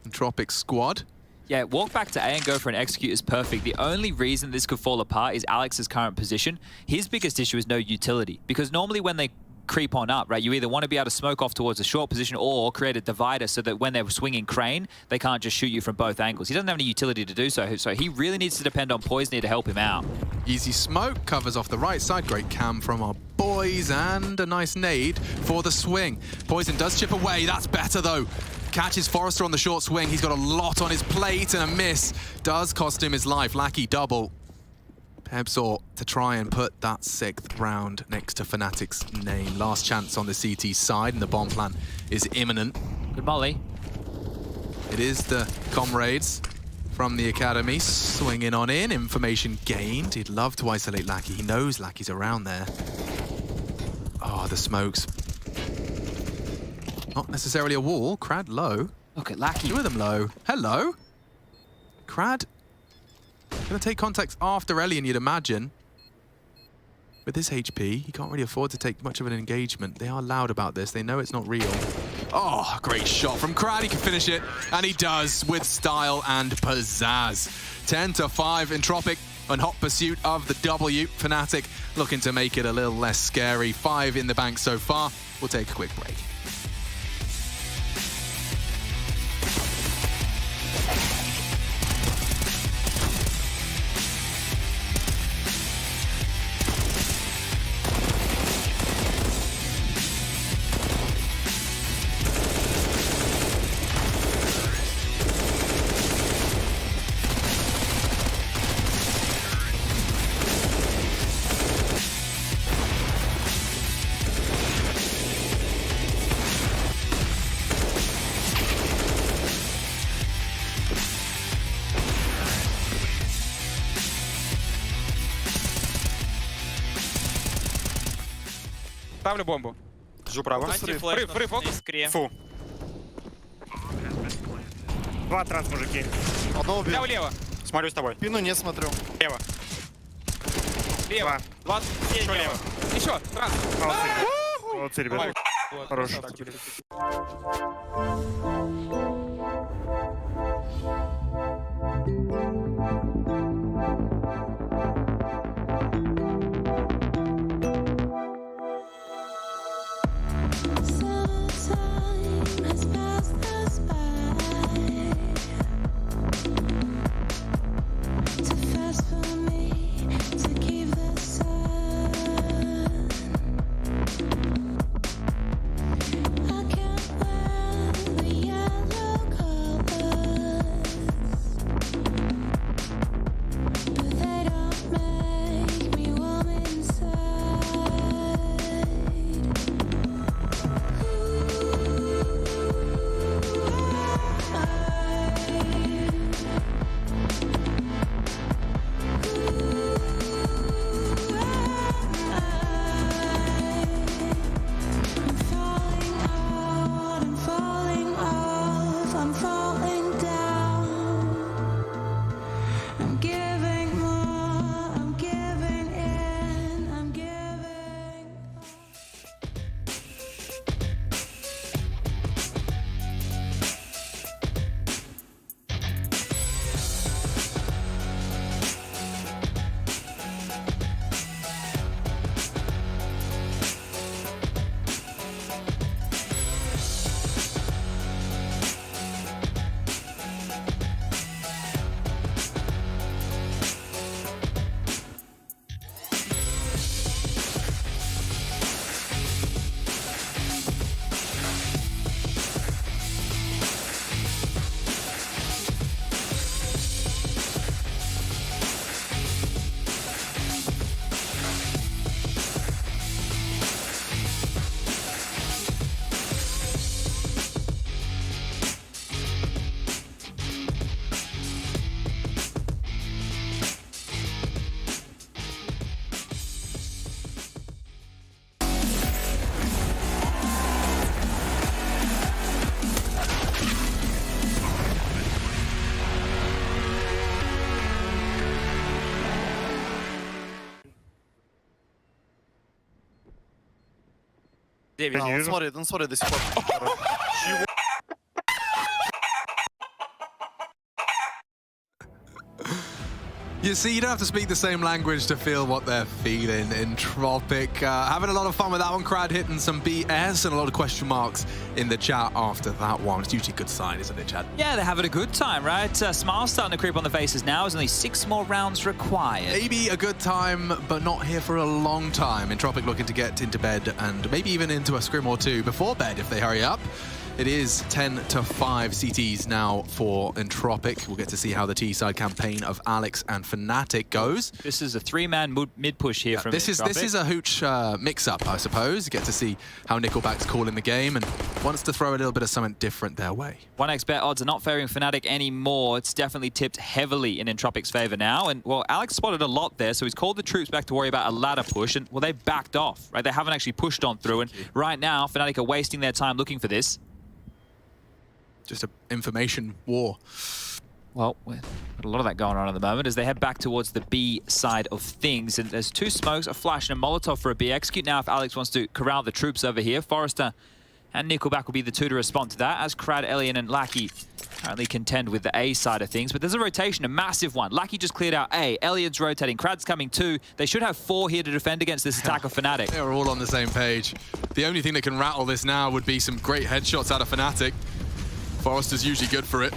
Entropiq squad. Yeah, walk back to A and go for an execute is perfect. The only reason this could fall apart is Alex's current position. His biggest issue is no utility, because normally when they creep on up, right, you either want to be able to smoke off towards a short position or create a divider so that when they're swinging crane, they can't just shoot you from both angles. He doesn't have any utility to do so, so he really needs to depend on Poison to help him out. Easy smoke, covers off the right side. Great cam from our boys, and a nice nade for the swing. Poison does chip away. That's better, though. Catches Forrester on the short swing. He's got a lot on his plate, and a miss does cost him his life. Lackey double. Pebsor to try and put that 6th round next to Fnatic's name. Last chance on the CT side, and the bomb plan is imminent. Good molly. It is the comrades from the academy swinging on in. Information gained. He'd love to isolate Lackey. He knows Lackey's around there. Oh, the smokes. Not necessarily a wall. Crad low. Look at Lackey. Two of them low. Hello. Crad gonna take contact after Elian, you'd imagine. With this HP, he can't really afford to take much of an engagement. They are loud about this. They know it's not real. Oh, great shot from Crad. He can finish it, and he does with style and pizzazz. 10-5, Entropiq in hot pursuit of the W. Fnatic looking to make it a little less scary. 5 in the bank so far. We'll take a quick break. Ставлю бомбу. Жу право. Фри, фокус. Фу. 2 транс, мужики. Одного убил. Я влево. Смотрю с тобой. Спину не смотрю. Лево. Лево. 20. Еще лево. Еще. Транс. Молодцы, ребята. Хорош. I can't wear the Он смотрит до сих пор. You see, you don't have to speak the same language to feel what they're feeling. Entropiq having a lot of fun with that one. Crad hitting some BS and a lot of question marks in the chat after that one. It's usually a good sign, isn't it, Chad? Yeah, they're having a good time, right? Smile's starting to creep on the faces now. There's only 6 more rounds required. Maybe a good time, but not here for a long time. Entropiq looking to get into bed and maybe even into a scrim or two before bed if they hurry up. It is 10-5 CTs now for Entropiq. We'll get to see how the T-side campaign of Alex and Fnatic goes. This is a 3-man mid-push here from this Entropiq. is a hooch mix-up, I suppose. You get to see how Nickelback's calling the game and wants to throw a little bit of something different their way. 1x bet odds are not favoring Fnatic anymore. It's definitely tipped heavily in Entropiq's favor now. And, well, Alex spotted a lot there, so he's called the troops back to worry about a ladder push. And, well, they backed off, right? They haven't actually pushed on through. And right now, Fnatic are wasting their time looking for this. Just an information war. Well, we've got a lot of that going on at the moment as they head back towards the B side of things. And there's 2 smokes, a flash and a Molotov for a B. Execute now if Alex wants to corral the troops over here. Forrester and Nickelback will be the 2 to respond to that, as Crad, Elian and Lackey currently contend with the A side of things. But there's a rotation, a massive one. Lackey just cleared out A. Elian's rotating. Crad's coming 2. They should have 4 here to defend against this attack of Fnatic. They're all on the same page. The only thing that can rattle this now would be some great headshots out of Fnatic. Forrester's usually good for it.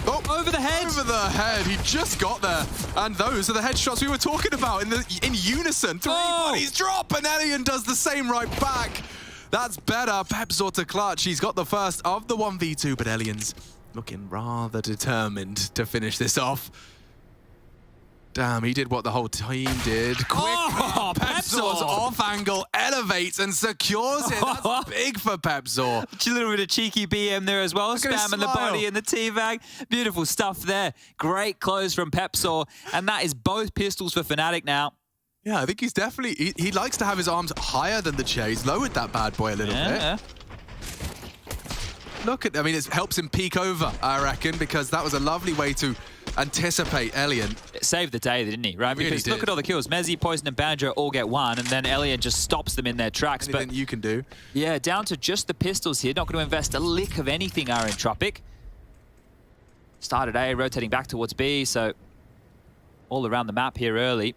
Oh, over the head! Over the head. He just got there. And those are the headshots we were talking about in unison. 3 bodies drop, and Elian does the same right back. That's better. Pepzor to clutch. He's got the first of the 1v2, but Elian's looking rather determined to finish this off. Damn, he did what the whole team did. Quick, Pepzor's off angle elevates and secures it. That's big for Pepzor. A little bit of cheeky BM there as well, spamming the body and the teabag. Beautiful stuff there. Great close from Pepzor, and that is both pistols for Fnatic now. Yeah, I think he's definitely, he likes to have his arms higher than the chair. He's lowered that bad boy a little bit. Look at, I mean, it helps him peek over, I reckon, because that was a lovely way to anticipate Elian. It saved the day, didn't he? Right? Really because did. Look at all the kills. Mezzi, Poison, and Banjo all get 1, and then Elian just stops them in their tracks. Anything you can do. Yeah, down to just the pistols here. Not going to invest a lick of anything, are Entropiq. Started A, rotating back towards B, so all around the map here early.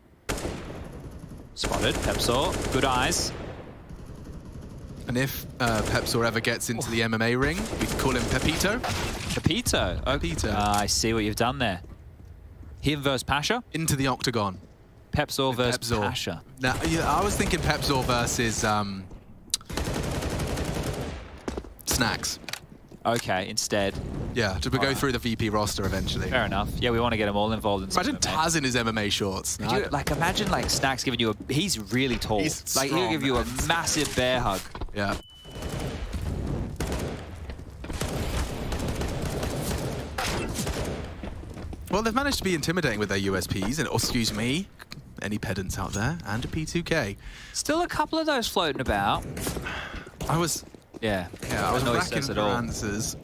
Spotted, Pepzor, good eyes. And if Pepzor ever gets into the MMA ring, we can call him Pepito. Pepito? Pepito. I see what you've done there. Him versus Pasha? Into the octagon. Pepzor versus Pasha. Now, yeah, I was thinking Pepzor versus Snacks. Okay, instead. Yeah, to go through the VP roster eventually. Fair enough. Yeah, we want to get them all involved in Imagine Taz in his MMA shorts. Imagine like Snacks giving you a... He's really tall. He's like strong, he'll give you a massive bear hug. Yeah. Well, they've managed to be intimidating with their USPs, and excuse me, any pedants out there, and a P2K. Still a couple of those floating about. I was... Yeah, I was no racking for answers.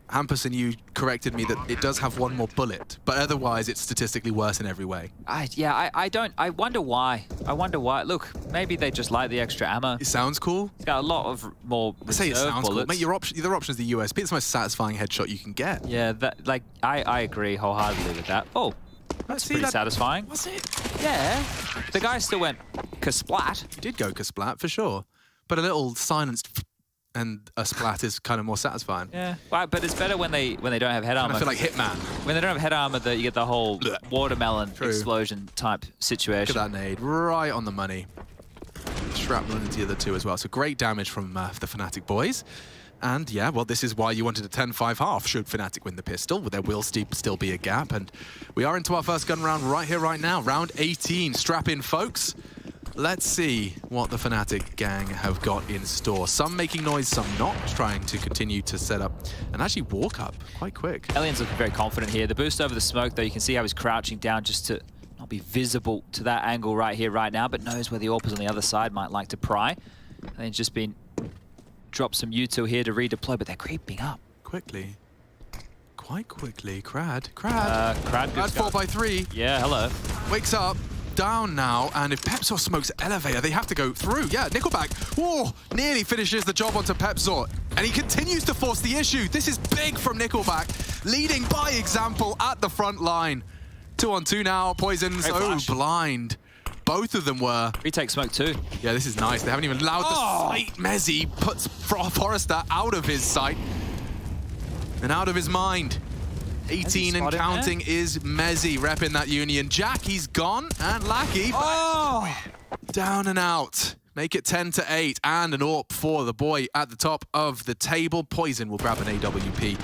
Hampus and you corrected me that it does have 1 more bullet, but otherwise it's statistically worse in every way. I wonder why. I wonder why. Look, maybe they just like the extra ammo. It sounds cool. It's got a lot of more I say it sounds bullets. cool. Mate, your other option is the USP. It's the most satisfying headshot you can get. Yeah, that like I agree wholeheartedly with that. Oh, that's pretty satisfying. Was it? Yeah. The guy still went kasplat. He did go kasplat for sure, but a little silenced and a splat is kind of more satisfying. Yeah, well, but it's better when they don't have head armor. I feel like Hitman. When they don't have head armor, that you get the whole watermelon explosion type situation. Look at that nade, right on the money. Shrapnel into the other 2 as well. So great damage from the Fnatic boys. And yeah, well, this is why you wanted a 10-5 half. Should Fnatic win the pistol, there will still be a gap. And we are into our first gun round right here, right now. Round 18. Strap in, folks. Let's see what the Fnatic gang have got in store. Some making noise, some not, trying to continue to set up and actually walk up quite quick. Elian's looking very confident here. The boost over the smoke, though, you can see how he's crouching down just to not be visible to that angle right here, right now, but knows where the AWPers on the other side might like to pry. And then just been dropped some util here to redeploy, but they're creeping up. Quickly. Quite quickly. Crad. Crad, Crad 4x3. Yeah, hello. Wakes up. down now, and if Pepsor smokes elevator, they have to go through. Yeah, Nickelback, whoa, nearly finishes the job onto Pepsor, and he continues to force the issue. This is big from Nickelback, leading by example at the front line. 2-on-2 now, Poison so blind. Both of them were. Retake smoke too. Yeah, this is nice. They haven't even allowed the sight. Mezzi puts Forrester out of his sight and out of his mind. 18 and counting is Mezzi repping that Union. Jack, he's gone, and Lackey down and out. Make it 10-8, and an AWP for the boy at the top of the table. Poison will grab an AWP.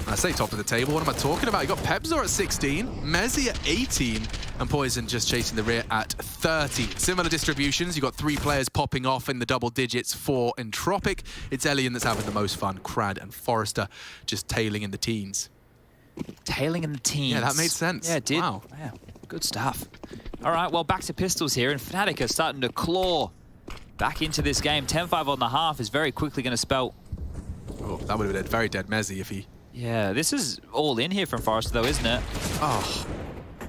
I say top of the table, what am I talking about? You got Pepsor at 16, Mezzi at 18, and Poison just chasing the rear at 30. Similar distributions, you got 3 players popping off in the double digits for Entropiq. It's Elian that's having the most fun. Crad and Forrester just tailing in the teens. Tailing in the teens. Yeah, that made sense. Yeah, it did. Wow. Yeah, good stuff. All right, well, back to pistols here, and Fnatic are starting to claw back into this game. 10-5 on the half is very quickly going to spell... Oh, that would have been a very dead Mezzi if he... Yeah, this is all in here from Forrester, though, isn't it? Oh,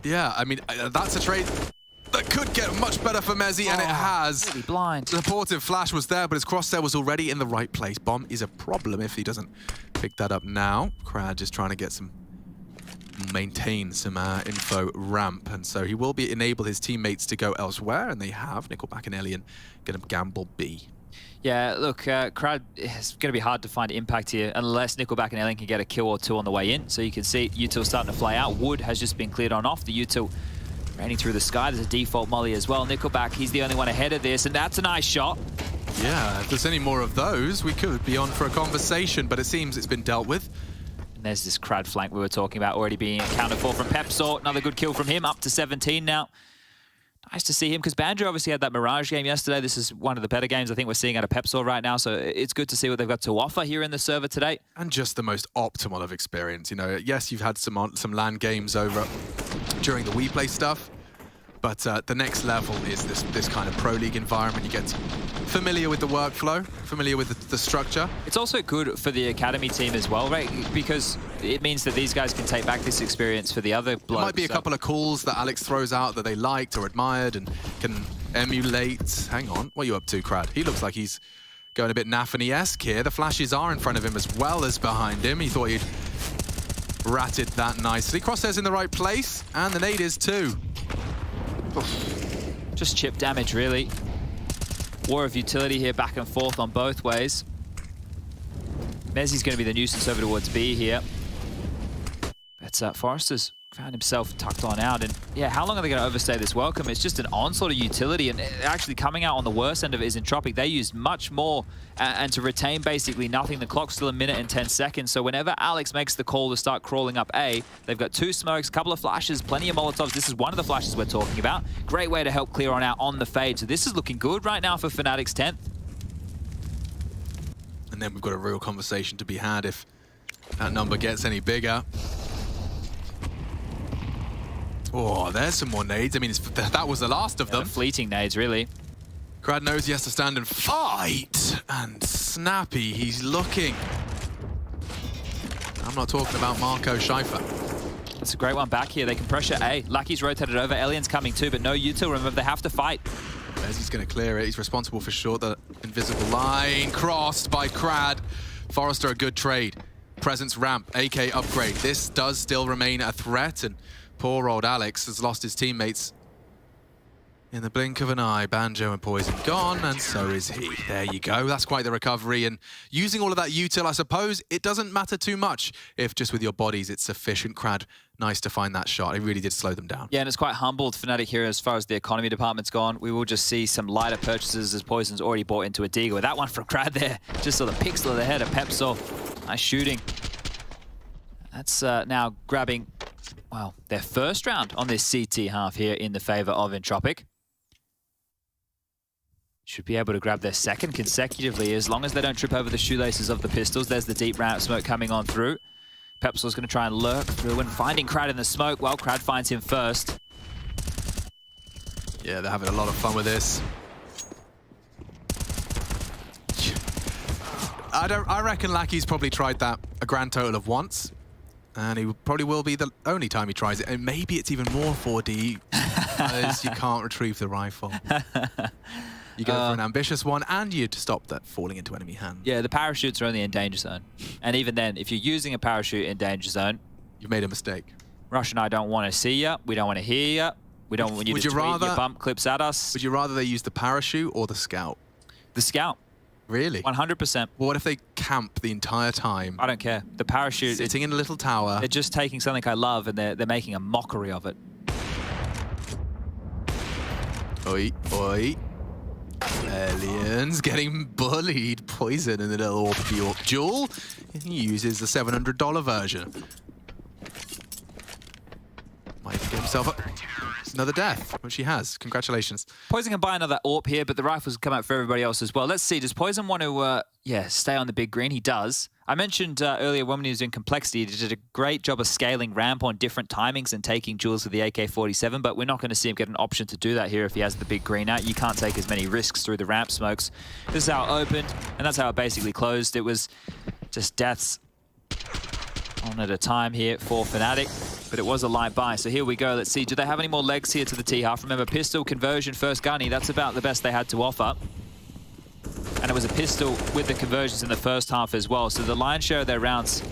yeah, I mean, that's a trade that could get much better for Mezzi, and it has. Really blind. The supportive flash was there, but his crosshair was already in the right place. Bomb is a problem if he doesn't pick that up now. Crad just trying to get some... maintain some info ramp, and so he will be enable his teammates to go elsewhere, and they have. Nickelback and Elian going to gamble B. Yeah, look, Crad, it's going to be hard to find impact here unless Nickelback and Elian can get a kill or two on the way in. So you can see util starting to fly out. Wood has just been cleared on off. The util raining through the sky. There's a default molly as well. Nickelback, he's the only one ahead of this, and that's a nice shot. Yeah, if there's any more of those, we could be on for a conversation, but it seems it's been dealt with. And there's this Crad flank we were talking about already being accounted for from Pepsor. Another good kill from him, up to 17 now. Nice to see him, because Banjo obviously had that Mirage game yesterday. This is one of the better games I think we're seeing out of Pepsor right now, so it's good to see what they've got to offer here in the server today. And just the most optimal of experience. You know, yes, you've had some LAN games over during the WePlay stuff, but the next level is this kind of Pro League environment. You get familiar with the workflow, familiar with the structure. It's also good for the academy team as well, right? Because it means that these guys can take back this experience for the other blokes. There might be a couple of calls that Alex throws out that they liked or admired and can emulate. Hang on, what are you up to, Crad? He looks like he's going a bit Nafany-esque here. The flashes are in front of him as well as behind him. He thought he'd ratted that nicely. Crosshairs in the right place, and the nade is too. Just chip damage, really. War of utility here, back and forth on both ways. Mezzi's going to be the nuisance over towards B here. But Forrester's found himself tucked on out. And yeah, how long are they going to overstay this welcome? It's just an onslaught of utility. And actually coming out on the worst end of it is Entropiq. They used much more and to retain basically nothing. The clock's still 1 minute and 10 seconds. So whenever Alex makes the call to start crawling up A, they've got 2 smokes, a couple of flashes, plenty of Molotovs. This is one of the flashes we're talking about. Great way to help clear on out on the fade. So this is looking good right now for Fnatic's 10th. And then we've got a real conversation to be had if that number gets any bigger. Oh, there's some more nades. I mean, that was the last of them. Fleeting nades, really. Crad knows he has to stand and fight. And Snappy, he's looking. I'm not talking about Marco Scheifer. It's a great one back here. They can pressure A. Lucky's rotated over. Elian's coming too, but no util. Remember, they have to fight. He's going to clear it. He's responsible for sure. The invisible line crossed by Crad. Forrester, a good trade. Presence ramp, AK upgrade. This does still remain a threat, and poor old Alex has lost his teammates in the blink of an eye. Banjo and Poison gone, and so is he. There you go. That's quite the recovery. And using all of that util, I suppose, it doesn't matter too much if just with your bodies it's sufficient. Crad, nice to find that shot. It really did slow them down. Yeah, and it's quite humbled Fnatic here as far as the economy department's gone. We will just see some lighter purchases as Poison's already bought into a Diga. With that one from Crad there, just saw the pixel of the head of Pepsor. Nice shooting. That's now grabbing, well, their first round on this CT half here in the favor of Entropiq. Should be able to grab their second consecutively as long as they don't trip over the shoelaces of the pistols. There's the deep round smoke coming on through. Pepsor's going to try and lurk through and finding Crad in the smoke. Well, Crad finds him first. Yeah, they're having a lot of fun with this. I reckon Lackey's probably tried that a grand total of once. And he probably will be the only time he tries it. And maybe it's even more 4D because you can't retrieve the rifle. You go for an ambitious one, and you'd stop that falling into enemy hands. Yeah, the parachutes are only in danger zone. And even then, if you're using a parachute in danger zone... You've made a mistake. Rush and I don't want to see you. We don't want to hear you. We don't want you to tweet your bump clips at us. Would you rather they use the parachute or the scout? The scout. Really? 100%. Well, what if they camp the entire time? I don't care. The parachute... Sitting in a little tower. They're just taking something I love and they're making a mockery of it. Oi, oi. Aliens getting bullied. Poison in the little orb duel. He uses the $700 version. Might get himself up. Another death, which he has. Congratulations. Poison can buy another AWP here, but the rifles come out for everybody else as well. Let's see, does Poison want to, stay on the big green? He does. I mentioned earlier when he was in Complexity, he did a great job of scaling ramp on different timings and taking duels with the AK-47, but we're not going to see him get an option to do that here if he has the big green out. You can't take as many risks through the ramp smokes. This is how it opened, and that's how it basically closed. It was just deaths one at a time here for Fnatic, but it was a light buy. So here we go. Let's see. Do they have any more legs here to the T-half? Remember, pistol, conversion, first gunny. That's about the best they had to offer. And it was a pistol with the conversions in the first half as well. So the lion's share of their rounds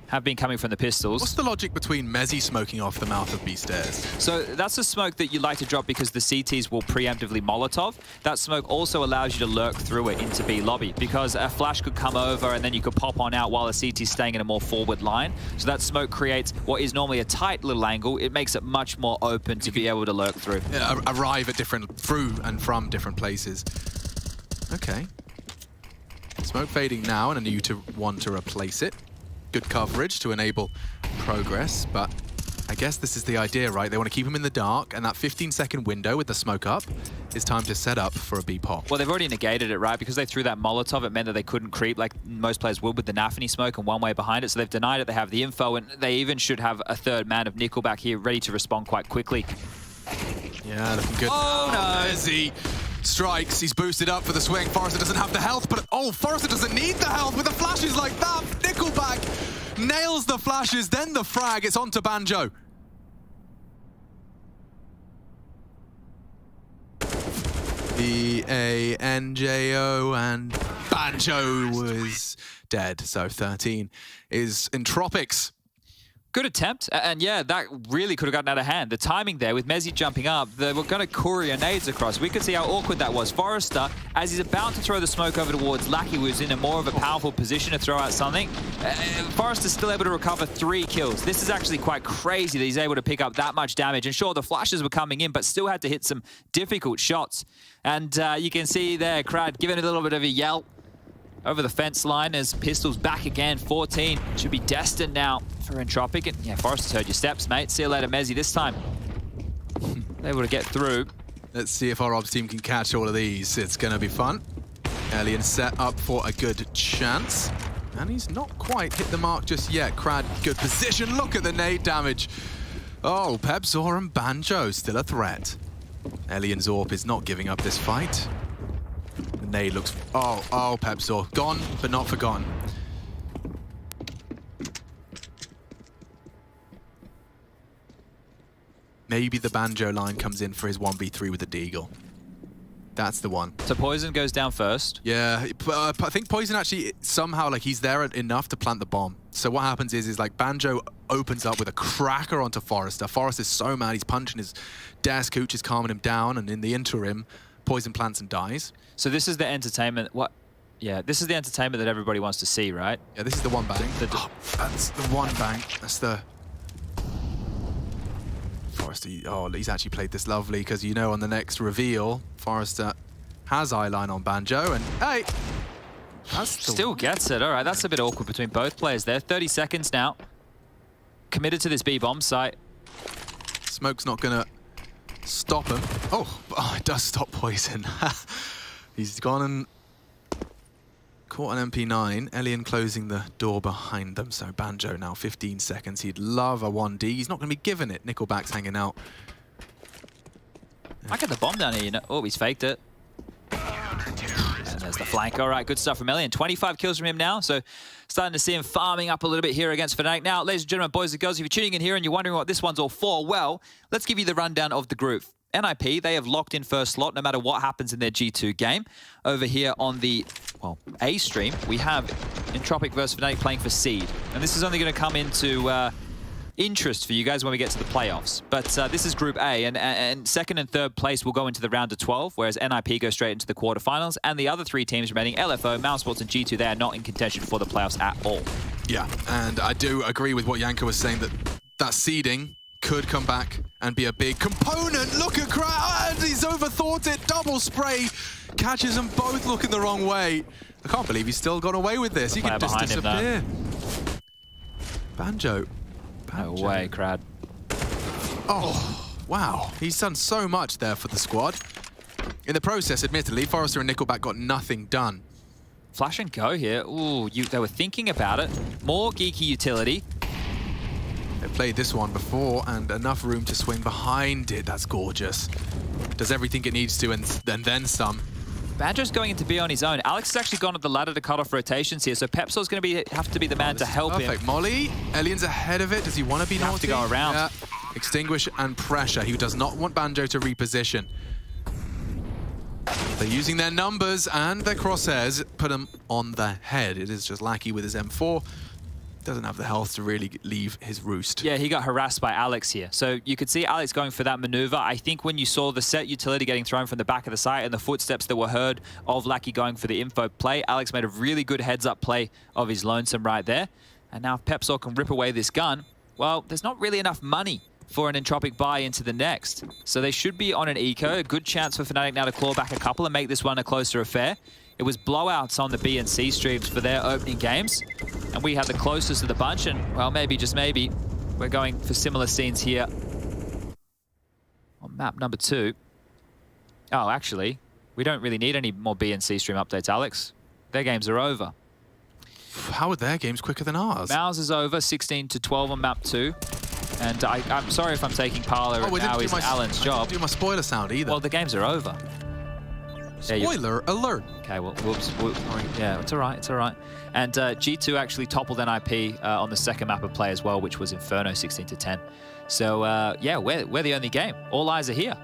have been coming from the pistols. What's the logic between Mezzy smoking off the mouth of B stairs? So that's a smoke that you like to drop because the CTs will preemptively Molotov. That smoke also allows you to lurk through it into B lobby because a flash could come over and then you could pop on out while the CT's staying in a more forward line. So that smoke creates what is normally a tight little angle. It makes it much more open to be able to lurk through. Yeah, arrive at through and from different places. Okay. Smoke fading now, and you want to replace it. Good coverage to enable progress, but I guess this is the idea, right? They want to keep him in the dark, and that 15-second window with the smoke up is time to set up for a B pop. Well, they've already negated it, right? Because they threw that Molotov, it meant that they couldn't creep like most players would with the Nafany smoke and one way behind it, so they've denied it. They have the info, and they even should have a third man of Nickelback here ready to respond quite quickly. Yeah, looking good. Oh, no! There's he strikes. He's boosted up for the swing. Forrester doesn't have the health, but Forrester doesn't need the health with the flashes like that. Nickelback nails the flashes, then the frag. It's on to Banjo. B-A-N-J-O, and Banjo was dead. So 13 is Entropiq's. Good attempt, and yeah, that really could have gotten out of hand. The timing there with Mezzy jumping up, they were going to courier nades across. We could see how awkward that was. Forrester, as he's about to throw the smoke over towards Lackey, was in a more of a powerful position to throw out something. Forrester's still able to recover 3 kills. This is actually quite crazy that he's able to pick up that much damage. And sure, the flashes were coming in, but still had to hit some difficult shots. And you can see there, Crad giving a little bit of a yell over the fence line as Pistol's back again. 14 should be destined now for Entropiq. And yeah, Forrester's heard your steps, mate. See you later, Mezzy. This time, able to get through. Let's see if our ops team can catch all of these. It's going to be fun. Alien set up for a good chance. And he's not quite hit the mark just yet. Crad, good position. Look at the nade damage. Oh, Pepzor and Banjo still a threat. Alien Zorp is not giving up this fight. The nade looks... Oh, Pepzor. Gone, but not forgotten. Maybe the Banjo line comes in for his 1v3 with the Deagle. That's the one. So Poison goes down first? Yeah, I think Poison actually, somehow, like, he's there enough to plant the bomb. So what happens is like, Banjo opens up with a cracker onto Forrester. Forrester's so mad, he's punching his desk. Hooch is calming him down, and in the interim, Poison plants and dies. So this is the entertainment... What? Yeah, this is the entertainment that everybody wants to see, right? Yeah, this is the one bang. That's the one bang. That's the... Forrester, he's actually played this lovely, because you know on the next reveal, Forrester has eyeline on Banjo, and hey! Still gets it, all right. That's a bit awkward between both players there. 30 seconds now. Committed to this B-bomb site. Smoke's not gonna stop him. Oh, it does stop Poison. He's gone and caught an MP9. Elian closing the door behind them. So Banjo now 15 seconds. He'd love a 1D. He's not going to be given it. Nickelback's hanging out. I get the bomb down here, you know. Oh, he's faked it. And there's the flank. All right, good stuff from Elian. 25 kills from him now. So starting to see him farming up a little bit here against Fnatic. Now, ladies and gentlemen, boys and girls, if you're tuning in here and you're wondering what this one's all for, well, let's give you the rundown of the group. NIP, they have locked in first slot no matter what happens in their G2 game. Over here on the, well, A stream, we have Entropiq versus Fnatic playing for Seed. And this is only going to come into interest for you guys when we get to the playoffs. But this is Group A, and second and third place will go into the round of 12, whereas NIP go straight into the quarterfinals. And the other three teams remaining, LFO, Mousesports, and G2, they are not in contention for the playoffs at all. Yeah, and I do agree with what Yanko was saying, that seeding could come back and be a big component. Look at Crad, he's overthought it. Double spray, catches them both looking the wrong way. I can't believe he's still got away with this. He can just disappear. Banjo. No way, Crad. Oh, wow. He's done so much there for the squad. In the process, admittedly, Forrester and Nickelback got nothing done. Flash and go here. Ooh, they were thinking about it. More geeky utility. They played this one before, and enough room to swing behind it. That's gorgeous. Does everything it needs to, and then some. Banjo's going into B on his own. Alex has actually gone up the ladder to cut off rotations here, so Pepsor's going to have to be the man to help him. Perfect. Molly, Elian's ahead of it. Does he want to be naughty? Have to go around. Yeah. Extinguish and pressure. He does not want Banjo to reposition. They're using their numbers and their crosshairs, put him on the head. It is just Lackey with his M4. Doesn't have the health to really leave his roost. Yeah, he got harassed by Alex here. So you could see Alex going for that maneuver. I think when you saw the set utility getting thrown from the back of the site and the footsteps that were heard of Lackey going for the info play, Alex made a really good heads-up play of his lonesome right there. And now if Pepsor can rip away this gun, well, there's not really enough money for an Entropiq buy into the next. So they should be on an eco. A good chance for Fnatic now to claw back a couple and make this one a closer affair. It was blowouts on the B and C streams for their opening games. And we had the closest of the bunch, and, well, maybe, just maybe, we're going for similar scenes here on map number 2. Oh, actually, we don't really need any more B and C stream updates, Alex. Their games are over. How are their games quicker than ours? Mouse is over, 16-12 on map 2. And I'm sorry if I'm taking Parler and Maui's and Alan's job. I didn't do my spoiler sound either. Well, the games are over. Spoiler alert. Okay, well, whoops. Yeah, it's all right, it's all right. And G2 actually toppled NIP on the second map of play as well, which was Inferno 16-10. So, yeah, we're the only game. All eyes are here.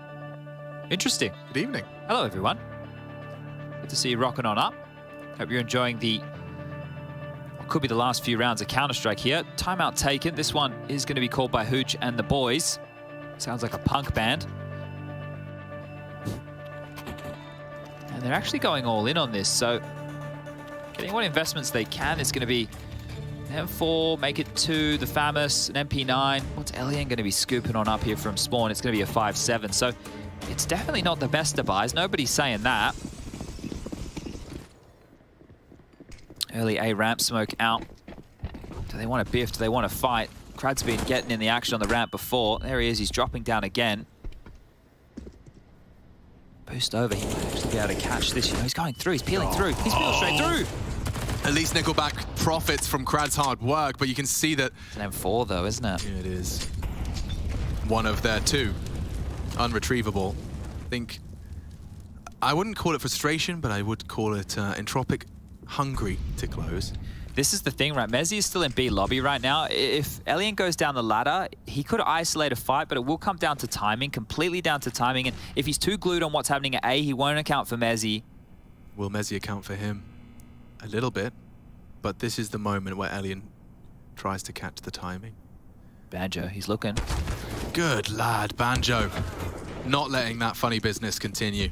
Interesting. Good evening. Hello, everyone. Good to see you rocking on up. Hope you're enjoying what could be the last few rounds of Counter-Strike here. Timeout taken. This one is going to be called by Hooch and the boys. Sounds like a punk band. And they're actually going all in on this, so getting what investments they can is going to be an M4, make it 2, the Famous, an MP9. What's Elian going to be scooping on up here from spawn? It's going to be a 5-7, so it's definitely not the best of buys. Nobody's saying that. Early A ramp smoke out. Do they want to biff? Do they want to fight? Crad's been getting in the action on the ramp before. There he is, he's dropping down again. Boost over, he might actually be able to catch this. You know, he's going through, he's peeling through. He's peeling straight through. At least Nickelback profits from Crad's hard work, but you can see that... It's an M4 though, isn't it? Yeah, it is. One of their 2. Unretrievable. I think... I wouldn't call it frustration, but I would call it Entropiq hungry to close. This is the thing, right? Mezzi is still in B lobby right now. If Elian goes down the ladder, he could isolate a fight, but it will come down to timing, completely down to timing. And if he's too glued on what's happening at A, he won't account for Mezzi. Will Mezzi account for him? A little bit. But this is the moment where Elian tries to catch the timing. Banjo, he's looking. Good lad, Banjo. Not letting that funny business continue.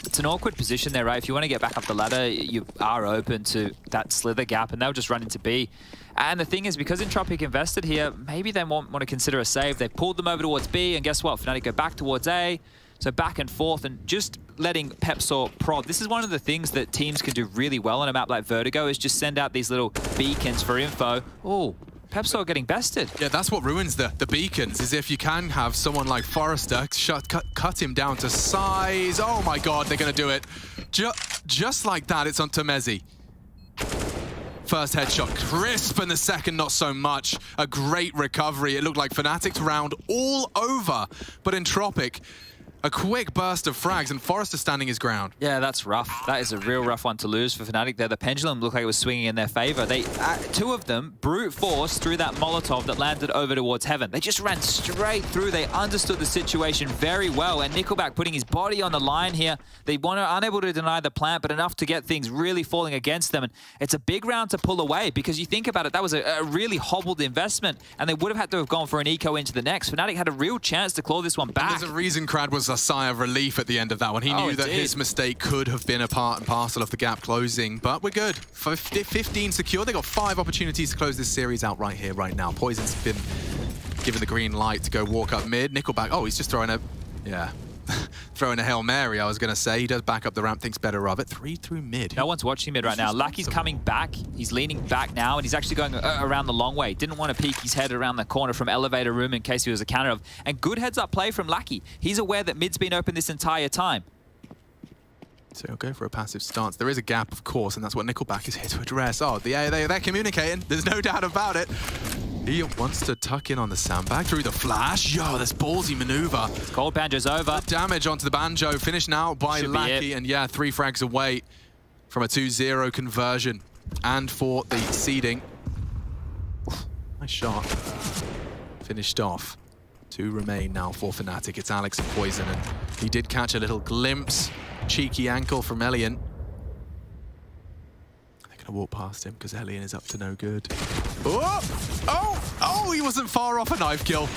It's an awkward position there, right? If you want to get back up the ladder, you are open to that slither gap, and they'll just run into B. And the thing is, because Entropiq invested here, maybe they want to consider a save. They pulled them over towards B, and guess what? Fnatic go back towards A. So back and forth, and just letting Pepsor prod. This is one of the things that teams can do really well on a map like Vertigo, is just send out these little beacons for info. Oh, Pepsor getting bested. Yeah, that's what ruins the beacons, is if you can have someone like Forrester cut him down to size. Oh my god, they're going to do it. Just like that, it's on Mezzi. First headshot crisp, and the second not so much. A great recovery. It looked like Fnatic's round all over, but Entropiq, A quick burst of frags, and Forrester standing his ground. Yeah, that's rough. That is a real rough one to lose for Fnatic there. The pendulum looked like it was swinging in their favor. They, two of them brute force through that Molotov that landed over towards Heaven. They just ran straight through. They understood the situation very well, and Nickelback putting his body on the line here. They were unable to deny the plant, but enough to get things really falling against them. And it's a big round to pull away, because you think about it, that was a really hobbled investment, and they would have had to have gone for an eco into the next. Fnatic had a real chance to claw this one back. And there's a reason Crad was a sigh of relief at the end of that one. He knew that his mistake could have been a part and parcel of the gap closing, but we're good. 15 secure. They got 5 opportunities to close this series out right here, right now. Poison's been given the green light to go walk up mid. Nickelback, oh, he's just throwing a, throwing a Hail Mary, I was going to say. He does back up the ramp, thinks better of it. 3 through mid. No one's watching mid right now. Lucky's coming back. He's leaning back now, and he's actually going around the long way. Didn't want to peek his head around the corner from elevator room in case he was a counter of. And good heads-up play from Lucky. He's aware that mid's been open this entire time. So he'll go for a passive stance. There is a gap, of course, and that's what Nickelback is here to address. Oh, they're communicating. There's no doubt about it. He wants to tuck in on the sandbag through the flash. Yo, this ballsy maneuver. Cold Banjo's over. The damage onto the Banjo. Finished now by Lackey. And yeah, 3 frags away from a 2-0 conversion. And for the seeding. Nice shot. Finished off. 2 remain now for Fnatic. It's Alex and Poison. And he did catch a little glimpse. Cheeky ankle from Elian. They're going to walk past him because Elian is up to no good. Oh, he wasn't far off a knife kill.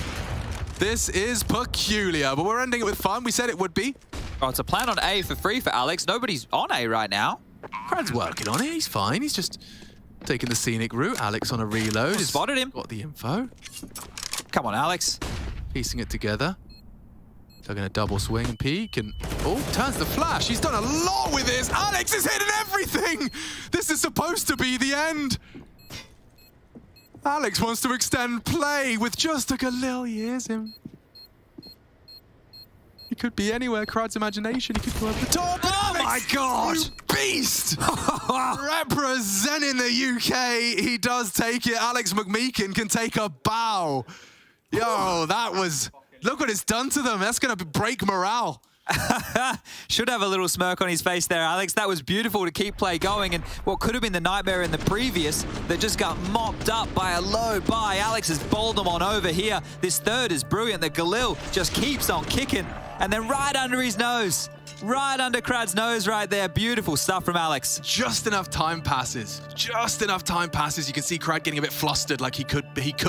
This is peculiar, but we're ending it with fun. We said it would be. Oh, it's a plan on A for free for Alex. Nobody's on A right now. Crad's working on it. He's fine. He's just taking the scenic route. Alex on a reload. Spotted him. Got the info. Come on, Alex. Piecing it together. They're going to double swing and peek, and turns the flash. He's done a lot with this. Alex is hitting everything. This is supposed to be the end. Alex wants to extend play with just a Galil. Here's him. He could be anywhere. Crad's imagination. He could go over the top. Oh Alex, my God! you beast! Representing the UK. He does take it. Alex McMeekin can take a bow. Yo, that was... Look what it's done to them. That's going to break morale. Should have a little smirk on his face there, Alex. That was beautiful to keep play going, and what could have been the nightmare in the previous that just got mopped up by a low buy. Alex has bowled them on over here. This third is brilliant. The Galil just keeps on kicking, and then right under his nose. Right under Crad's nose right there. Beautiful stuff from Alex. Just enough time passes. Just enough time passes. You can see Crad getting a bit flustered, like he could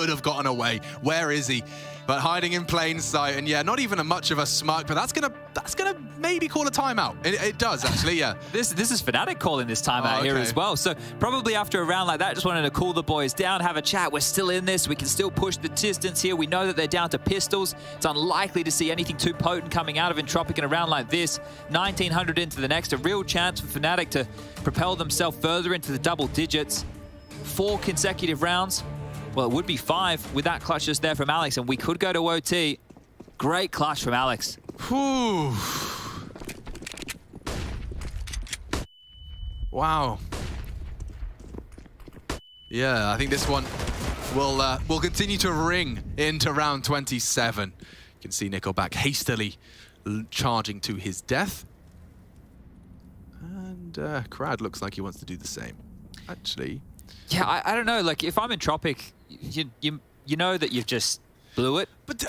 have gotten away. Where is he? But hiding in plain sight, and yeah, not even much of a smirk, but that's gonna maybe call a timeout. It does actually, yeah. This is Fnatic calling this timeout here as well. So probably after a round like that, just wanted to cool the boys down, have a chat. We're still in this. We can still push the distance here. We know that they're down to pistols. It's unlikely to see anything too potent coming out of Entropiq in a round like this. 1900 into the next, a real chance for Fnatic to propel themselves further into the double digits. 4 consecutive rounds. Well, it would be 5 with that clutch just there from Alex, and we could go to OT. Great clutch from Alex. Whew. Wow. Yeah, I think this one will continue to ring into round 27. You can see Nickelback hastily charging to his death. And Crad looks like he wants to do the same. Actually... Yeah, I don't know. Like, if I'm Entropiq, you know that you've just blew it. But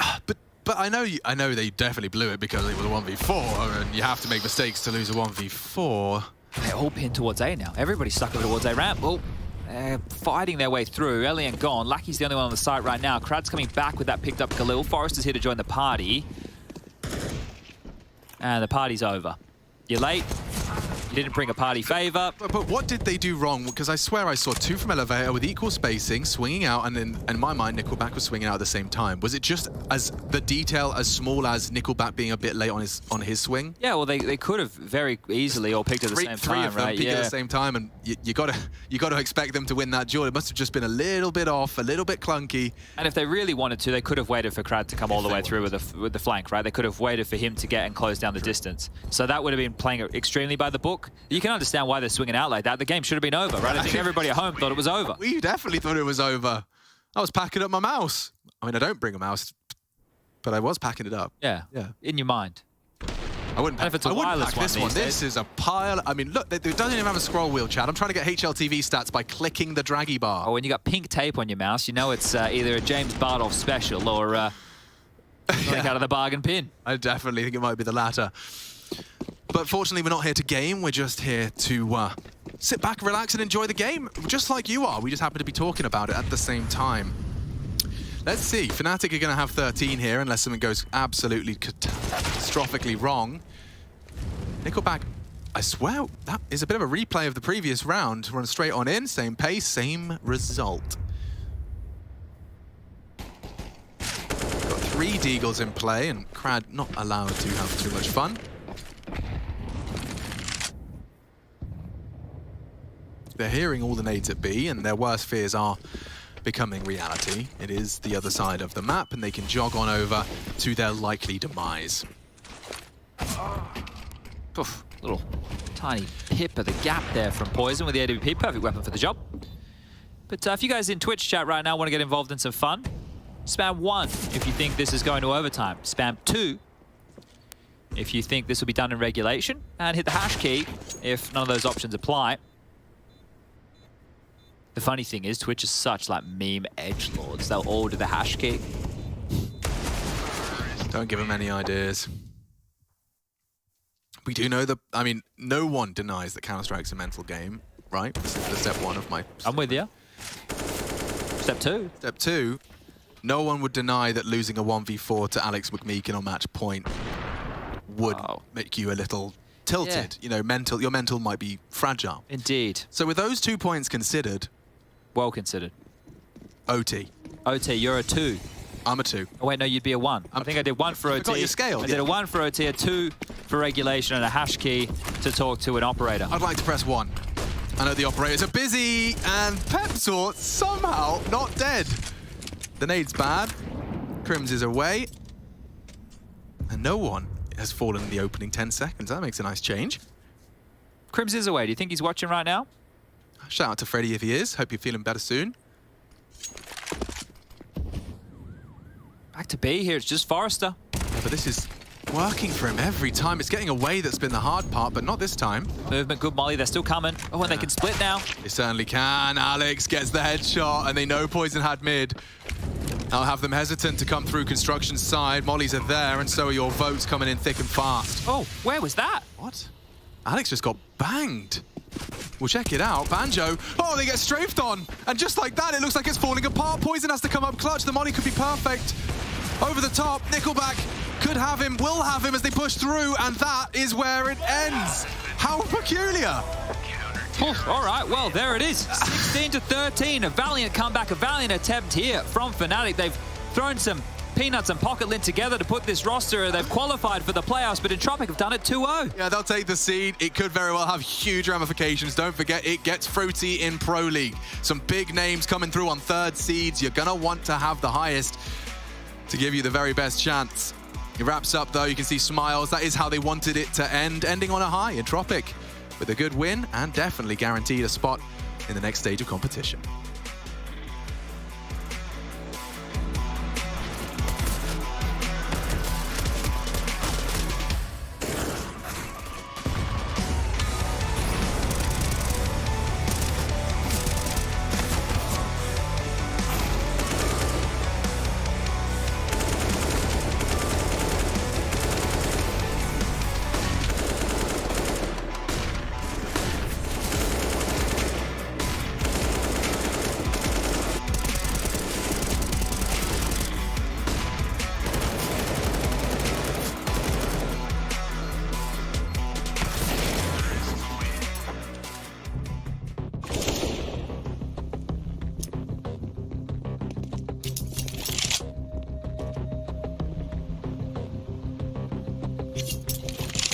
I know they definitely blew it because it was a 1v4, and you have to make mistakes to lose a 1v4. They're all pinned towards A now. Everybody's stuck over towards A ramp. Oh, fighting their way through. Elian gone. Lucky's the only one on the site right now. Crad's coming back with that picked up Galil. Forrester's here to join the party. And the party's over. You're late. You didn't bring a party favor. But what did they do wrong? Because I swear I saw 2 from elevator with equal spacing, swinging out, and then in my mind, Nickelback was swinging out at the same time. Was it just as the detail as small as Nickelback being a bit late on his swing? Yeah, well, they could have very easily all picked at the same time, three of them right? peaked at the same time, and you gotta expect them to win that duel. It must have just been a little bit off, a little bit clunky. And if they really wanted to, they could have waited for Crad to come all the way through with the flank, right? They could have waited for him to get and close down the distance. So that would have been playing it extremely by the book. You can understand why they're swinging out like that. The game should have been over, right? I think everybody at home thought it was over. We definitely thought it was over. I was packing up my mouse. I mean, I don't bring a mouse, but I was packing it up. Yeah, in your mind. I wouldn't pack, if it's a I wouldn't wireless pack this one one. these This days. is a pile. I mean, look, it doesn't even have a scroll wheel, Chad. I'm trying to get HLTV stats by clicking the draggy bar. Oh, when you got pink tape on your mouse, you know it's either a James Bardoff special or something out of the bargain bin. I definitely think it might be the latter. But fortunately, we're not here to game. We're just here to sit back, relax, and enjoy the game, just like you are. We just happen to be talking about it at the same time. Let's see. Fnatic are going to have 13 here, unless something goes absolutely catastrophically wrong. Nickelback, I swear, that is a bit of a replay of the previous round. Run straight on in, same pace, same result. Got 3 Deagles in play, and Crad not allowed to have too much fun. They're hearing all the nades at B, and their worst fears are becoming reality. It is the other side of the map, and they can jog on over to their likely demise. Oof, little tiny pip of the gap there from Poison with the AWP. Perfect weapon for the job. But if you guys in Twitch chat right now want to get involved in some fun, spam 1 if you think this is going to overtime. Spam 2 if you think this will be done in regulation. And hit the hash key if none of those options apply. The funny thing is, Twitch is such like meme edgelords. They'll all do the hash key. Don't give them any ideas. We do know that, I mean, no one denies that Counter-Strike's a mental game, right? This is the step 1 of my... I'm with you. Step 2. Step 2, no one would deny that losing a 1v4 to Alex McMeekin on match point would make you a little tilted. Yeah. You know, your mental might be fragile. Indeed. So with those 2 points considered... Well considered. OT. OT, you're a 2. I'm a 2. Oh wait, no, you'd be a 1. I think I did 1 for OT. Got your scale. I did a 1 for OT, a 2 for regulation, and a hash key to talk to an operator. I'd like to press 1. I know the operators are busy, and Pepsor somehow not dead. The nade's bad. Crims is away. And no one has fallen in the opening 10 seconds. That makes a nice change. Crims is away. Do you think he's watching right now? Shout out to Freddie if he is. Hope you're feeling better soon. Back to B here. It's just Forrester. Yeah, but this is working for him every time. It's getting away that's been the hard part, but not this time. Movement, good Molly. They're still coming. Oh, and they can split now. They certainly can. Alex gets the headshot, and they know Poison had mid. I'll have them hesitant to come through construction side. Mollies are there, and so are your votes coming in thick and fast. Oh, where was that? What? Alex just got banged. We'll check it out. Banjo. Oh, they get strafed on. And just like that, it looks like it's falling apart. Poison has to come up clutch. The Molly could be perfect. Over the top, Nickelback could have him, will have him as they push through, and that is where it ends. How peculiar. All right, well, there it is. 16 to 13. A valiant comeback, a valiant attempt here from Fnatic. They've thrown some peanuts and pocket lint together to put this roster. They've qualified for the playoffs, but Entropiq have done it 2-0. Yeah, they'll take the seed. It could very well have huge ramifications. Don't forget, it gets fruity in Pro League. Some big names coming through on 3rd seeds. You're going to want to have the highest to give you the very best chance. It wraps up, though. You can see smiles. That is how they wanted it to end, ending on a high. Entropiq with a good win and definitely guaranteed a spot in the next stage of competition.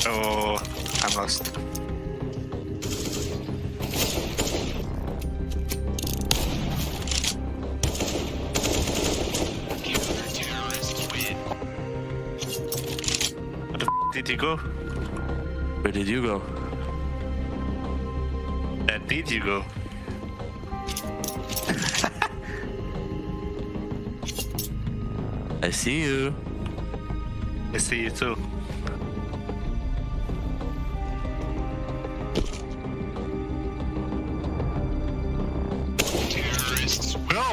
Oh, I'm lost. Where the f did you go? Where did you go? Where did you go? I see you. I see you too.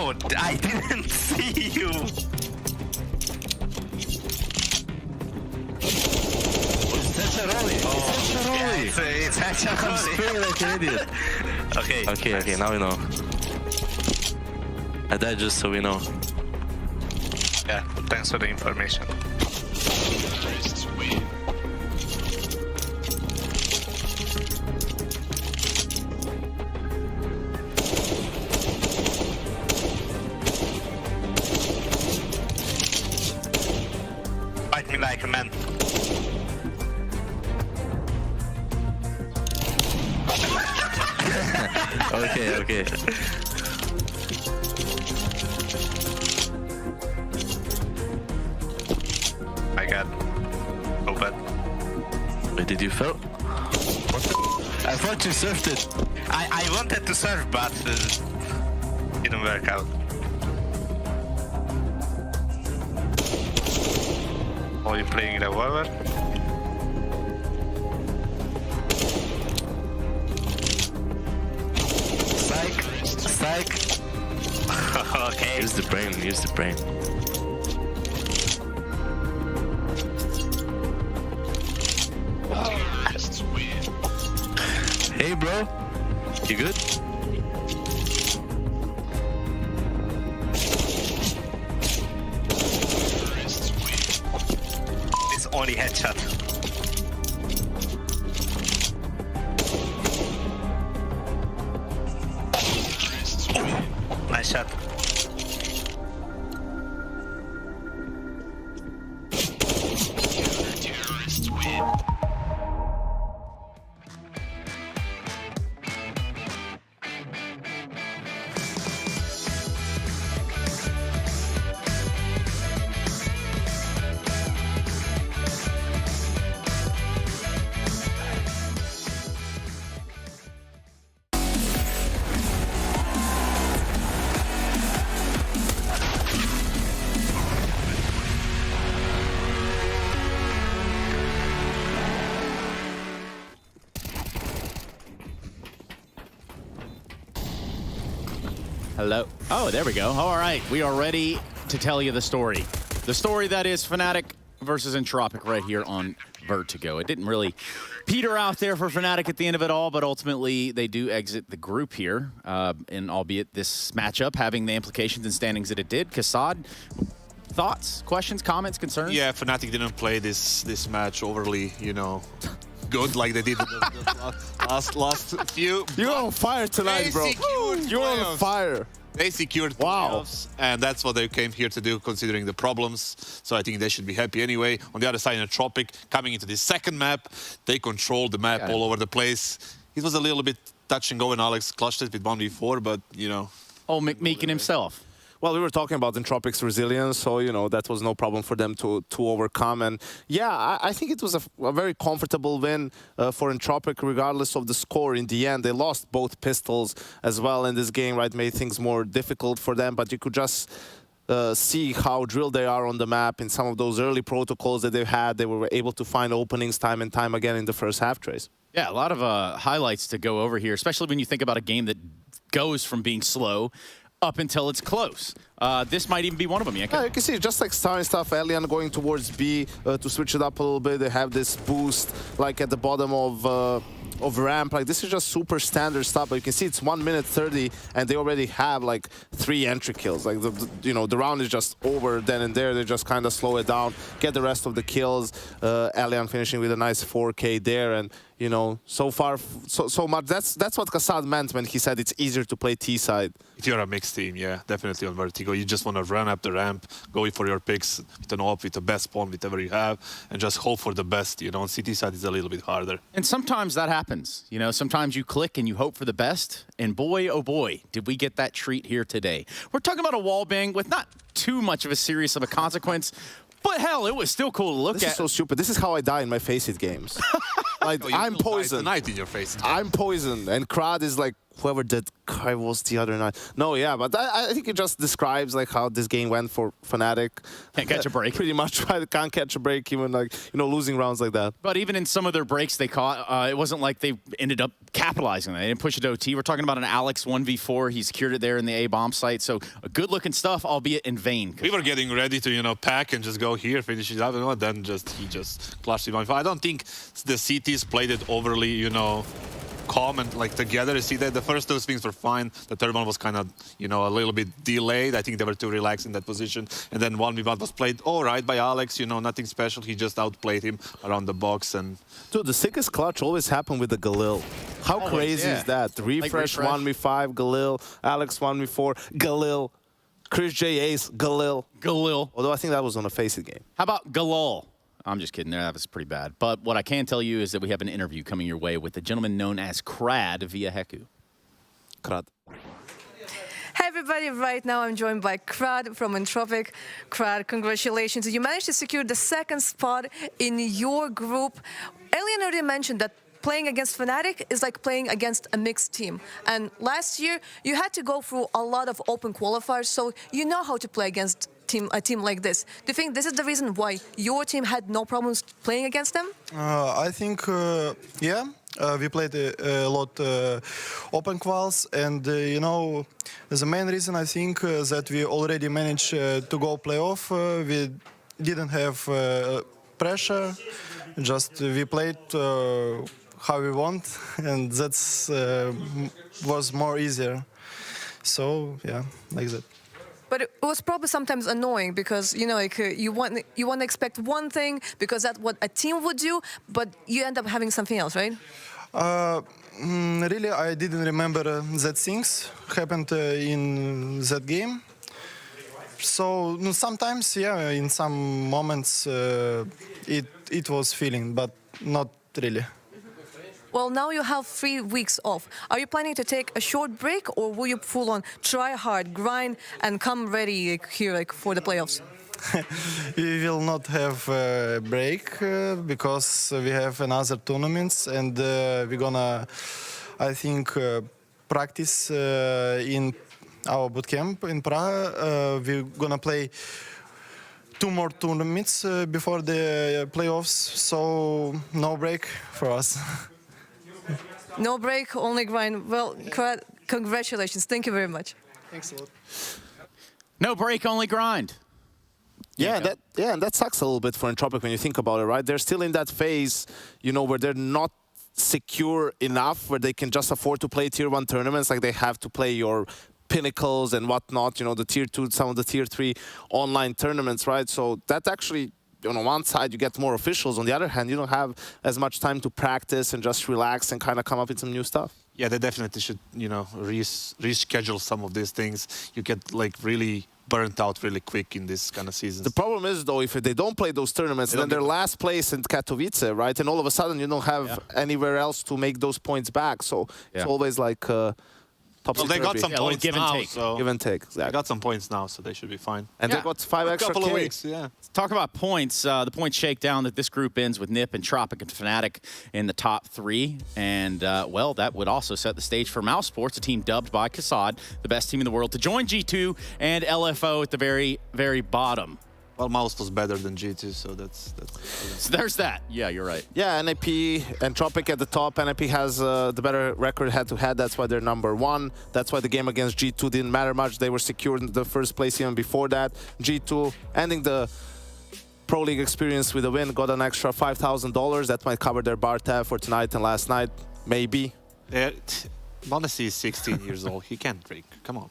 Oh, I didn't see you. It's actually I'm spraying like an idiot. Okay, now we know. I died just so we know. Yeah, thanks for the information. Fight me like a man. Okay. My god. So bad. Wait, did you fail? What the? I thought you surfed it. I wanted to surf, but didn't work out. Are you playing revolver? Psych. Okay. Use the brain. Hey bro, you good? It's only headshot. Nice shot. Terrorists win. Hello. Oh, there we go. All right, we are ready to tell you the story. The story that is Fnatic versus Entropiq right here on Vertigo. It didn't really peter out there for Fnatic at the end of it all, but ultimately they do exit the group here, and albeit this matchup having the implications and standings that it did. Kassad, thoughts, questions, comments, concerns? Yeah, Fnatic didn't play this match overly, good like they did the last few. You're on fire tonight, bro. You're on fire. They secured playoffs, and that's what they came here to do, considering the problems. So I think they should be happy anyway. On the other side, Entropiq coming into this second map, they controlled the map all over the place. It was a little bit touch and go, and Alex clutched it with 1v4, but Oh, Meekin himself. Well, we were talking about Entropiq's resilience, so, that was no problem for them to overcome. And, yeah, I think it was a very comfortable win for Entropiq, regardless of the score. In the end, they lost both pistols as well in this game, right? Made things more difficult for them, but you could just see how drilled they are on the map in some of those early protocols that they've had. They were able to find openings time and time again in the first half, Trace. Yeah, a lot of highlights to go over here, especially when you think about a game that goes from being slow up until it's close. This might even be one of them, Yeah, you can see just like starting stuff, Elian going towards B to switch it up a little bit. They have this boost like at the bottom of ramp. Like, this is just super standard stuff, but you can see it's 1 minute 30 and they already have like 3 entry kills. Like the round is just over then and there. They just kind of slow it down, get the rest of the kills. Elian finishing with a nice 4K there, and so far so much. That's what Kassad meant when he said it's easier to play T side. If you're a mixed team, yeah, definitely on Vertigo. You just want to run up the ramp, go for your picks with an AWP, with the best spawn, whatever you have, and just hope for the best. On CT side it's a little bit harder. And sometimes that happens. Sometimes you click and you hope for the best. And boy, oh boy, did we get that treat here today. We're talking about a wall bang with not too much of a serious of a consequence. But hell, it was still cool to look at. This is so stupid. This is how I die in my Faceit games. Like, I'm poisoned. Tonight in your face. I'm poisoned, and Krad is like, whoever did I was the other night. No, yeah, but I think it just describes like how this game went for Fnatic. Can't catch a break. Pretty much, right? Can't catch a break, even like, you know, losing rounds like that. But even in some of their breaks they caught, it wasn't like they ended up capitalizing. They didn't push it to OT. We're talking about an Alex 1v4. He secured it there in the A bomb site. So good-looking stuff, albeit in vain. We were getting ready to, you know, pack and just go here, finish it up, and then he just clutched it. I don't think the CTs played it overly, you know, calm and like together. You see that the first two things were fine. The third one was kind of, you know, a little bit delayed. I think they were too relaxed in that position. And then 1v1 was played all right by Alex, you know, nothing special. He just outplayed him around the box. And dude, the sickest clutch always happened with the Galil. How crazy is that? Refresh 1v5, Galil, Alex 1v4, Galil, Chris J Ace, Galil. Although I think that was on a Face It game. How about Galil? I'm just kidding there. That was pretty bad. But what I can tell you is that we have an interview coming your way with the gentleman known as Crad via Heku. Crad. Hey everybody, right now I'm joined by Crad from Entropiq. Crad, congratulations. You managed to secure the second spot in your group. Alien already mentioned that playing against Fnatic is like playing against a mixed team. And last year, you had to go through a lot of open qualifiers, so you know how to play against a team like this. Do you think this is the reason why your team had no problems playing against them? I think, yeah. We played a lot open quals, and you know, the main reason I think that we already managed to go playoff. We didn't have pressure, just we played how we want, and that's was more easier. So yeah, like that. But it was probably sometimes annoying because, you know, like you want to expect one thing because that's what a team would do, but you end up having something else, right? Really, I didn't remember that things happened in that game. So sometimes, yeah, in some moments it was feeling, but not really. Well, now you have 3 weeks off. Are you planning to take a short break, or will you full on try hard, grind, and come ready here for the playoffs? We will not have a break because we have another tournaments, and we're gonna, I think, practice in our bootcamp in Prague. We're gonna play 2 more tournaments before the playoffs, so no break for us. No break, only grind. Well, congratulations. Thank you very much. Thanks a lot. No break, only grind. Yeah, and that sucks a little bit for Entropiq when you think about it, right? They're still in that phase, you know, where they're not secure enough, where they can just afford to play Tier 1 tournaments, like they have to play your Pinnacles and whatnot, you know, the Tier 2, some of the Tier 3 online tournaments, right? So that actually, on one side, you get more officials. On the other hand, you don't have as much time to practice and just relax and kind of come up with some new stuff. Yeah, they definitely should, you know, reschedule some of these things. You get like really burnt out really quick in this kind of seasons. The problem is, though, if they don't play those tournaments, then they're last place in Katowice, right? And all of a sudden, you don't have anywhere else to make those points back. So it's always like well, they got some points now, so give and take. Exactly. They got some points now, so they should be fine. And they got 5 extra couple of weeks. Yeah. Talk about points. The point shakedown that this group ends with NiP, Entropiq, and Fnatic in the top 3. And, well, that would also set the stage for Mouse Sports, a team dubbed by Kassad, the best team in the world, to join G2 and LFO at the very, very bottom. Well, Mouse was better than G2, so that's so there's that. Yeah, you're right. Yeah, NAP, Entropiq at the top. NAP has the better record head-to-head. That's why they're number 1. That's why the game against G2 didn't matter much. They were secured in the first place even before that. G2 ending the Pro League experience with a win, got an extra $5,000. That might cover their bar tab for tonight and last night, maybe. Yeah, Monacy is 16 years old. He can't drink. Come on.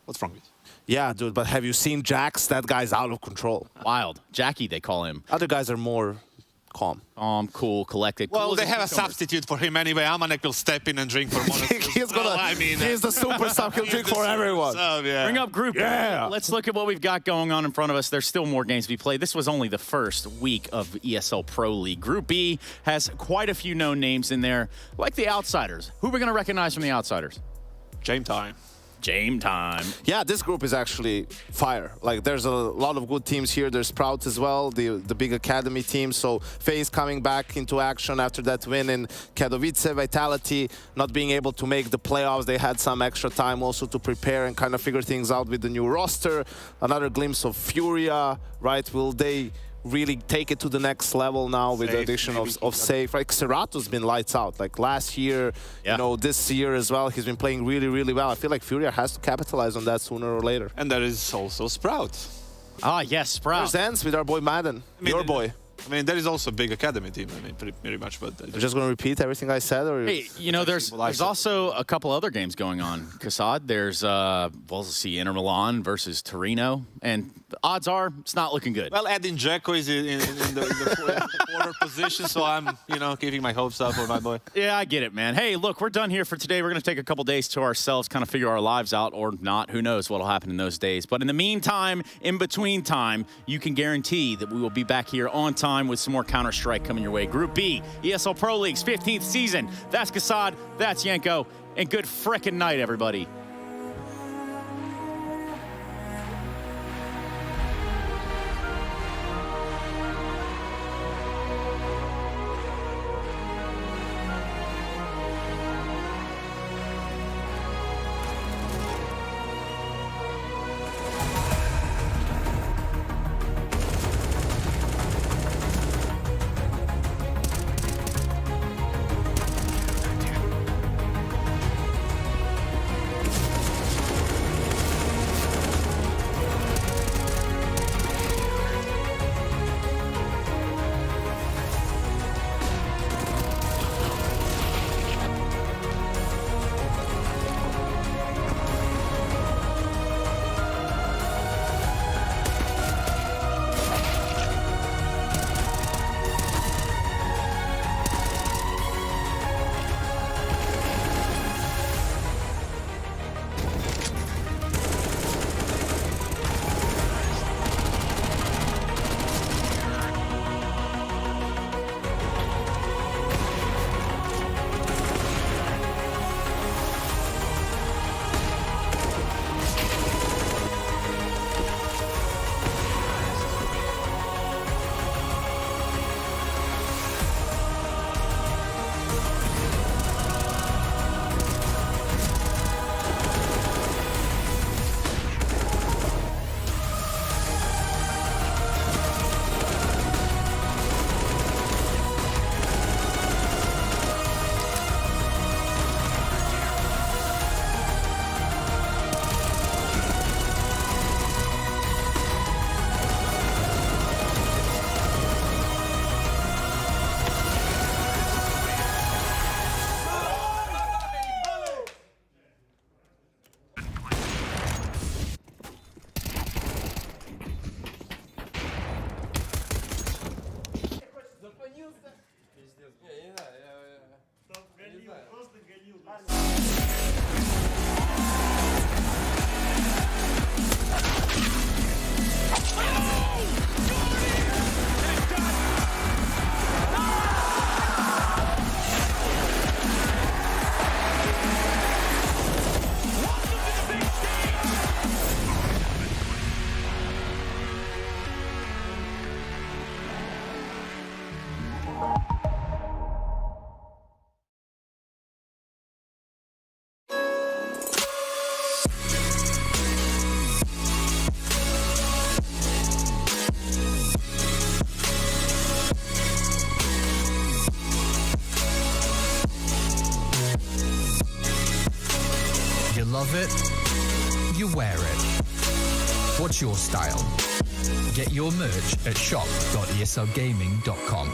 What's wrong with you? Yeah, dude, but have you seen Jax? That guy's out of control. Wild. Jackie, they call him. Other guys are more calm. Cool, collected. Well, they have a substitute for him anyway. Amanek will step in and drink for Monacy. He's the super sub. He'll drink for everyone. Yeah. Bring up Group A. Let's look at what we've got going on in front of us. There's still more games to be played. This was only the first week of ESL Pro League. Group B has quite a few known names in there, like the outsiders. Who are we going to recognize from the outsiders? Game time. Game time. Yeah, this group is actually fire. Like, there's a lot of good teams here. There's Sprout as well, the big academy team. So FaZe coming back into action after that win in Katowice. Vitality not being able to make the playoffs. They had some extra time also to prepare and kind of figure things out with the new roster. Another glimpse of Furia, right? Will they really take it to the next level now with the addition of Safe? Like, Serato's been lights out. Like, last year, you know, this year as well, he's been playing really, really well. I feel like Furia has to capitalize on that sooner or later. And there is also Sprout. Ah, yes, Sprout. There's Ends with our boy Madden, your boy. I mean, there is also a big academy team, I mean, pretty much, but... You're just going to repeat everything I said? Or Hey, you know, there's also a couple other games going on, Kassad. There's, we'll see, Inter Milan versus Torino, and the odds are it's not looking good. Well, Edin Dzeko is in the forward position, so I'm, you know, keeping my hopes up for my boy. Yeah, I get it, man. Hey, look, we're done here for today. We're going to take a couple days to ourselves, kind of figure our lives out, or not. Who knows what'll happen in those days. But in the meantime, in between time, you can guarantee that we will be back here on time with some more Counter-Strike coming your way. Group B, ESL Pro League's 15th season. That's Kassad, that's Yenko, and good frickin' night, everybody. love it, you wear it. What's your style? Get your merch at shop.eslgaming.com.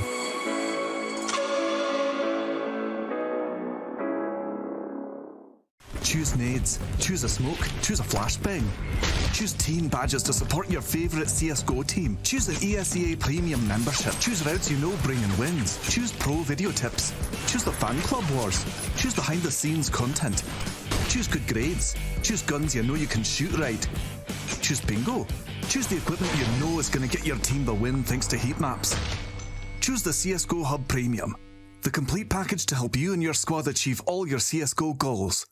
Choose nades, choose a smoke, choose a flashbang. Choose team badges to support your favourite CSGO team. Choose an ESEA Premium membership. Choose routes you know bring in wins. Choose pro video tips. Choose the fan club wars. Choose behind the scenes content. Choose good grades. Choose guns you know you can shoot right. Choose bingo. Choose the equipment you know is going to get your team the win thanks to heat maps. Choose the CSGO Hub Premium, the complete package to help you and your squad achieve all your CSGO goals.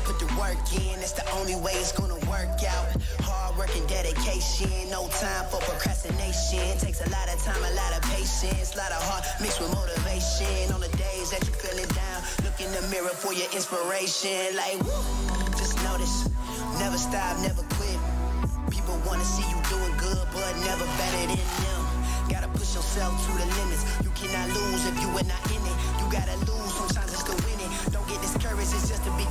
put the work in. That's the only way it's gonna work out. Hard work and dedication, no time for procrastination. Takes a lot of time, a lot of patience, a lot of heart mixed with motivation. On the days that you feeling down, look in the mirror for your inspiration. Like, woo, just notice, never stop, never quit. People wanna see you doing good, but never better than them. Gotta push yourself to the limits. You cannot lose if you are not in it. You gotta lose, sometimes it's to win it. Don't get discouraged, it's just the beginning.